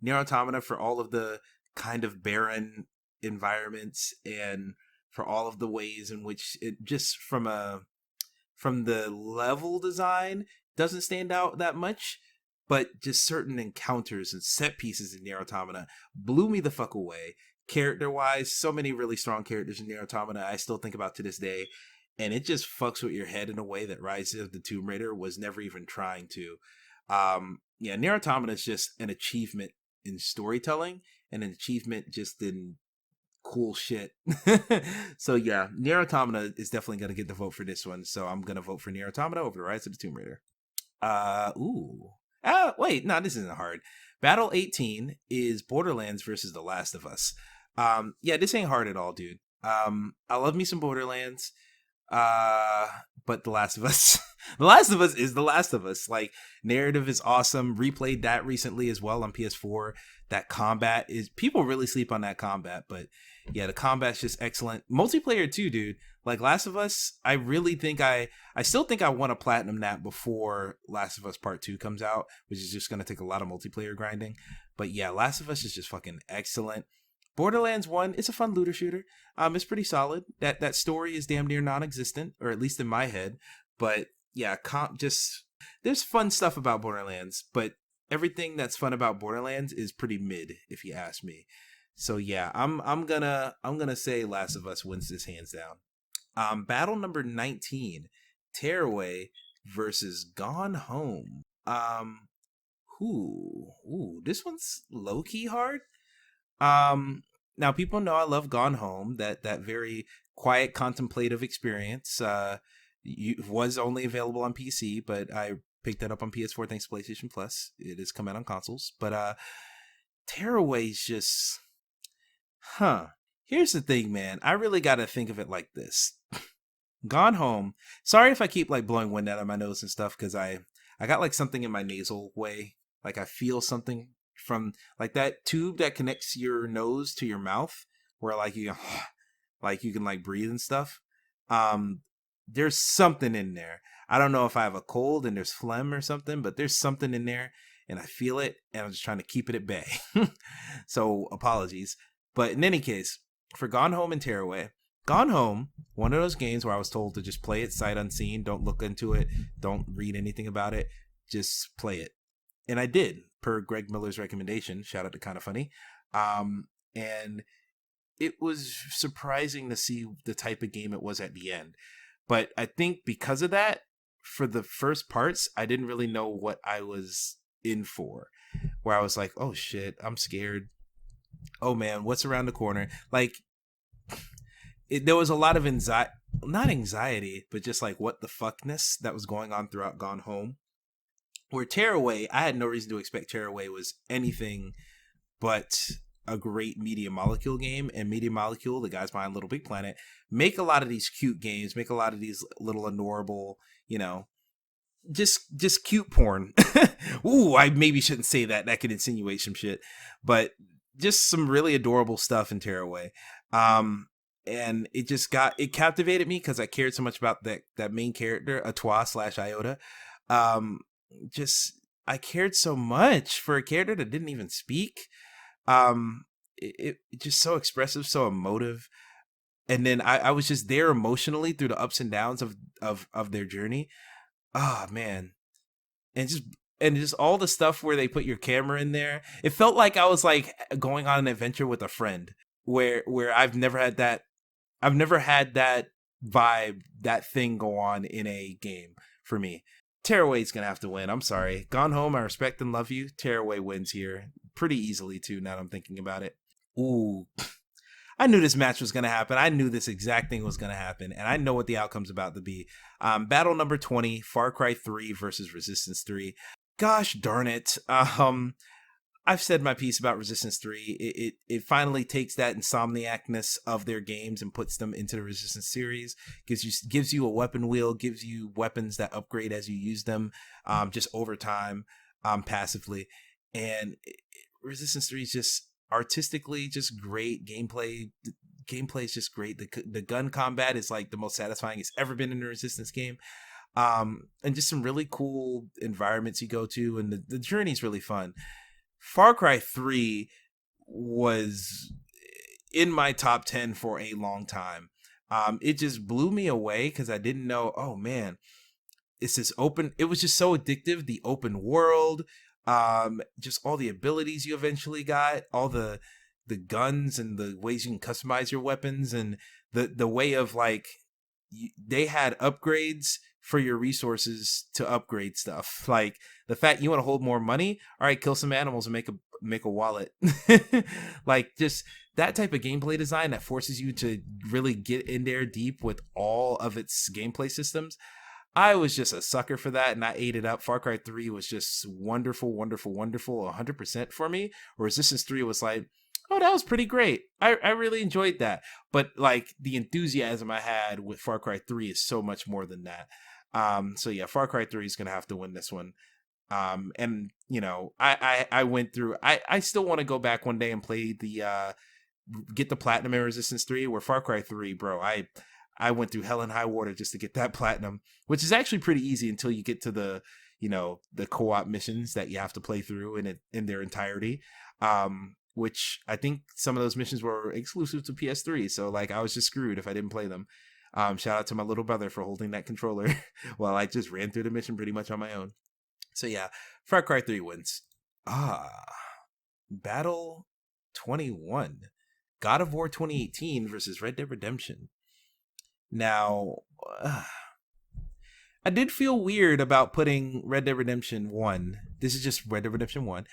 Nier Automata, for all of the kind of barren environments and for all of the ways in which it just from the level design doesn't stand out that much, but just certain encounters and set pieces in Nier Automata blew me the fuck away. Character-wise, so many really strong characters in Nier Automata I still think about to this day, and it just fucks with your head in a way that Rise of the Tomb Raider was never even trying to. Nier Automata is just an achievement in storytelling and an achievement just in cool shit. So yeah, Nier Automata is definitely going to get the vote for this one. So I'm going to vote for Nier Automata over the Rise of the Tomb Raider. Wait, no, this isn't hard. Battle 18 is Borderlands versus The Last of Us. This ain't hard at all, dude. I love me some Borderlands. But The Last of Us, The Last of Us is The Last of Us. Like, narrative is awesome. Replayed that recently as well on PS4. That combat is, people really sleep on that combat, but yeah, the combat's just excellent. Multiplayer too, dude. Like Last of Us, I really think I still think I want to platinum that before Last of Us Part 2 comes out, which is just going to take a lot of multiplayer grinding. But yeah, Last of Us is just fucking excellent. Borderlands 1, it's a fun looter shooter. It's pretty solid. That story is damn near non-existent, or at least in my head. But yeah, there's fun stuff about Borderlands, but everything that's fun about Borderlands is pretty mid, if you ask me. So yeah, I'm gonna say Last of Us wins this hands down. Battle number 19, Tearaway versus Gone Home. This one's low key hard. Now people know I love Gone Home, that very quiet contemplative experience. Was only available on PC, but I picked that up on PS4 thanks to PlayStation Plus. It has come out on consoles. But Tearaway's just Here's the thing, man. I really got to think of it like this. Gone Home. Sorry if I keep like blowing wind out of my nose and stuff, because I got like something in my nasal way. Like I feel something from like that tube that connects your nose to your mouth, where like you like you can like breathe and stuff. There's something in there. I don't know if I have a cold and there's phlegm or something, but there's something in there and I feel it, and I'm just trying to keep it at bay. So apologies. But in any case, for Gone Home and Tearaway, Gone Home, one of those games where I was told to just play it sight unseen, don't look into it, don't read anything about it, just play it. And I did, per Greg Miller's recommendation. Shout out to Kinda Funny. And it was surprising to see the type of game it was at the end. But I think because of that, for the first parts, I didn't really know what I was in for. Where I was like, oh shit, I'm scared. Oh man, what's around the corner? Like, there was a lot of not anxiety, but just like what the fuckness that was going on throughout Gone Home. Where Tearaway, I had no reason to expect Tearaway was anything but a great Media Molecule game. And Media Molecule, the guys behind Little Big Planet, make a lot of these cute games, make a lot of these little adorable, just cute porn. Ooh, I maybe shouldn't say that. That could insinuate some shit. But just some really adorable stuff in Tearaway. And it captivated me because I cared so much about that main character, Atois/Iota. I cared so much for a character that didn't even speak. It just so expressive, so emotive. And then I was just there emotionally through the ups and downs of their journey. Oh man. And just all the stuff where they put your camera in there. It felt like I was like going on an adventure with a friend where I've never had that vibe, that thing go on in a game for me. Tearaway's gonna have to win. I'm sorry. Gone Home, I respect and love you. Tearaway wins here pretty easily too, now that I'm thinking about it. Ooh. I knew this match was going to happen. I knew this exact thing was going to happen, and I know what the outcome's about to be. Battle number 20, Far Cry 3 versus Resistance 3. Gosh darn it. I've said my piece about Resistance 3. It finally takes that insomniacness of their games and puts them into the Resistance series. Gives you a weapon wheel, gives you weapons that upgrade as you use them, just over time, passively. And Resistance 3 is just artistically just great. Gameplay is just great. The gun combat is like the most satisfying it's ever been in a Resistance game. And just some really cool environments you go to, and the journey is really fun. Far Cry 3 was in my top 10 for a long time. It just blew me away because I didn't know, oh man, it's this open, it was just so addictive. The open world, just all the abilities you eventually got, all the guns and the ways you can customize your weapons, and the way of like, they had upgrades for your resources to upgrade stuff. Like the fact you want to hold more money, all right, kill some animals and make a wallet. Like just that type of gameplay design that forces you to really get in there deep with all of its gameplay systems. I was just a sucker for that, and I ate it up. Far Cry 3 was just wonderful, wonderful, wonderful, 100% for me. Resistance 3 was like, oh, that was pretty great. I really enjoyed that. But like the enthusiasm I had with Far Cry 3 is so much more than that. So yeah, Far Cry 3 is gonna have to win this one. And I went through. I still want to go back one day and play get the platinum in Resistance 3. Where Far Cry 3, bro, I went through hell and high water just to get that platinum, which is actually pretty easy until you get to the co-op missions that you have to play through in their entirety. Which I think some of those missions were exclusive to PS3. So like I was just screwed if I didn't play them. Shout out to my little brother for holding that controller while I just ran through the mission pretty much on my own. So yeah, Far Cry 3 wins. Battle 21. God of War 2018 versus Red Dead Redemption. Now, I did feel weird about putting Red Dead Redemption 1. This is just Red Dead Redemption 1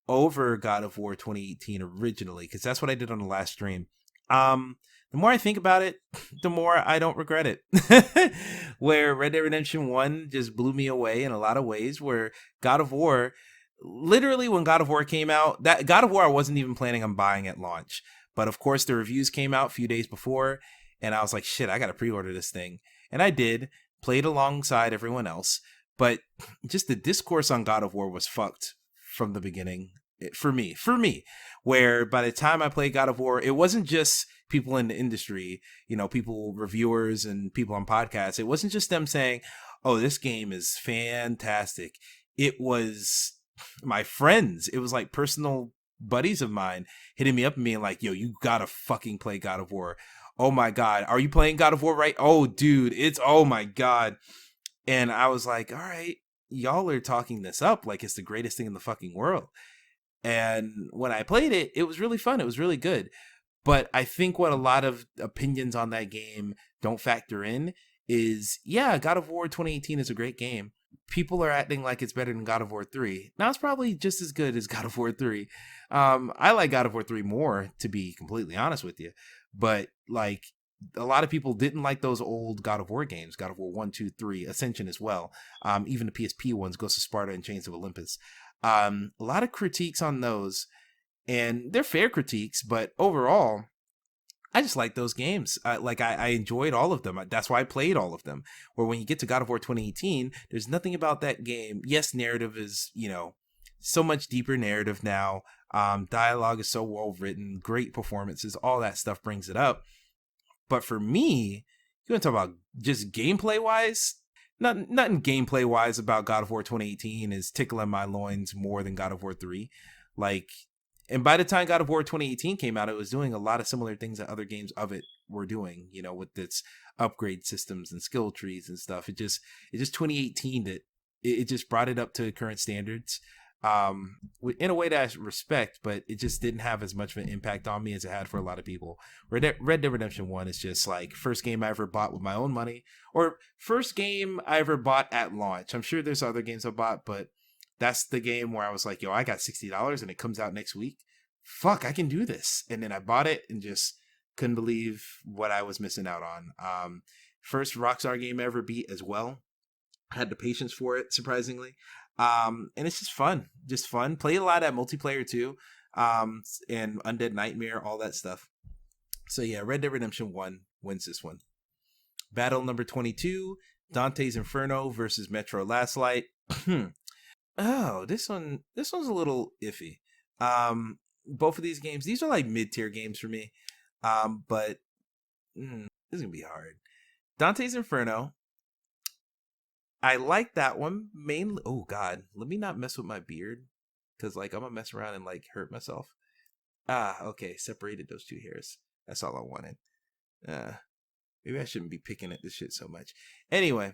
over God of War 2018 originally, because that's what I did on the last stream. The more I think about it, the more I don't regret it. Where Red Dead Redemption 1 just blew me away in a lot of ways, where God of War, literally when God of War came out, that God of War I wasn't even planning on buying at launch. But of course the reviews came out a few days before, and I was like, shit, I gotta pre-order this thing. And I did, played alongside everyone else. But just the discourse on God of War was fucked from the beginning. For me, where by the time I played God of War, it wasn't just people in the industry, people, reviewers and people on podcasts. It wasn't just them saying, oh, this game is fantastic. It was my friends. It was like personal buddies of mine hitting me up and being like, yo, you gotta fucking play God of War. Oh my God. Are you playing God of War right? Oh, dude, oh my God. And I was like, all right, y'all are talking this up like it's the greatest thing in the fucking world. And when I played it, it was really fun. It was really good. But I think what a lot of opinions on that game don't factor in is, yeah, God of War 2018 is a great game. People are acting like it's better than God of War 3. Now, it's probably just as good as God of War 3. I like God of War 3 more, to be completely honest with you. But, like, a lot of people didn't like those old God of War games, God of War 1, 2, 3, Ascension as well. Even the PSP ones, Ghost of Sparta and Chains of Olympus. A lot of critiques on those, and they're fair critiques, but overall, I just like those games. I enjoyed all of them. That's why I played all of them. Where when you get to God of War 2018, there's nothing about that game. Yes, narrative is, so much deeper narrative now. Dialogue is so well written, great performances, all that stuff brings it up. But for me, you want to talk about just gameplay wise? Nothing gameplay wise about God of War 2018 is tickling my loins more than God of War 3. And by the time God of War 2018 came out, it was doing a lot of similar things that other games of it were doing, with its upgrade systems and skill trees and stuff. It just 2018 it just brought it up to current standards. In a way that I respect, but it just didn't have as much of an impact on me as it had for a lot of people. Red Dead Redemption 1 is just like first game I ever bought with my own money, or first game I ever bought at launch. I'm sure there's other games I bought, but that's the game where I was like, yo, I got $60 and it comes out next week. Fuck, I can do this. And then I bought it and just couldn't believe what I was missing out on. First Rockstar game I ever beat as well. I had the patience for it, surprisingly. And it's just fun. Played a lot of that multiplayer too. And Undead Nightmare, all that stuff. So yeah, Red Dead Redemption 1 wins this one. Battle number 22, Dante's Inferno versus Metro Last Light. Oh, this one's a little iffy. Both of these games, these are like mid-tier games for me. But this is gonna be hard. Dante's Inferno, I like that one mainly. Oh God, let me not mess with my beard, because I'm gonna mess around and hurt myself. Okay, separated those two hairs. That's all I wanted. Maybe I shouldn't be picking at this shit so much. Anyway,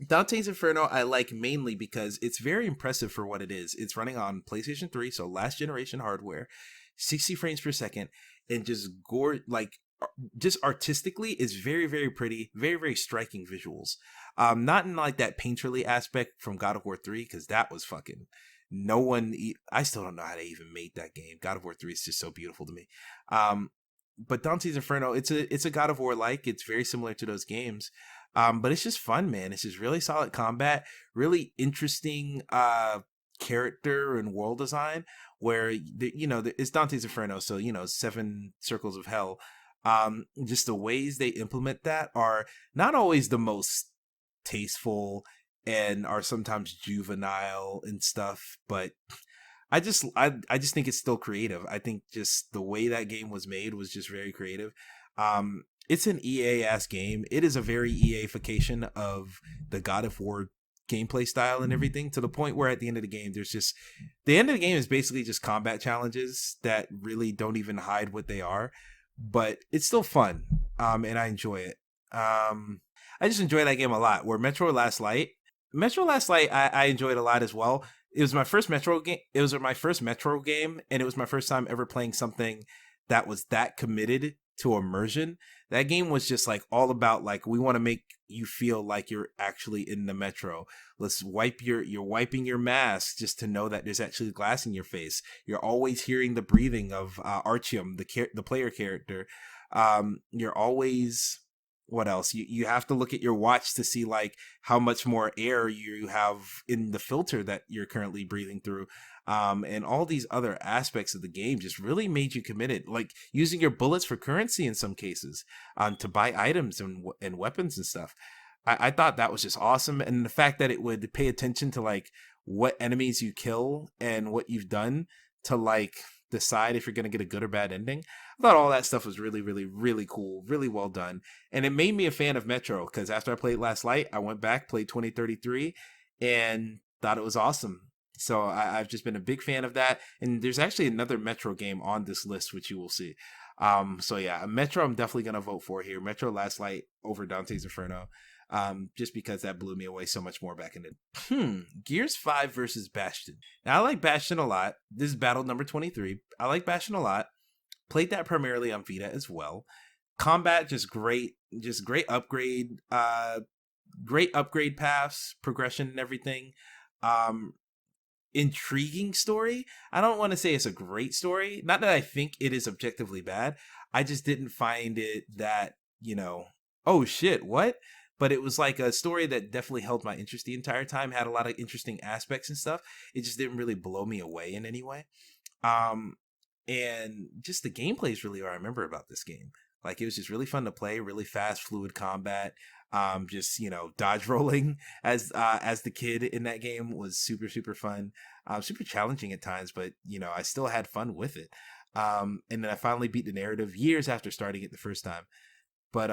Dante's Inferno I like mainly because it's very impressive for what it is. It's running on PlayStation 3, so last generation hardware, 60 frames per second, and just just artistically is very, very pretty, very, very striking visuals. Not in that painterly aspect from God of War 3, because that was fucking I still don't know how they even made that game. God of War 3 is just so beautiful to me. But Dante's Inferno, it's a God of War it's very similar to those games. But it's just fun, man. It's just really solid combat, really interesting character and world design, where it's Dante's Inferno, so 7 circles of hell. Just the ways they implement that are not always the most tasteful and are sometimes juvenile and stuff, but I just think it's still creative. I think just the way that game was made was just very creative. It's an EA-ass game. It is a very EA-fication of the God of War gameplay style and everything, to the point where at the end of the game, the end of the game is basically just combat challenges that really don't even hide what they are, but it's still fun. And I enjoy it. I just enjoy that game a lot. Where Metro Last Light, I enjoyed a lot as well. It was my first Metro game. It was my first Metro game, and it was my first time ever playing something that was that committed to immersion. That game was just all about we want to make you feel like you're actually in the metro. You're wiping your mask just to know that there's actually glass in your face. You're always hearing the breathing of Artyom, the player character. You're always, what else? You have to look at your watch to see like how much more air you have in the filter that you're currently breathing through. And all these other aspects of the game just really made you committed, like using your bullets for currency in some cases, to buy items and weapons and stuff. I thought that was just awesome. And the fact that it would pay attention to like what enemies you kill and what you've done to like decide if you're going to get a good or bad ending. I thought all that stuff was really, really, really cool, really well done. And it made me a fan of Metro, because after I played Last Light, I went back, played 2033, and thought it was awesome. So I've just been a big fan of that. And there's actually another Metro game on this list, which you will see. So yeah, Metro I'm definitely going to vote for here. Metro Last Light over Dante's Inferno. Just because that blew me away so much more back in it. Gears 5 versus Bastion. Now, I like Bastion a lot. This is battle number 23. I like Bastion a lot. Played that primarily on Vita as well. Combat, just great upgrade. Great upgrade paths, progression and everything. Intriguing story. I don't want to say it's a great story. Not that I think it is objectively bad. I just didn't find it that, oh shit, what? But it was like a story that definitely held my interest the entire time, had a lot of interesting aspects and stuff. It just didn't really blow me away in any way. And just the gameplay is really what I remember about this game. Like, it was just really fun to play, really fast, fluid combat. Just, dodge rolling as the kid in that game was super, super fun. Super challenging at times, but, I still had fun with it. And then I finally beat the narrative years after starting it the first time. But,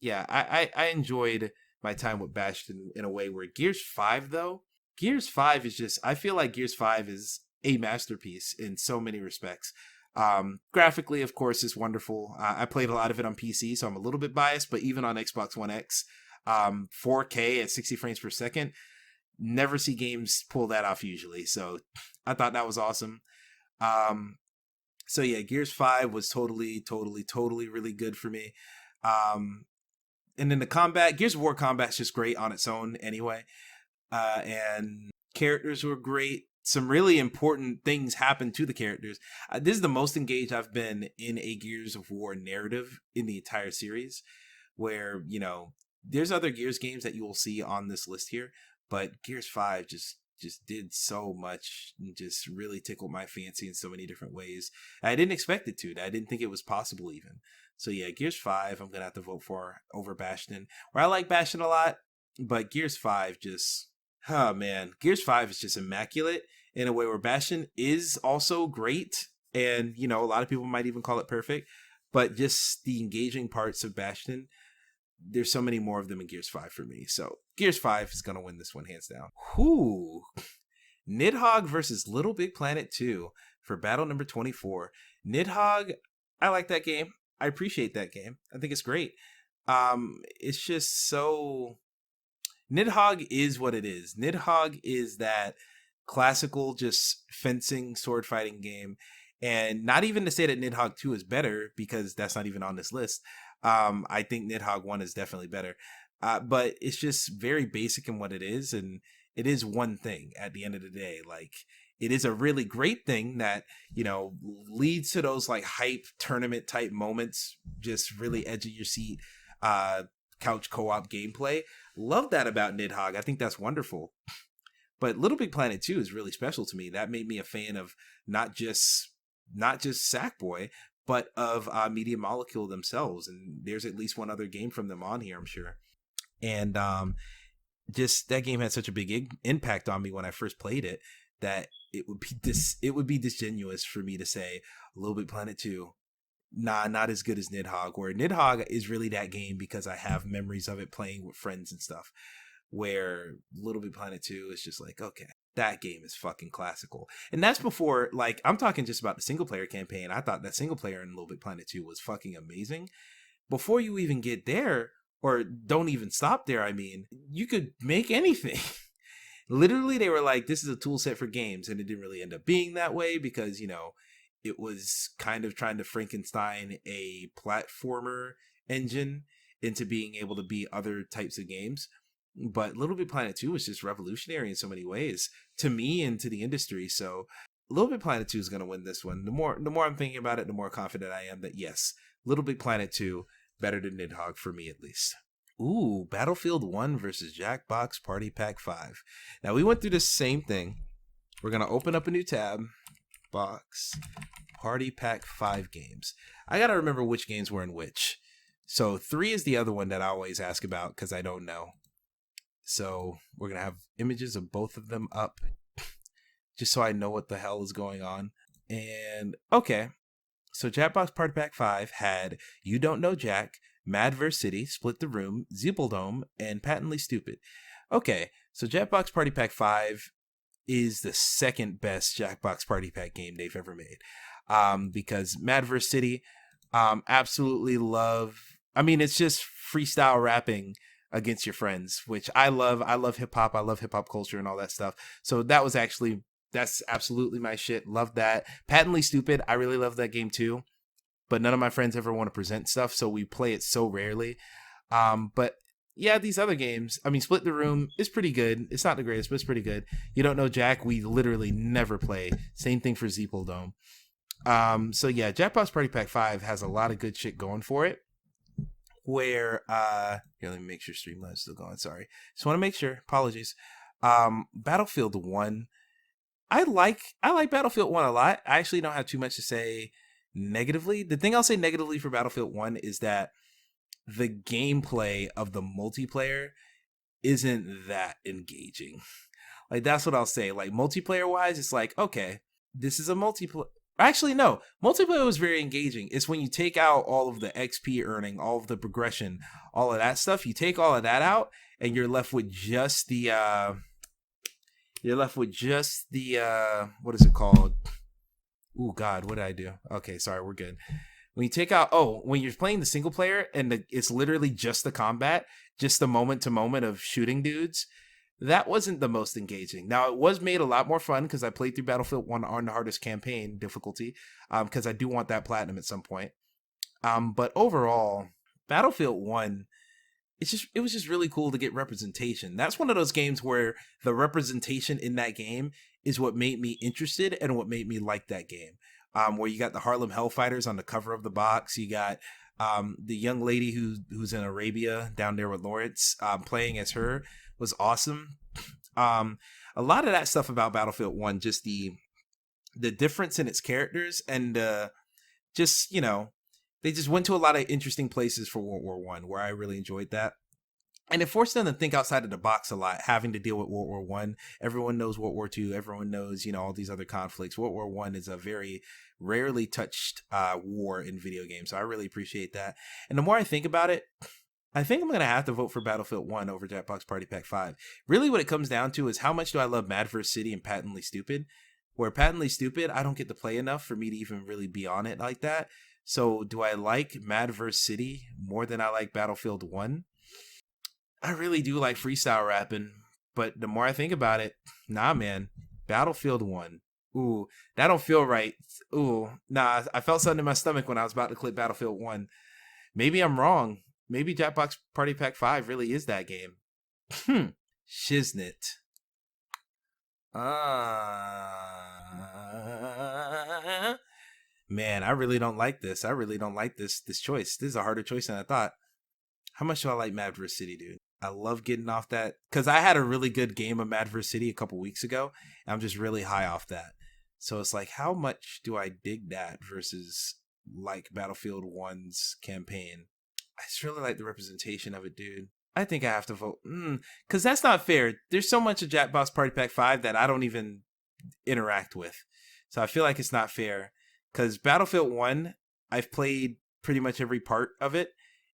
yeah, I enjoyed my time with Bastion in a way where Gears 5, though, Gears 5 is just, I feel like Gears 5 is a masterpiece in so many respects. Graphically, of course, is wonderful. I played a lot of it on PC, so I'm a little bit biased, but even on Xbox One X, 4K at 60 frames per second, never see games pull that off usually. So I thought that was awesome. So yeah, Gears 5 was totally really good for me. And then the combat, Gears of War combat's just great on its own anyway. And characters were great. Some really important things happened to the characters. This is the most engaged I've been in a Gears of War narrative in the entire series, where, there's other Gears games that you will see on this list here, but Gears 5 just did so much and just really tickled my fancy in so many different ways. I didn't expect it to. I didn't think it was possible even. So yeah, Gears 5 I'm going to have to vote for over Bastion. Where I like Bastion a lot, but Gears 5 just, oh man, Gears 5 is just immaculate in a way where Bastion is also great. And, a lot of people might even call it perfect, but just the engaging parts of Bastion, there's so many more of them in Gears 5 for me. So Gears 5 is going to win this one hands down. Whoo! Nidhogg versus Little Big Planet 2 for battle number 24. Nidhogg, I like that game. I appreciate that game. I think it's great. It's just so... Nidhogg is what it is. Nidhogg is that classical just fencing sword fighting game. And not even to say that Nidhogg 2 is better, because that's not even on this list. I think Nidhogg 1 is definitely better. But it's just very basic in what it is, and it is one thing at the end of the day. Like, it is a really great thing that, leads to those like hype tournament type moments, just really edge of your seat, couch co-op gameplay. Love that about Nidhogg. I think that's wonderful. But Little Big Planet 2 is really special to me. That made me a fan of not just Sackboy, but of Media Molecule themselves. And there's at least one other game from them on here, I'm sure. And just that game had such a big impact on me when I first played it that it would be disingenuous for me to say Little Big Planet 2, not as good as Nidhogg. Where Nidhogg is really that game because I have memories of it playing with friends and stuff. Where Little Big Planet 2 is just like, okay, that game is fucking classical. And that's before, like, I'm talking just about the single player campaign. I thought that single player in Little Big Planet 2 was fucking amazing. Before you even get there, or don't even stop there, I mean, you could make anything. Literally, they were like, this is a tool set for games. And it didn't really end up being that way because, it was kind of trying to Frankenstein a platformer engine. into being able to be other types of games. But Little Big Planet 2 was just revolutionary in so many ways to me and to the industry. So Little Big Planet 2 is going to win this one. The more I'm thinking about it, the more confident I am that yes, Little Big Planet 2 better than Nidhogg for me at least. Ooh, Battlefield 1 versus Jackbox Party Pack 5. Now we went through the same thing. We're going to open up a new tab. Box Party Pack 5 games. I got to remember which games were in which. So 3 is the other one that I always ask about because I don't know. So we're going to have images of both of them up just so I know what the hell is going on. And okay, so Jackbox Party Pack 5 had You Don't Know Jack, Mad vs. City, Split the Room, Zeepeldome, and Patently Stupid. Okay, so Jackbox Party Pack 5 is the second best Jackbox Party Pack game they've ever made. Because Mad vs. City, absolutely love. I mean, it's just freestyle rapping against your friends, which I love. I love hip hop. I love hip hop culture and all that stuff. So that's absolutely my shit. Love that. Patently Stupid. I really love that game too, but none of my friends ever want to present stuff, so we play it so rarely. But yeah, these other games, I mean, Split the Room is pretty good. It's not the greatest, but it's pretty good. You Don't Know Jack, we literally never play. Same thing for Zeepeldome. So yeah, Jackbox Party Pack 5 has a lot of good shit going for it. Where here, let me make sure Streamline's still going. Sorry, just want to make sure. Apologies. Battlefield 1, I like Battlefield 1 a lot. I actually don't have too much to say negatively. The thing I'll say negatively for Battlefield 1 is that the gameplay of the multiplayer isn't that engaging. Like, that's what I'll say. Like, multiplayer wise, it's like, okay, this is a multiplayer. Actually, no. Multiplayer was very engaging. It's when you take out all of the XP earning, all of the progression, all of that stuff. You take all of that out, and you're left with just the. What is it called? Oh God, what did I do? Okay, sorry, we're good. When you take out, when you're playing the single player and it's literally just the combat, just the moment to moment of shooting dudes. That wasn't the most engaging. Now, it was made a lot more fun because I played through Battlefield 1 on the hardest campaign difficulty because I do want that platinum at some point. But overall, Battlefield 1, it was just really cool to get representation. That's one of those games where the representation in that game is what made me interested and what made me like that game. Where you got the Harlem Hellfighters on the cover of the box. You got the young lady who's in Arabia down there with Lawrence playing as her. Was awesome. A lot of that stuff about Battlefield 1, just the difference in its characters and just, they just went to a lot of interesting places for World War I, where I really enjoyed that. And it forced them to think outside of the box a lot, having to deal with World War I. Everyone knows World War II. Everyone knows, all these other conflicts. World War I is a very rarely touched war in video games. So I really appreciate that. And the more I think about it, I think I'm going to have to vote for Battlefield 1 over Jackbox Party Pack 5. Really what it comes down to is how much do I love Mad vs. City and Patently Stupid? Where Patently Stupid, I don't get to play enough for me to even really be on it like that. So do I like Mad vs. City more than I like Battlefield 1? I really do like freestyle rapping. But the more I think about it, nah, man. Battlefield 1. Ooh, that don't feel right. Ooh, nah, I felt something in my stomach when I was about to click Battlefield 1. Maybe I'm wrong. Maybe Jackbox Party Pack 5 really is that game. Shiznit. Man, I really don't like this. I really don't like this choice. This is a harder choice than I thought. How much do I like Mad vs. City, dude? I love getting off that. Because I had a really good game of Mad vs. City a couple weeks ago. And I'm just really high off that. So it's like, how much do I dig that versus like Battlefield 1's campaign? I just really like the representation of it, dude. I think I have to vote. Because that's not fair. There's so much of Jackbox Party Pack 5 that I don't even interact with. So I feel like it's not fair. Because Battlefield 1, I've played pretty much every part of it.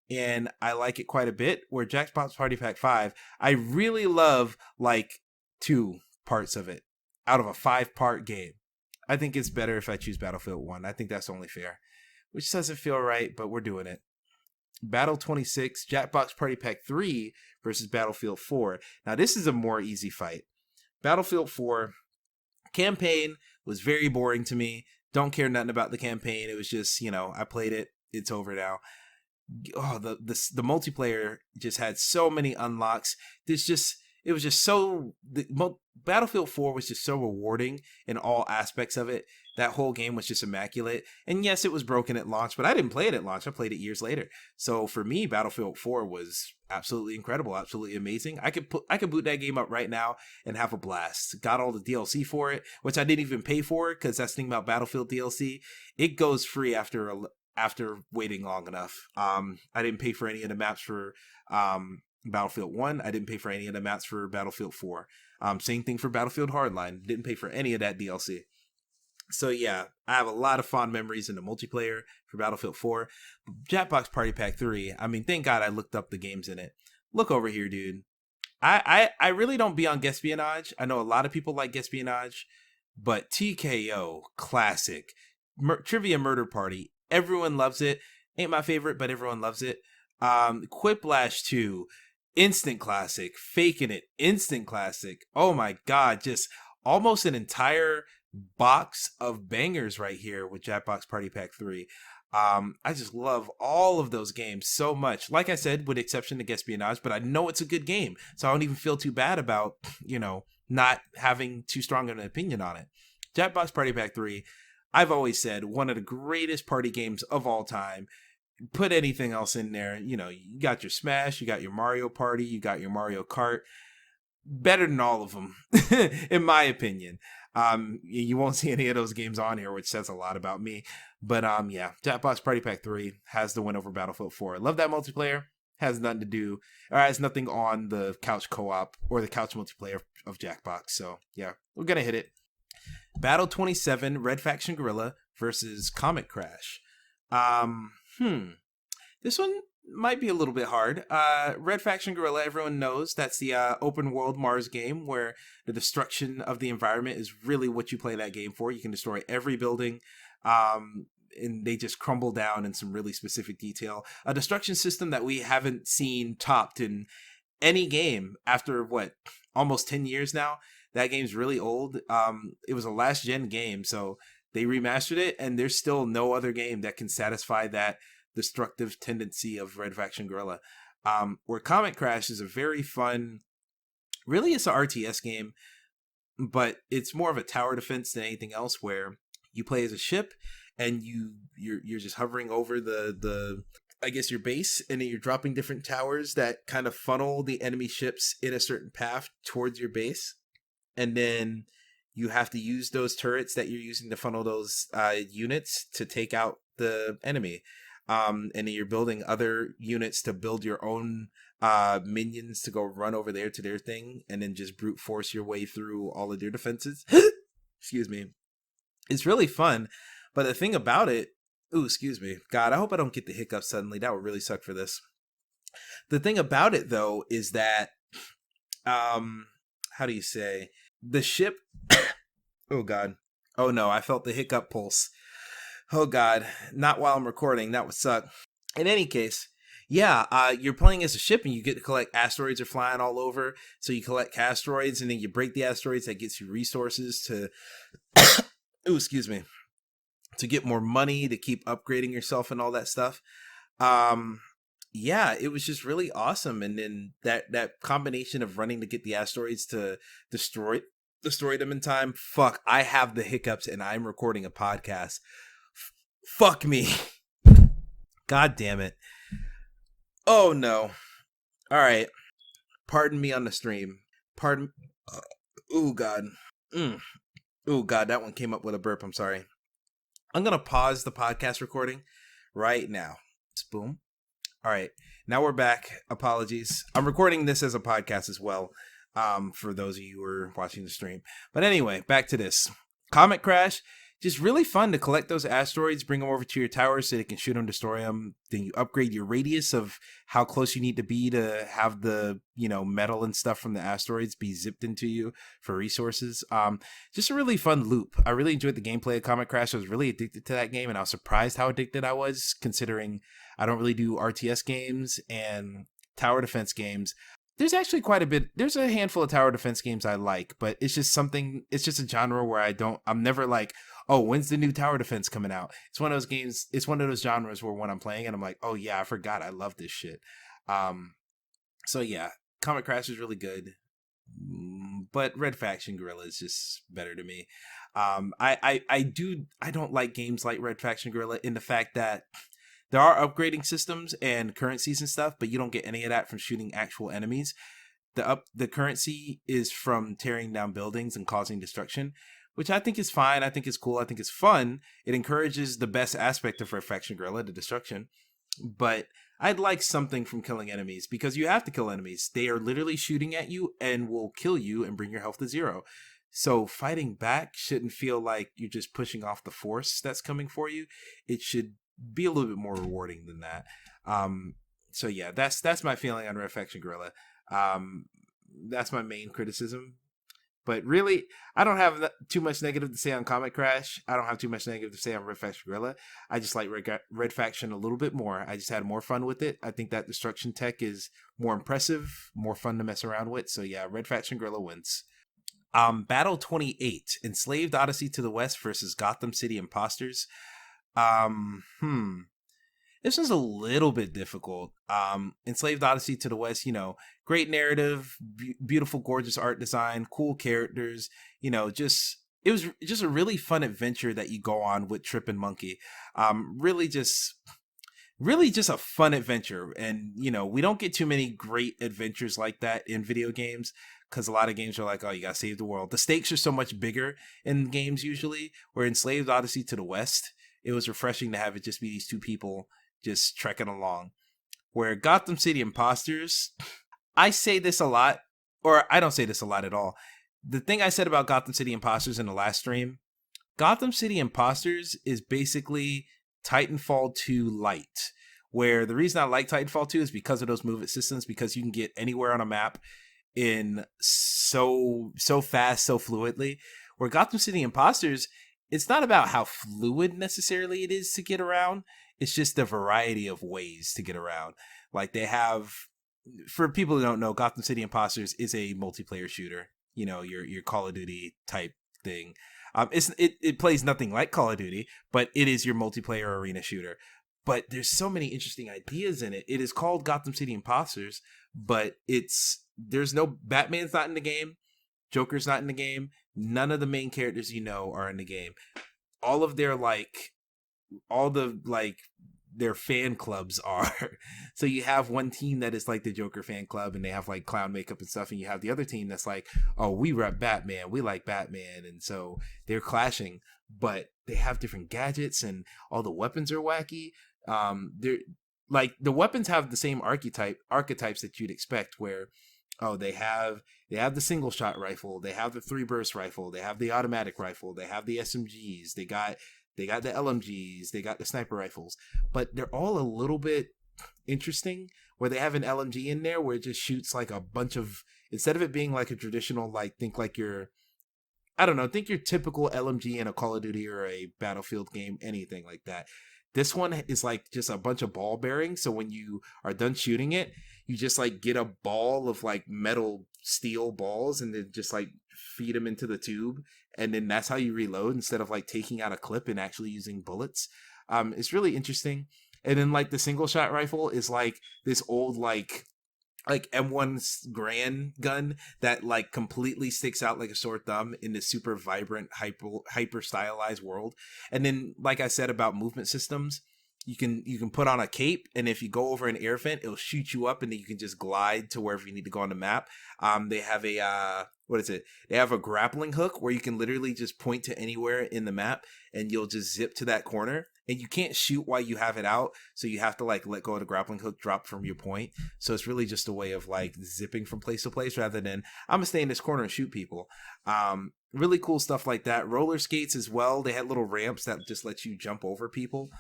And I like it quite a bit. Where Jackbox Party Pack 5, I really love like 2 parts of it out of a 5-part game. I think it's better if I choose Battlefield 1. I think that's only fair. Which doesn't feel right, but we're doing it. Battle 26, Jackbox Party Pack 3 versus Battlefield 4. Now, this is a more easy fight. Battlefield 4 campaign was very boring to me. Don't care nothing about the campaign. It was just, I played it. It's over now. Oh, the multiplayer just had so many unlocks. It was just so Battlefield 4 was just so rewarding in all aspects of it. That whole game was just immaculate. And yes, it was broken at launch, but I didn't play it at launch. I played it years later. So for me, Battlefield 4 was absolutely incredible, absolutely amazing. I could boot that game up right now and have a blast. Got all the DLC for it, which I didn't even pay for, because that's the thing about Battlefield DLC. It goes free after waiting long enough. I didn't pay for any of the maps for Battlefield 1. I didn't pay for any of the maps for Battlefield 4. Same thing for Battlefield Hardline. Didn't pay for any of that DLC. So yeah, I have a lot of fond memories in the multiplayer for Battlefield 4. Jackbox Party Pack 3, I mean, thank God I looked up the games in it. Look over here, dude. I really don't be on Guespionage. I know a lot of people like Guespionage, but TKO, classic. Trivia Murder Party, everyone loves it. Ain't my favorite, but everyone loves it. Quiplash 2, instant classic. Faking It, instant classic. Oh my God, just almost an entire box of bangers right here with Jackbox Party Pack 3. I just love all of those games so much. Like I said, with exception to Guespionage, but I know it's a good game, so I don't even feel too bad about, not having too strong an opinion on it. Jackbox Party Pack 3, I've always said, one of the greatest party games of all time. Put anything else in there, you got your Smash, you got your Mario Party, you got your Mario Kart. Better than all of them, in my opinion. You won't see any of those games on here, which says a lot about me. But yeah, Jackbox Party Pack 3 has the win over Battlefield 4. Love that multiplayer. Has nothing to do, or has nothing on the couch co-op or the couch multiplayer of Jackbox. So yeah, we're gonna hit it. Battle 27, Red Faction Guerrilla versus Comet Crash. This one might be a little bit hard. Red Faction Guerrilla, everyone knows that's the open world Mars game where the destruction of the environment is really what you play that game for. You can destroy every building, and they just crumble down in some really specific detail. A destruction system that we haven't seen topped in any game after, almost 10 years now. That game's really old. It was a last gen game, so they remastered it, and there's still no other game that can satisfy that destructive tendency of Red Faction Guerrilla. Where Comet Crash is a very fun, really it's an RTS game, but it's more of a tower defense than anything else, where you play as a ship and you're just hovering over the I guess your base, and then you're dropping different towers that kind of funnel the enemy ships in a certain path towards your base, and then you have to use those turrets that you're using to funnel those units to take out the enemy. And then you're building other units to build your own minions to go run over there to their thing, and then just brute force your way through all of their defenses. Excuse me. It's really fun, but the thing about it, excuse me. God, I hope I don't get the hiccups suddenly. That would really suck for this. The thing about it, though, is that, how do you say? The ship... Oh, God. Oh, no, I felt the hiccup pulse. Oh, God. Not while I'm recording. That would suck. In any case, yeah, you're playing as a ship, and you get to collect asteroids are flying all over. So you collect asteroids, and then you break the asteroids. That gets you resources to... excuse me. To get more money, to keep upgrading yourself and all that stuff. Yeah, it was just really awesome. And then that combination of running to get the asteroids to destroy them in time. Fuck, I have the hiccups and I'm recording a podcast. Fuck me. God damn it. Oh no. All right. Pardon me on the stream. Pardon. Oh God. Oh God, that one came up with a burp. I'm sorry. I'm going to pause the podcast recording right now. Boom. All right. Now we're back. Apologies. I'm recording this as a podcast as well, for those of you who are watching the stream. But anyway, back to this. Comet Crash. Just really fun to collect those asteroids, bring them over to your towers so they can shoot them, destroy them. Then you upgrade your radius of how close you need to be to have the, metal and stuff from the asteroids be zipped into you for resources. Just a really fun loop. I really enjoyed the gameplay of Comet Crash. I was really addicted to that game, and I was surprised how addicted I was, considering I don't really do RTS games and tower defense games. There's actually quite a bit. There's a handful of tower defense games I like, but it's just something. It's just a genre where I'm never like, oh, when's the new tower defense coming out? It's one of those games. It's one of those genres where when I'm playing it, I'm like, oh yeah, I forgot I love this shit. So yeah, Comet Crash is really good, but Red Faction Guerrilla is just better to me. I don't like games like Red Faction Guerrilla in the fact that there are upgrading systems and currencies and stuff, but you don't get any of that from shooting actual enemies. The currency is from tearing down buildings and causing destruction, which I think is fine. I think it's cool. I think it's fun. It encourages the best aspect of Red Faction Guerrilla, the destruction. But I'd like something from killing enemies, because you have to kill enemies. They are literally shooting at you and will kill you and bring your health to zero. So fighting back shouldn't feel like you're just pushing off the force that's coming for you. It should be a little bit more rewarding than that. So yeah, that's my feeling on Red Faction Guerrilla. That's my main criticism. But really, I don't have too much negative to say on Comet Crash. I don't have too much negative to say on Red Faction Guerrilla. I just like Red Faction a little bit more. I just had more fun with it. I think that destruction tech is more impressive, more fun to mess around with. So yeah, Red Faction Guerrilla wins. Battle 28, Enslaved Odyssey to the West versus Gotham City Imposters. This one's a little bit difficult. Enslaved Odyssey to the West, great narrative, beautiful, gorgeous art design, cool characters, it was just a really fun adventure that you go on with Trip and Monkey. Really just a fun adventure. And, we don't get too many great adventures like that in video games, because a lot of games are like, oh, you gotta save the world. The stakes are so much bigger in games usually, where Enslaved Odyssey to the West, it was refreshing to have it just be these two people just trekking along. Where Gotham City Imposters, I say this a lot, or I don't say this a lot at all. The thing I said about Gotham City Imposters in the last stream, Gotham City Imposters is basically Titanfall 2 light. Where the reason I like Titanfall 2 is because of those movement systems, because you can get anywhere on a map in so fast, so fluidly. Where Gotham City Imposters, it's not about how fluid necessarily it is to get around. It's just the variety of ways to get around. Like they have, for people who don't know, Gotham City Imposters is a multiplayer shooter. Your Call of Duty type thing. It plays nothing like Call of Duty, but it is your multiplayer arena shooter. But there's so many interesting ideas in it. It is called Gotham City Imposters, but there's no, Batman's not in the game, Joker's not in the game, none of the main characters are in the game. All of their their fan clubs are. So you have one team that is like the Joker fan club, and they have like clown makeup and stuff, and you have the other team that's like, oh, we rep Batman, we like Batman, and so they're clashing, but they have different gadgets and all the weapons are wacky. They're like, the weapons have the same archetypes that you'd expect, where they have the single shot rifle, they have the 3-burst rifle, they have the automatic rifle, they have the SMGs, they got the LMGs, they got the sniper rifles, but they're all a little bit interesting, where they have an LMG in there where it just shoots like a bunch of, instead of it being like a traditional, think your typical LMG in a Call of Duty or a Battlefield game, anything like that. This one is like just a bunch of ball bearings. So when you are done shooting it, you just like get a ball of like metal steel balls and then just like feed them into the tube. And then that's how you reload, instead of like taking out a clip and actually using bullets. It's really interesting. And then like the single shot rifle is like this old like M1 Grand gun that like completely sticks out like a sore thumb in this super vibrant, hyper stylized world. And then, like I said about movement systems, you can put on a cape, and if you go over an air vent, it'll shoot you up, and then you can just glide to wherever you need to go on the map. They have a They have a grappling hook where you can literally just point to anywhere in the map, and you'll just zip to that corner. And you can't shoot while you have it out, so you have to like let go of the grappling hook, drop from your point. So it's really just a way of like zipping from place to place, rather than I'm gonna stay in this corner and shoot people. Really cool stuff like that. Roller skates as well. They had little ramps that just let you jump over people.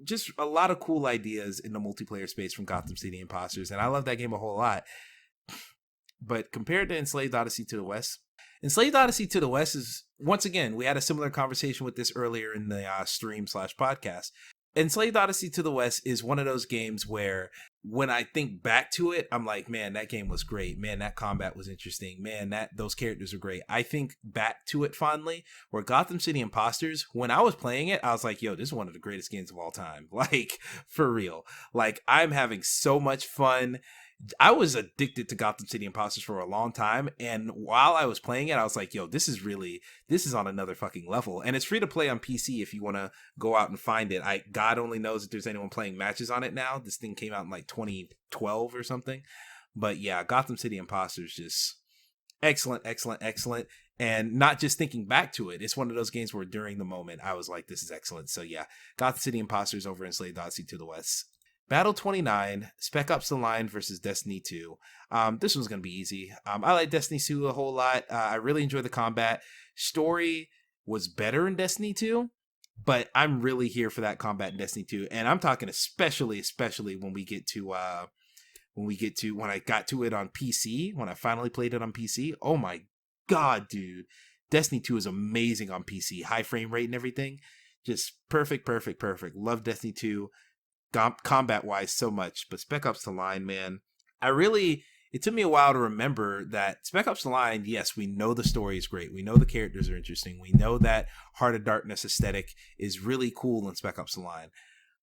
Just a lot of cool ideas in the multiplayer space from Gotham City Imposters, and I love that game a whole lot. But compared to Enslaved Odyssey to the West is, once again, we had a similar conversation with this earlier in the stream/podcast. Enslaved Odyssey to the West is one of those games where when I think back to it, I'm like, man, that game was great. Man, that combat was interesting. Man, those characters are great. I think back to it fondly. Where Gotham City Imposters, when I was playing it, I was like, yo, this is one of the greatest games of all time. Like, for real. Like, I'm having so much fun. I was addicted to Gotham City Imposters for a long time, and while I was playing it, I was like, yo, this is on another fucking level. And it's free to play on PC if you want to go out and find it. God only knows if there's anyone playing matches on it now. This thing came out in like 2012 or something. But yeah, Gotham City Imposters, just excellent, excellent, excellent. And not just thinking back to it, it's one of those games where during the moment I was like, this is excellent. So yeah, Gotham City Imposters over Enslaved Odyssey to the West. Battle 29, Spec Ops: The Line versus Destiny 2. This one's going to be easy. I like Destiny 2 a whole lot. I really enjoy the combat. Story was better in Destiny 2, but I'm really here for that combat in Destiny 2. And I'm talking especially when when I got to it on PC, when I finally played it on PC. Oh my God, dude. Destiny 2 is amazing on PC. High frame rate and everything. Just perfect. Love Destiny 2. Combat wise so much, but Spec Ops: The Line, man, it took me a while to remember that Spec Ops: The Line, yes, we know the story is great, we know the characters are interesting, we know that Heart of Darkness aesthetic is really cool in Spec Ops: The Line,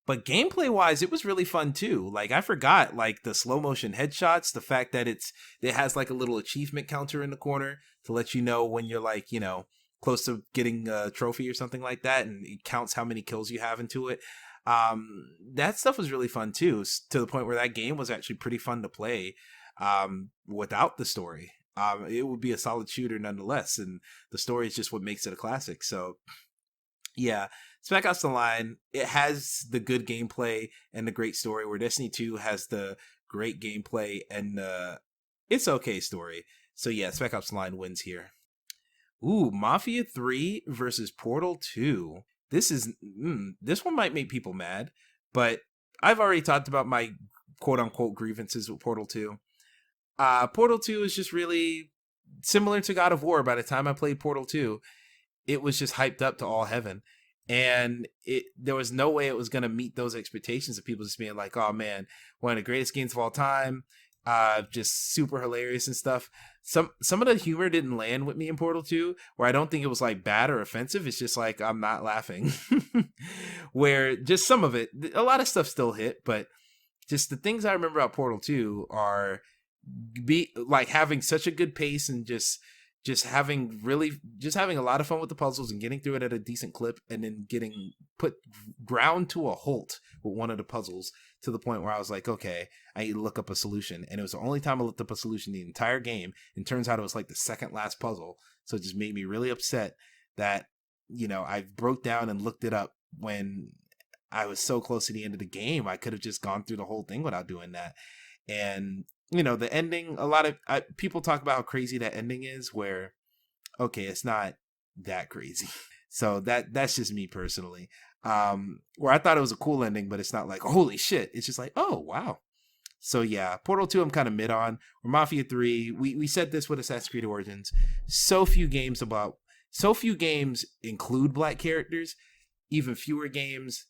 but gameplay wise it was really fun too. Like, I forgot like the slow motion headshots, the fact that it has like a little achievement counter in the corner to let you know when you're like, you know, close to getting a trophy or something like that, and it counts how many kills you have into it. That stuff was really fun too, to the point where that game was actually pretty fun to play without the story. It would be a solid shooter nonetheless, and the story is just what makes it a classic. So yeah, Spec Ops: The Line, it has the good gameplay and the great story, where Destiny 2 has the great gameplay and it's okay story. So yeah, Spec Ops: The Line wins here. Ooh, Mafia 3 versus Portal 2. This one might make people mad, but I've already talked about my quote unquote grievances with Portal 2. Portal 2 is just really similar to God of War. By the time I played Portal 2, it was just hyped up to all heaven. And there was no way it was going to meet those expectations of people just being like, oh man, one of the greatest games of all time. Just super hilarious and stuff. Some of the humor didn't land with me in Portal 2, where I don't think it was like bad or offensive. It's just like, I'm not laughing. Where just some of it, a lot of stuff still hit, but just the things I remember about Portal 2 are having such a good pace and just having a lot of fun with the puzzles and getting through it at a decent clip, and then getting put ground to a halt with one of the puzzles, to the point where I was like, okay, I need to look up a solution. And it was the only time I looked up a solution the entire game, and turns out it was like the second last puzzle. So it just made me really upset that, you know, I broke down and looked it up when I was so close to the end of the game. I could have just gone through the whole thing without doing that. And you know, the ending, a lot of people talk about how crazy that ending is, where, okay, it's not that crazy. So that's just me personally. Where I thought it was a cool ending, but it's not like, holy shit. It's just like, oh, wow. So yeah, Portal 2 I'm kind of mid on. Or Mafia 3, we said this with Assassin's Creed Origins. So few games include black characters. Even fewer games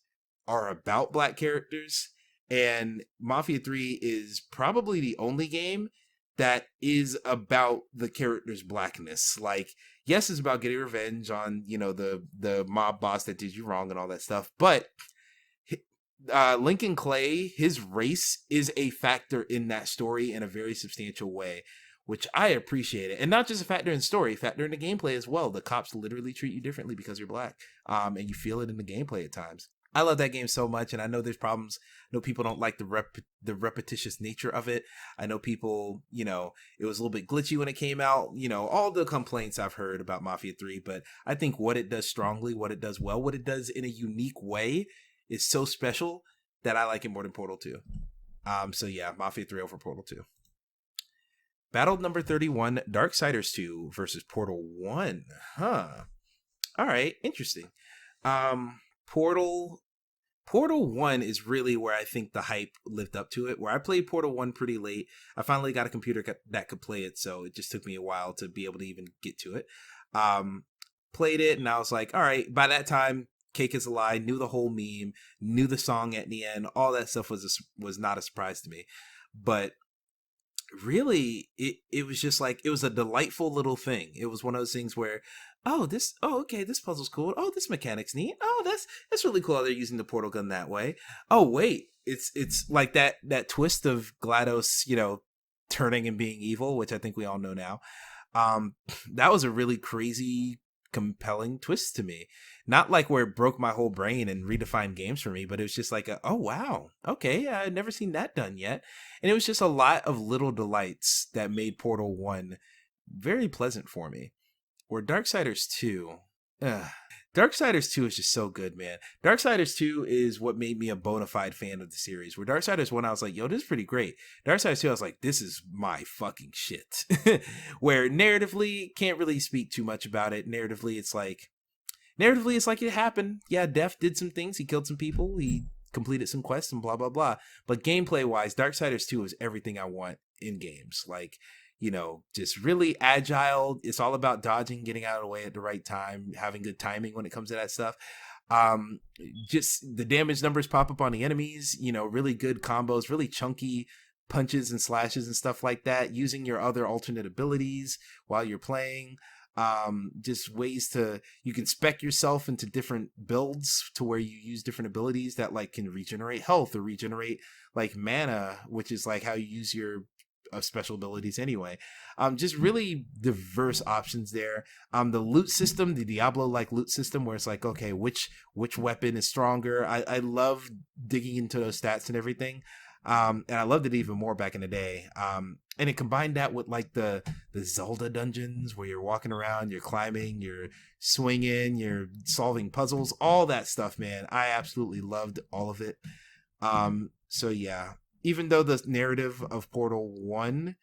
are about black characters. And Mafia 3 is probably the only game that is about the character's blackness. Like, yes, it's about getting revenge on, you know, the mob boss that did you wrong and all that stuff. But Lincoln Clay, his race is a factor in that story in a very substantial way, which I appreciate it. And not just a factor in story, factor in the gameplay as well. The cops literally treat you differently because you're black. And you feel it in the gameplay at times. I love that game so much, and I know there's problems. I know people don't like the repetitious nature of it. I know people, you know, it was a little bit glitchy when it came out. You know, all the complaints I've heard about Mafia 3, but I think what it does strongly, what it does well, what it does in a unique way is so special that I like it more than Portal 2. So yeah, Mafia 3 over Portal 2. Battle number 31, Darksiders 2 versus Portal 1. Huh. All right, interesting. Portal 1 is really where I think the hype lived up to it. Where I played Portal 1 pretty late. I finally got a computer that could play it, so it just took me a while to be able to even get to it. Played it, and I was like, all right. By that time, Cake is a Lie, knew the whole meme, knew the song at the end. All that stuff was not a surprise to me. But really, it was just like, it was a delightful little thing. It was one of those things where, okay, this puzzle's cool. Oh, this mechanic's neat. Oh, that's really cool how they're using the portal gun that way. Oh, wait, it's like that twist of GLaDOS, turning and being evil, which I think we all know now. That was a really crazy, compelling twist to me. Not like where it broke my whole brain and redefined games for me, but it was just like, oh wow, okay, I'd never seen that done yet. And it was just a lot of little delights that made Portal 1 very pleasant for me. Where Darksiders 2, Darksiders 2 is just so good, man. Darksiders 2 is what made me a bona fide fan of the series. Where Darksiders 1, I was like, yo, this is pretty great. Darksiders 2, I was like, this is my fucking shit. Where narratively, can't really speak too much about it. Narratively, it's like it happened. Yeah, Def did some things. He killed some people. He completed some quests and blah, blah, blah. But gameplay-wise, Darksiders 2 is everything I want in games. Like, just really agile. It's all about dodging, getting out of the way at the right time, having good timing when it comes to that stuff. Just the damage numbers pop up on the enemies, really good combos, really chunky punches and slashes and stuff like that, using your other alternate abilities while you're playing. Just ways you can spec yourself into different builds to where you use different abilities that like can regenerate health or regenerate like mana, which is like how you use your special abilities anyway. Just really diverse options there. The loot system, the Diablo-like loot system, where it's like, okay, which weapon is stronger? I love digging into those stats and everything. And I loved it even more back in the day. And it combined that with like the Zelda dungeons where you're walking around, you're climbing, you're swinging, you're solving puzzles, all that stuff, man. I absolutely loved all of it. So yeah, even though the narrative of Portal 1,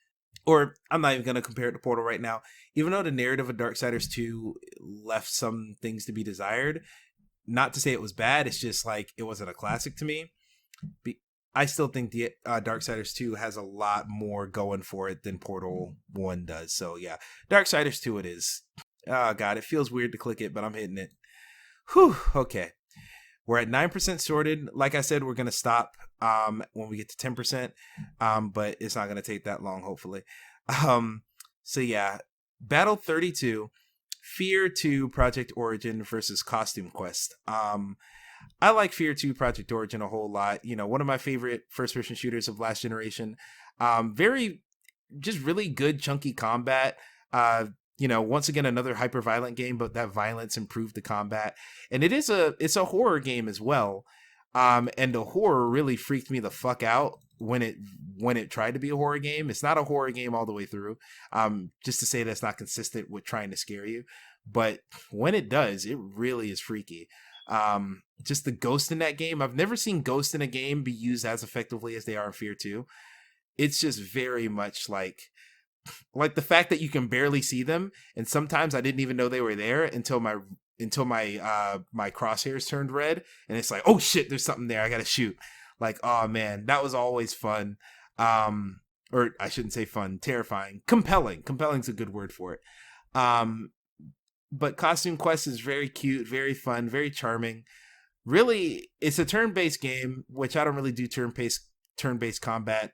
or I'm not even going to compare it to Portal right now, even though the narrative of Darksiders 2 left some things to be desired, not to say it was bad, it's just like it wasn't a classic to me. I still think the Darksiders 2 has a lot more going for it than Portal 1 does. So yeah, Darksiders 2 it is. Oh god, it feels weird to click it, but I'm hitting it. Whew, okay. We're at 9% sorted. Like I said, we're going to stop when we get to 10%, but it's not going to take that long, hopefully. So yeah, Battle 32, Fear 2 Project Origin versus Costume Quest. I like Fear 2 Project Origin a whole lot. One of my favorite first-person shooters of last generation. Just really good, chunky combat. Once again, another hyper-violent game, but that violence improved the combat. And it's a horror game as well. And the horror really freaked me the fuck out when it tried to be a horror game. It's not a horror game all the way through. Just to say that's not consistent with trying to scare you. But when it does, it really is freaky. Just the ghosts in that game. I've never seen ghosts in a game be used as effectively as they are in Fear 2. It's just very much like the fact that you can barely see them, and sometimes I didn't even know they were there until my crosshairs turned red, and it's like, oh shit, there's something there, I gotta shoot. Like, oh man, that was always fun. Or I shouldn't say fun, terrifying. Compelling's a good word for it. But Costume Quest is very cute, very fun, very charming. Really, it's a turn-based game, which I don't really do turn-based combat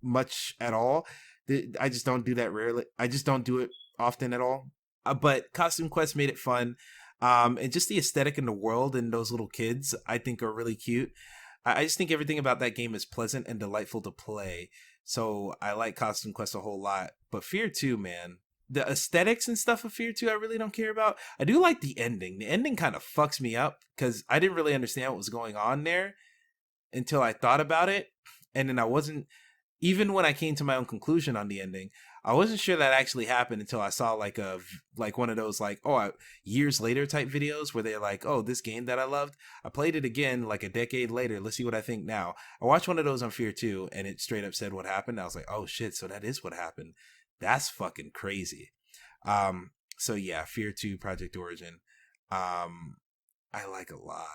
much at all. I just don't do that rarely. I just don't do it often at all. But Costume Quest made it fun. And just the aesthetic in the world and those little kids, I think are really cute. I just think everything about that game is pleasant and delightful to play. So I like Costume Quest a whole lot. But Fear 2, man, the aesthetics and stuff of Fear 2, I really don't care about. I do like the ending. The ending kind of fucks me up because I didn't really understand what was going on there until I thought about it. And then I wasn't, even when I came to my own conclusion on the ending, I wasn't sure that actually happened until I saw like one of those years later type videos where they're like, oh, this game that I loved, I played it again like a decade later. Let's see what I think now. I watched one of those on Fear 2 and it straight up said what happened. I was like, oh shit, so that is what happened. That's fucking crazy. So yeah, Fear 2 Project Origin. I like a lot.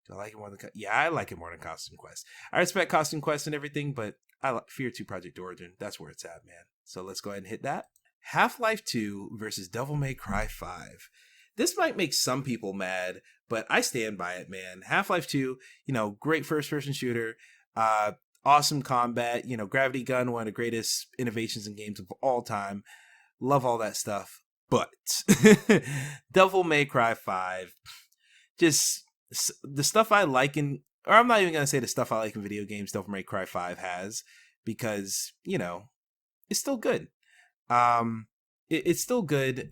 Do I like it more than? Yeah, I like it more than Costume Quest. I respect Costume Quest and everything, but I like Fear 2 Project Origin. That's where it's at, man. So let's go ahead and hit that. Half-Life 2 versus Devil May Cry 5. This might make some people mad, but I stand by it, man. Half-Life 2, great first-person shooter, awesome combat, gravity gun, one of the greatest innovations in games of all time. Love all that stuff. But Devil May Cry 5, just the stuff I like or I'm not even going to say the stuff I like in video games Devil May Cry 5 has, because, it's still good. It's still good.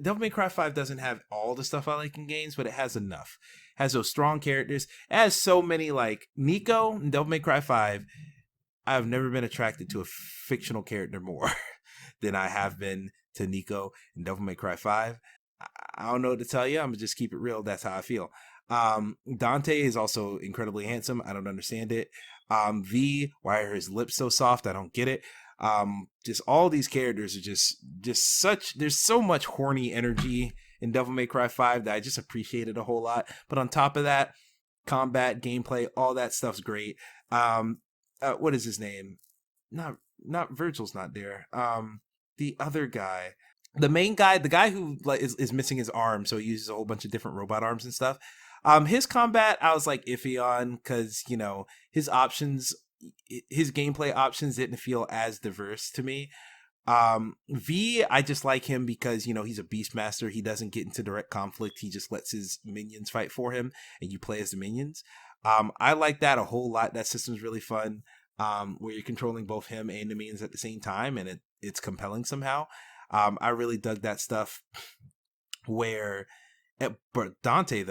Devil May Cry 5 doesn't have all the stuff I like in games, but it has enough. It has those strong characters. It has so many, like, Nico in Devil May Cry 5. I've never been attracted to a fictional character more than I have been to Nico in Devil May Cry 5. I don't know what to tell you. I'm going to just keep it real. That's how I feel. Dante is also incredibly handsome. I don't understand it. V, why are his lips so soft? I don't get it. Just all these characters are just such, there's so much horny energy in Devil May Cry 5 that I just appreciate it a whole lot. But on top of that, combat, gameplay, all that stuff's great. What is his name? Not Virgil's not there. The other guy, the main guy, the guy who like is missing his arm, so he uses a whole bunch of different robot arms and stuff. His combat, I was like iffy on, because his options, his gameplay options didn't feel as diverse to me. V, I just like him because he's a beastmaster. He doesn't get into direct conflict. He just lets his minions fight for him, and you play as the minions. I like that a whole lot. That system's really fun, where you're controlling both him and the minions at the same time, and it's compelling somehow. I really dug that stuff. But Dante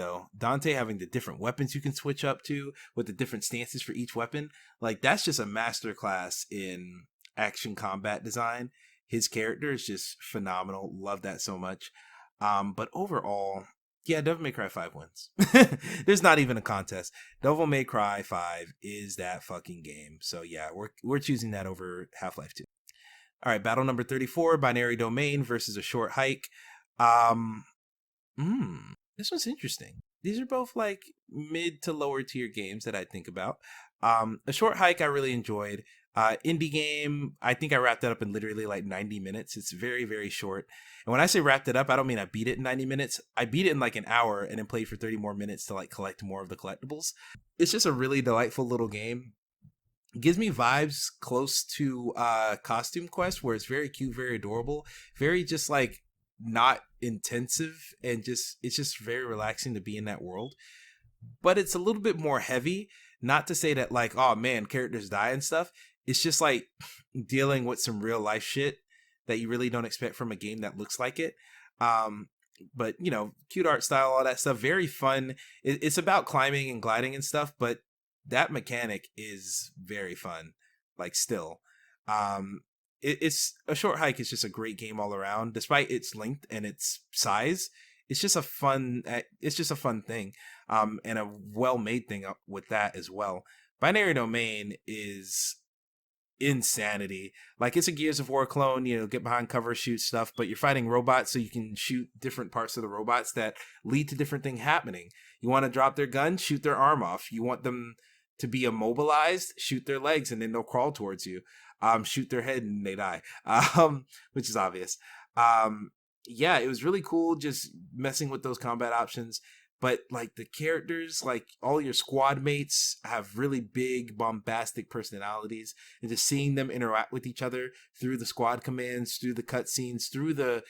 having the different weapons you can switch up to with the different stances for each weapon, like that's just a masterclass in action combat design. His character is just phenomenal. Love that so much. But overall, yeah, Devil May Cry 5 wins. There's not even a contest. Devil May Cry 5 is that fucking game. So yeah, we're choosing that over Half-Life 2. All right, battle number 34, Binary Domain versus A Short Hike. This one's interesting. These are both like mid to lower tier games that I think about. A Short Hike I really enjoyed. Indie game, I think I wrapped it up in literally like 90 minutes. It's very, very short. And when I say wrapped it up, I don't mean I beat it in 90 minutes. I beat it in like an hour and then played for 30 more minutes to like collect more of the collectibles. It's just a really delightful little game. It gives me vibes close to Costume Quest, where it's very cute, very adorable, very just like not intensive, and it's just very relaxing to be in that world. But it's a little bit more heavy. Not to say that like, oh man, characters die and stuff. It's just like dealing with some real life shit that you really don't expect from a game that looks like it. But cute art style, all that stuff, very fun. It's about climbing and gliding and stuff, but that mechanic is very fun. Like still, it's A Short Hike is just a great game all around, despite its length and its size. It's just a fun thing, and a well-made thing with that as well. Binary Domain is insanity. Like, it's a Gears of War clone, get behind cover, shoot stuff, but you're fighting robots, so you can shoot different parts of the robots that lead to different things happening. You want to drop their gun, shoot their arm off. You want them to be immobilized, shoot their legs, and then they'll crawl towards you. Shoot their head and they die, which is obvious. Yeah, it was really cool just messing with those combat options. But like the characters, like all your squad mates have really big, bombastic personalities, and just seeing them interact with each other through the squad commands, through the cutscenes, through the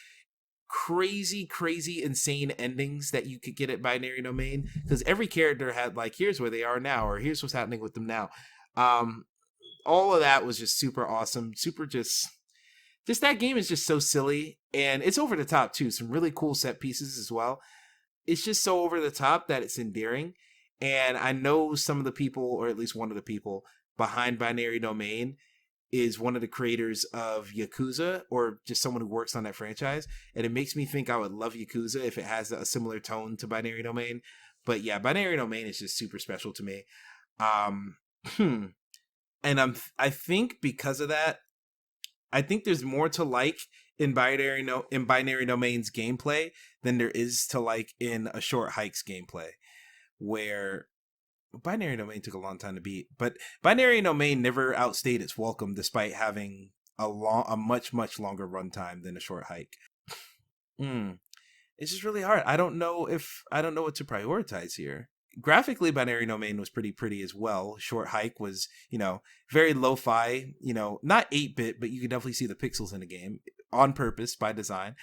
crazy, insane endings that you could get at Binary Domain, because every character had like, here's where they are now, or here's what's happening with them now. All of that was just super awesome, super just that game is just so silly, and it's over the top too. Some really cool set pieces as well. It's just so over the top that it's endearing. And I know some of the people, or at least one of the people behind Binary Domain, is one of the creators of Yakuza, or just someone who works on that franchise. And it makes me think I would love Yakuza if it has a similar tone to Binary Domain. But yeah, Binary Domain is just super special to me. And I think because of that, I think there's more to like in Binary Domain's gameplay than there is to like in A Short Hike's gameplay, where Binary Domain took a long time to beat, but Binary Domain never outstayed its welcome, despite having a much longer runtime than A Short Hike. It's just really hard. I don't know what to prioritize here. Graphically, Binary Domain was pretty as well. Short Hike was, very lo-fi, not 8-bit, but you can definitely see the pixels in the game on purpose by design.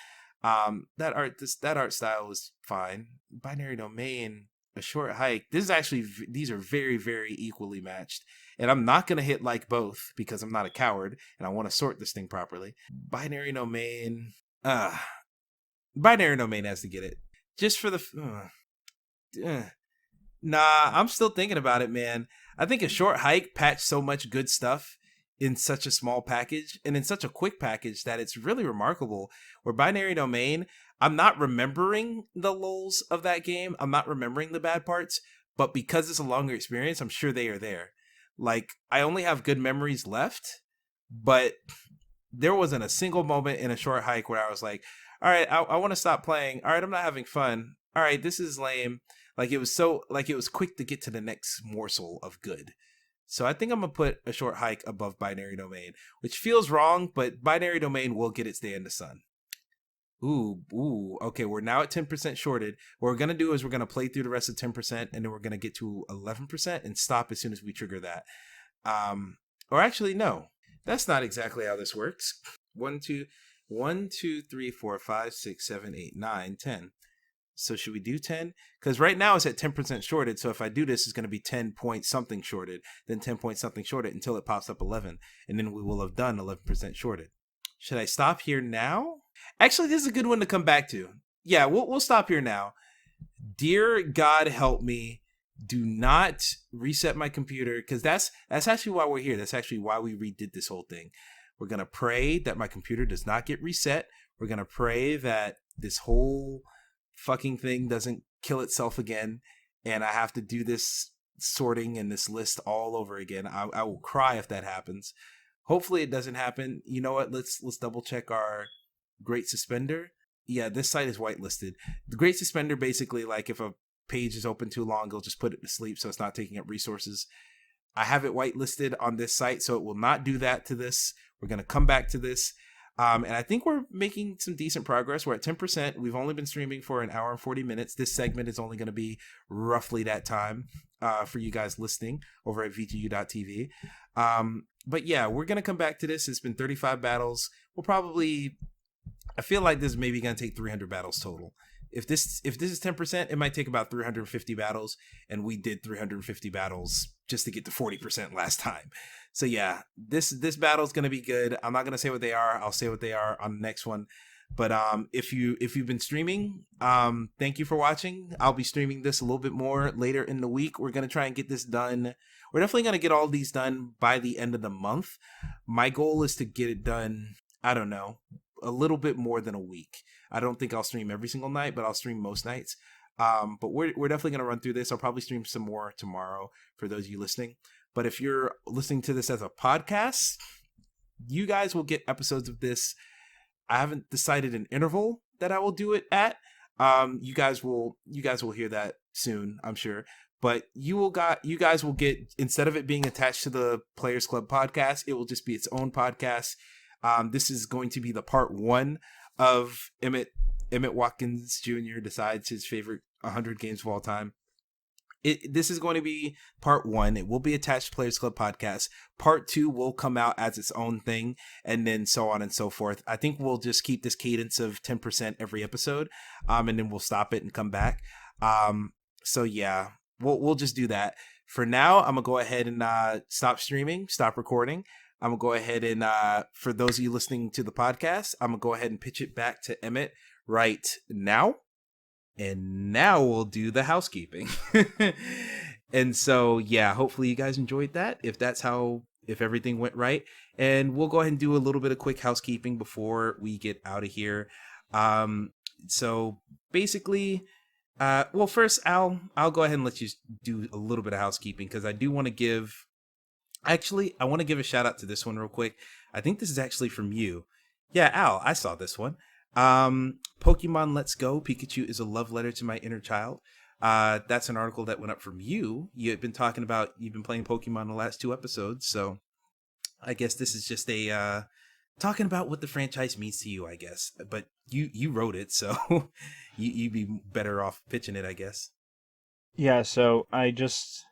That art style was fine. Binary Domain, A Short Hike. These are very, very equally matched. And I'm not going to hit like both because I'm not a coward and I want to sort this thing properly. Binary Domain, Binary Domain has to get it. Just for the Nah, I'm still thinking about it, man. I think A Short Hike patched so much good stuff in such a small package and in such a quick package that it's really remarkable. Where Binary Domain, I'm not remembering the lulls of that game. I'm not remembering the bad parts, but because it's a longer experience, I'm sure they are there. Like, I only have good memories left, but there wasn't a single moment in A Short Hike where I was like, all right, I want to stop playing. All right, I'm not having fun. All right, this is lame. Like, it was quick to get to the next morsel of good. So I think I'm going to put A Short Hike above Binary Domain, which feels wrong, but Binary Domain will get its day in the sun. Ooh. Okay, we're now at 10% shorted. What we're going to do is we're going to play through the rest of 10%, and then we're going to get to 11% and stop as soon as we trigger that. Or actually, no. That's not exactly how this works. 1, 2, 3, 4, 5, 6, 7, 8, 9, 10. So should we do 10? Because right now it's at 10% shorted. So if I do this, it's going to be 10 point something shorted, then 10 point something shorted until it pops up 11. And then we will have done 11% shorted. Should I stop here now? Actually, this is a good one to come back to. Yeah, we'll stop here now. Dear God, help me. Do not reset my computer, because that's actually why we're here. That's actually why we redid this whole thing. We're going to pray that my computer does not get reset. We're going to pray that this whole fucking thing doesn't kill itself again, and I have to do this sorting and this list all over again. I will cry if that happens. Hopefully it doesn't happen. You know what? Let's double check our Great Suspender. Yeah, this site is whitelisted. The Great Suspender, basically, like, if a page is open too long, it'll just put it to sleep, so it's not taking up resources. I have it whitelisted on this site, so it will not do that to this. We're going to come back to this. And I think we're making some decent progress. We're at 10%. We've only been streaming for an hour and 40 minutes. This segment is only going to be roughly that time for you guys listening over at VTU.tv. But yeah, we're going to come back to this. It's been 35 battles. I feel like this is maybe going to take 300 battles total. If this is 10%, it might take about 350 battles, and we did 350 battles just to get to 40% last time. So yeah, this battle is going to be good. I'm not going to say what they are. I'll say what they are on the next one. But if you've been streaming, thank you for watching. I'll be streaming this a little bit more later in the week. We're going to try and get this done. We're definitely going to get all these done by the end of the month. My goal is to get it done, I don't know, a little bit more than a week. I don't think I'll stream every single night, but I'll stream most nights. But we're definitely going to run through this. I'll probably stream some more tomorrow for those of you listening. But if you're listening to this as a podcast, you guys will get episodes of this. I haven't decided an interval that I will do it at. You guys will hear that soon, I'm sure. But you guys will get, instead of it being attached to the Players Club podcast, it will just be its own podcast. This is going to be the part 1 of Emmett Watkins Jr. decides his favorite 100 games of all time. This is going to be part 1. It will be attached to Players Club podcast. Part 2 will come out as its own thing, and then so on and so forth. I think we'll just keep this cadence of 10% every episode, and then we'll stop it and come back. So yeah, we'll just do that. For now, I'm gonna go ahead and stop streaming, stop recording. I'm gonna go ahead and for those of you listening to the podcast, I'm gonna go ahead and pitch it back to Emmett right now. And now we'll do the housekeeping. And so, yeah, hopefully you guys enjoyed that. If everything went right. And we'll go ahead and do a little bit of quick housekeeping before we get out of here. So basically, well, first, I'll go ahead and let you do a little bit of housekeeping, because I do want to give, I want to give a shout out to this one real quick. I think this is actually from you. Yeah, Al, I saw this one. Pokemon Let's Go, Pikachu is a love letter to my inner child. That's an article that went up from you. You've been talking about, you've been playing Pokemon the last 2 episodes, so I guess this is just a talking about what the franchise means to you, I guess. But you wrote it, so you'd be better off pitching it, I guess. Yeah, so I just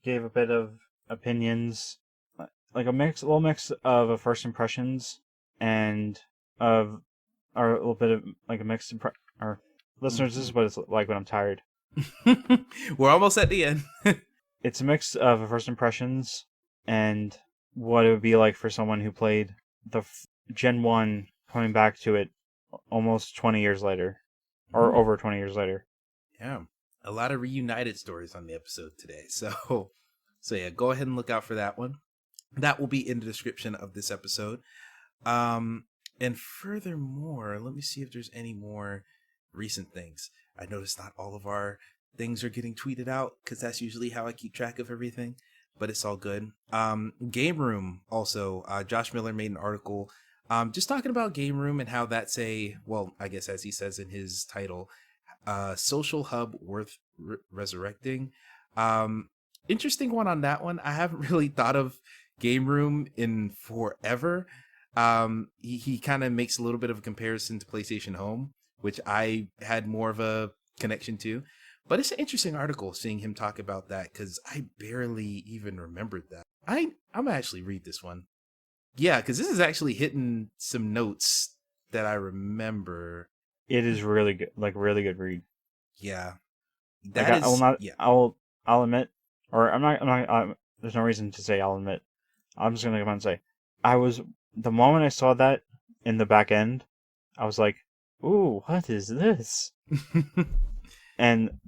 gave a bit of opinions, like a little mix of a first impressions and of, or a little bit of like a mixed or listeners. This is what it's like when I'm tired. We're almost at the end. It's a mix of a first impressions and what it would be like for someone who played the Gen 1 coming back to it almost 20 years later, or over 20 years later. Yeah, a lot of reunited stories on the episode today. So yeah, go ahead and look out for that one. That will be in the description of this episode. And furthermore, let me see if there's any more recent things. I noticed not all of our things are getting tweeted out because that's usually how I keep track of everything, but it's all good. Game Room also, Josh Miller made an article just talking about Game Room and how that's well, I guess as he says in his title, social hub worth resurrecting. Interesting one on that one. I haven't really thought of Game Room in forever. He kind of makes a little bit of a comparison to PlayStation Home, which I had more of a connection to. But it's an interesting article seeing him talk about that because I barely even remembered that. I'm gonna actually read this one. Yeah, because this is actually hitting some notes that I remember. It is really good, like really good read. Yeah, I will not. Yeah. I'll admit, or I'm not. There's no reason to say I'll admit. I'm just gonna come on and say, the moment I saw that in the back end, I was like, "Ooh, what is this?" And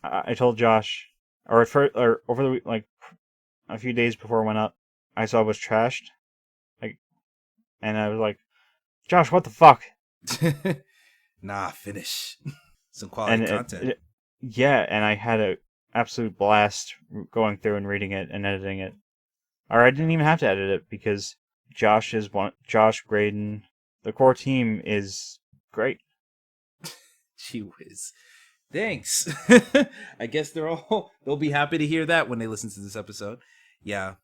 I told Josh, or over the week, like a few days before it went up, I saw it was trashed, and I was like, "Josh, what the fuck?" Nah, finish some quality content. Yeah, and I had an absolute blast going through and reading it and editing it. Or I didn't even have to edit it because Josh, Graydon, the core team is great. Gee whiz. Thanks. I guess they'll be happy to hear that when they listen to this episode. Yeah.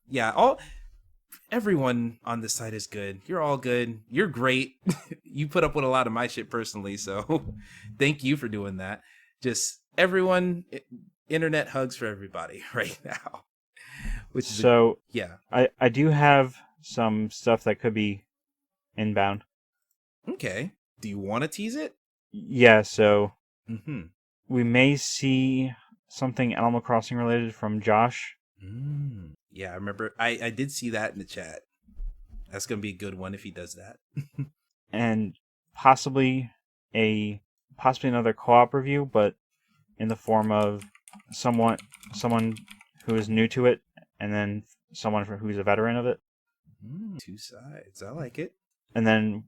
Everyone on this site is good. You're all good. You're great. You put up with a lot of my shit personally, so thank you for doing that. Just everyone, internet hugs for everybody right now. I do have some stuff that could be inbound. Okay. Do you want to tease it? Yeah, so we may see something Animal Crossing related from Josh. Yeah, I remember. I did see that in the chat. That's going to be a good one if he does that. And possibly another co-op review, but in the form of someone who is new to it, and then someone who's a veteran of it. Two sides. I like it. And then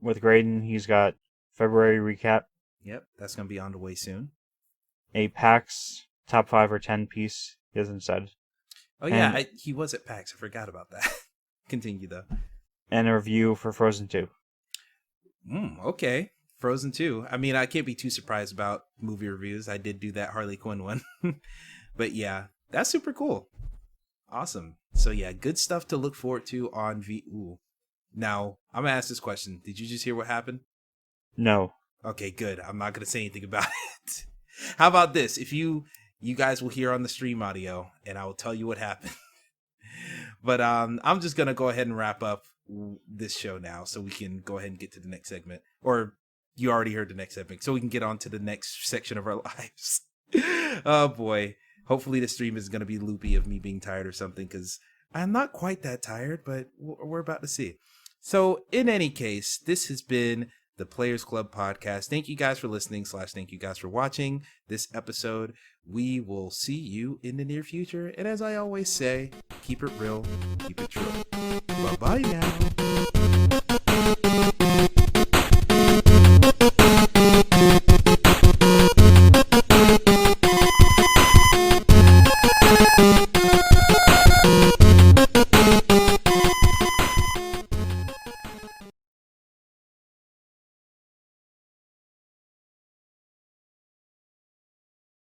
with Graydon, he's got February recap. Yep, that's going to be on the way soon. A PAX top 5 or 10 piece, he hasn't said. Oh, yeah, he was at PAX. I forgot about that. Continue, though. And a review for Frozen 2. Okay. Frozen 2. I mean, I can't be too surprised about movie reviews. I did do that Harley Quinn one. But yeah, that's super cool. Awesome. So yeah, good stuff to look forward to on VU. Now, I'm going to ask this question. Did you just hear what happened? No. Okay, good. I'm not going to say anything about it. How about this? If you guys will hear on the stream audio, and I will tell you what happened. But I'm just going to go ahead and wrap up this show now so we can go ahead and get to the next segment. Or you already heard the next segment, so we can get on to the next section of our lives. Oh, boy. Hopefully the stream is going to be loopy of me being tired or something, because I'm not quite that tired, but we're about to see. So in any case, this has been the Players Club podcast. Thank you guys for listening / thank you guys for watching this episode. We will see you in the near future. And as I always say, keep it real, keep it true. Bye-bye now.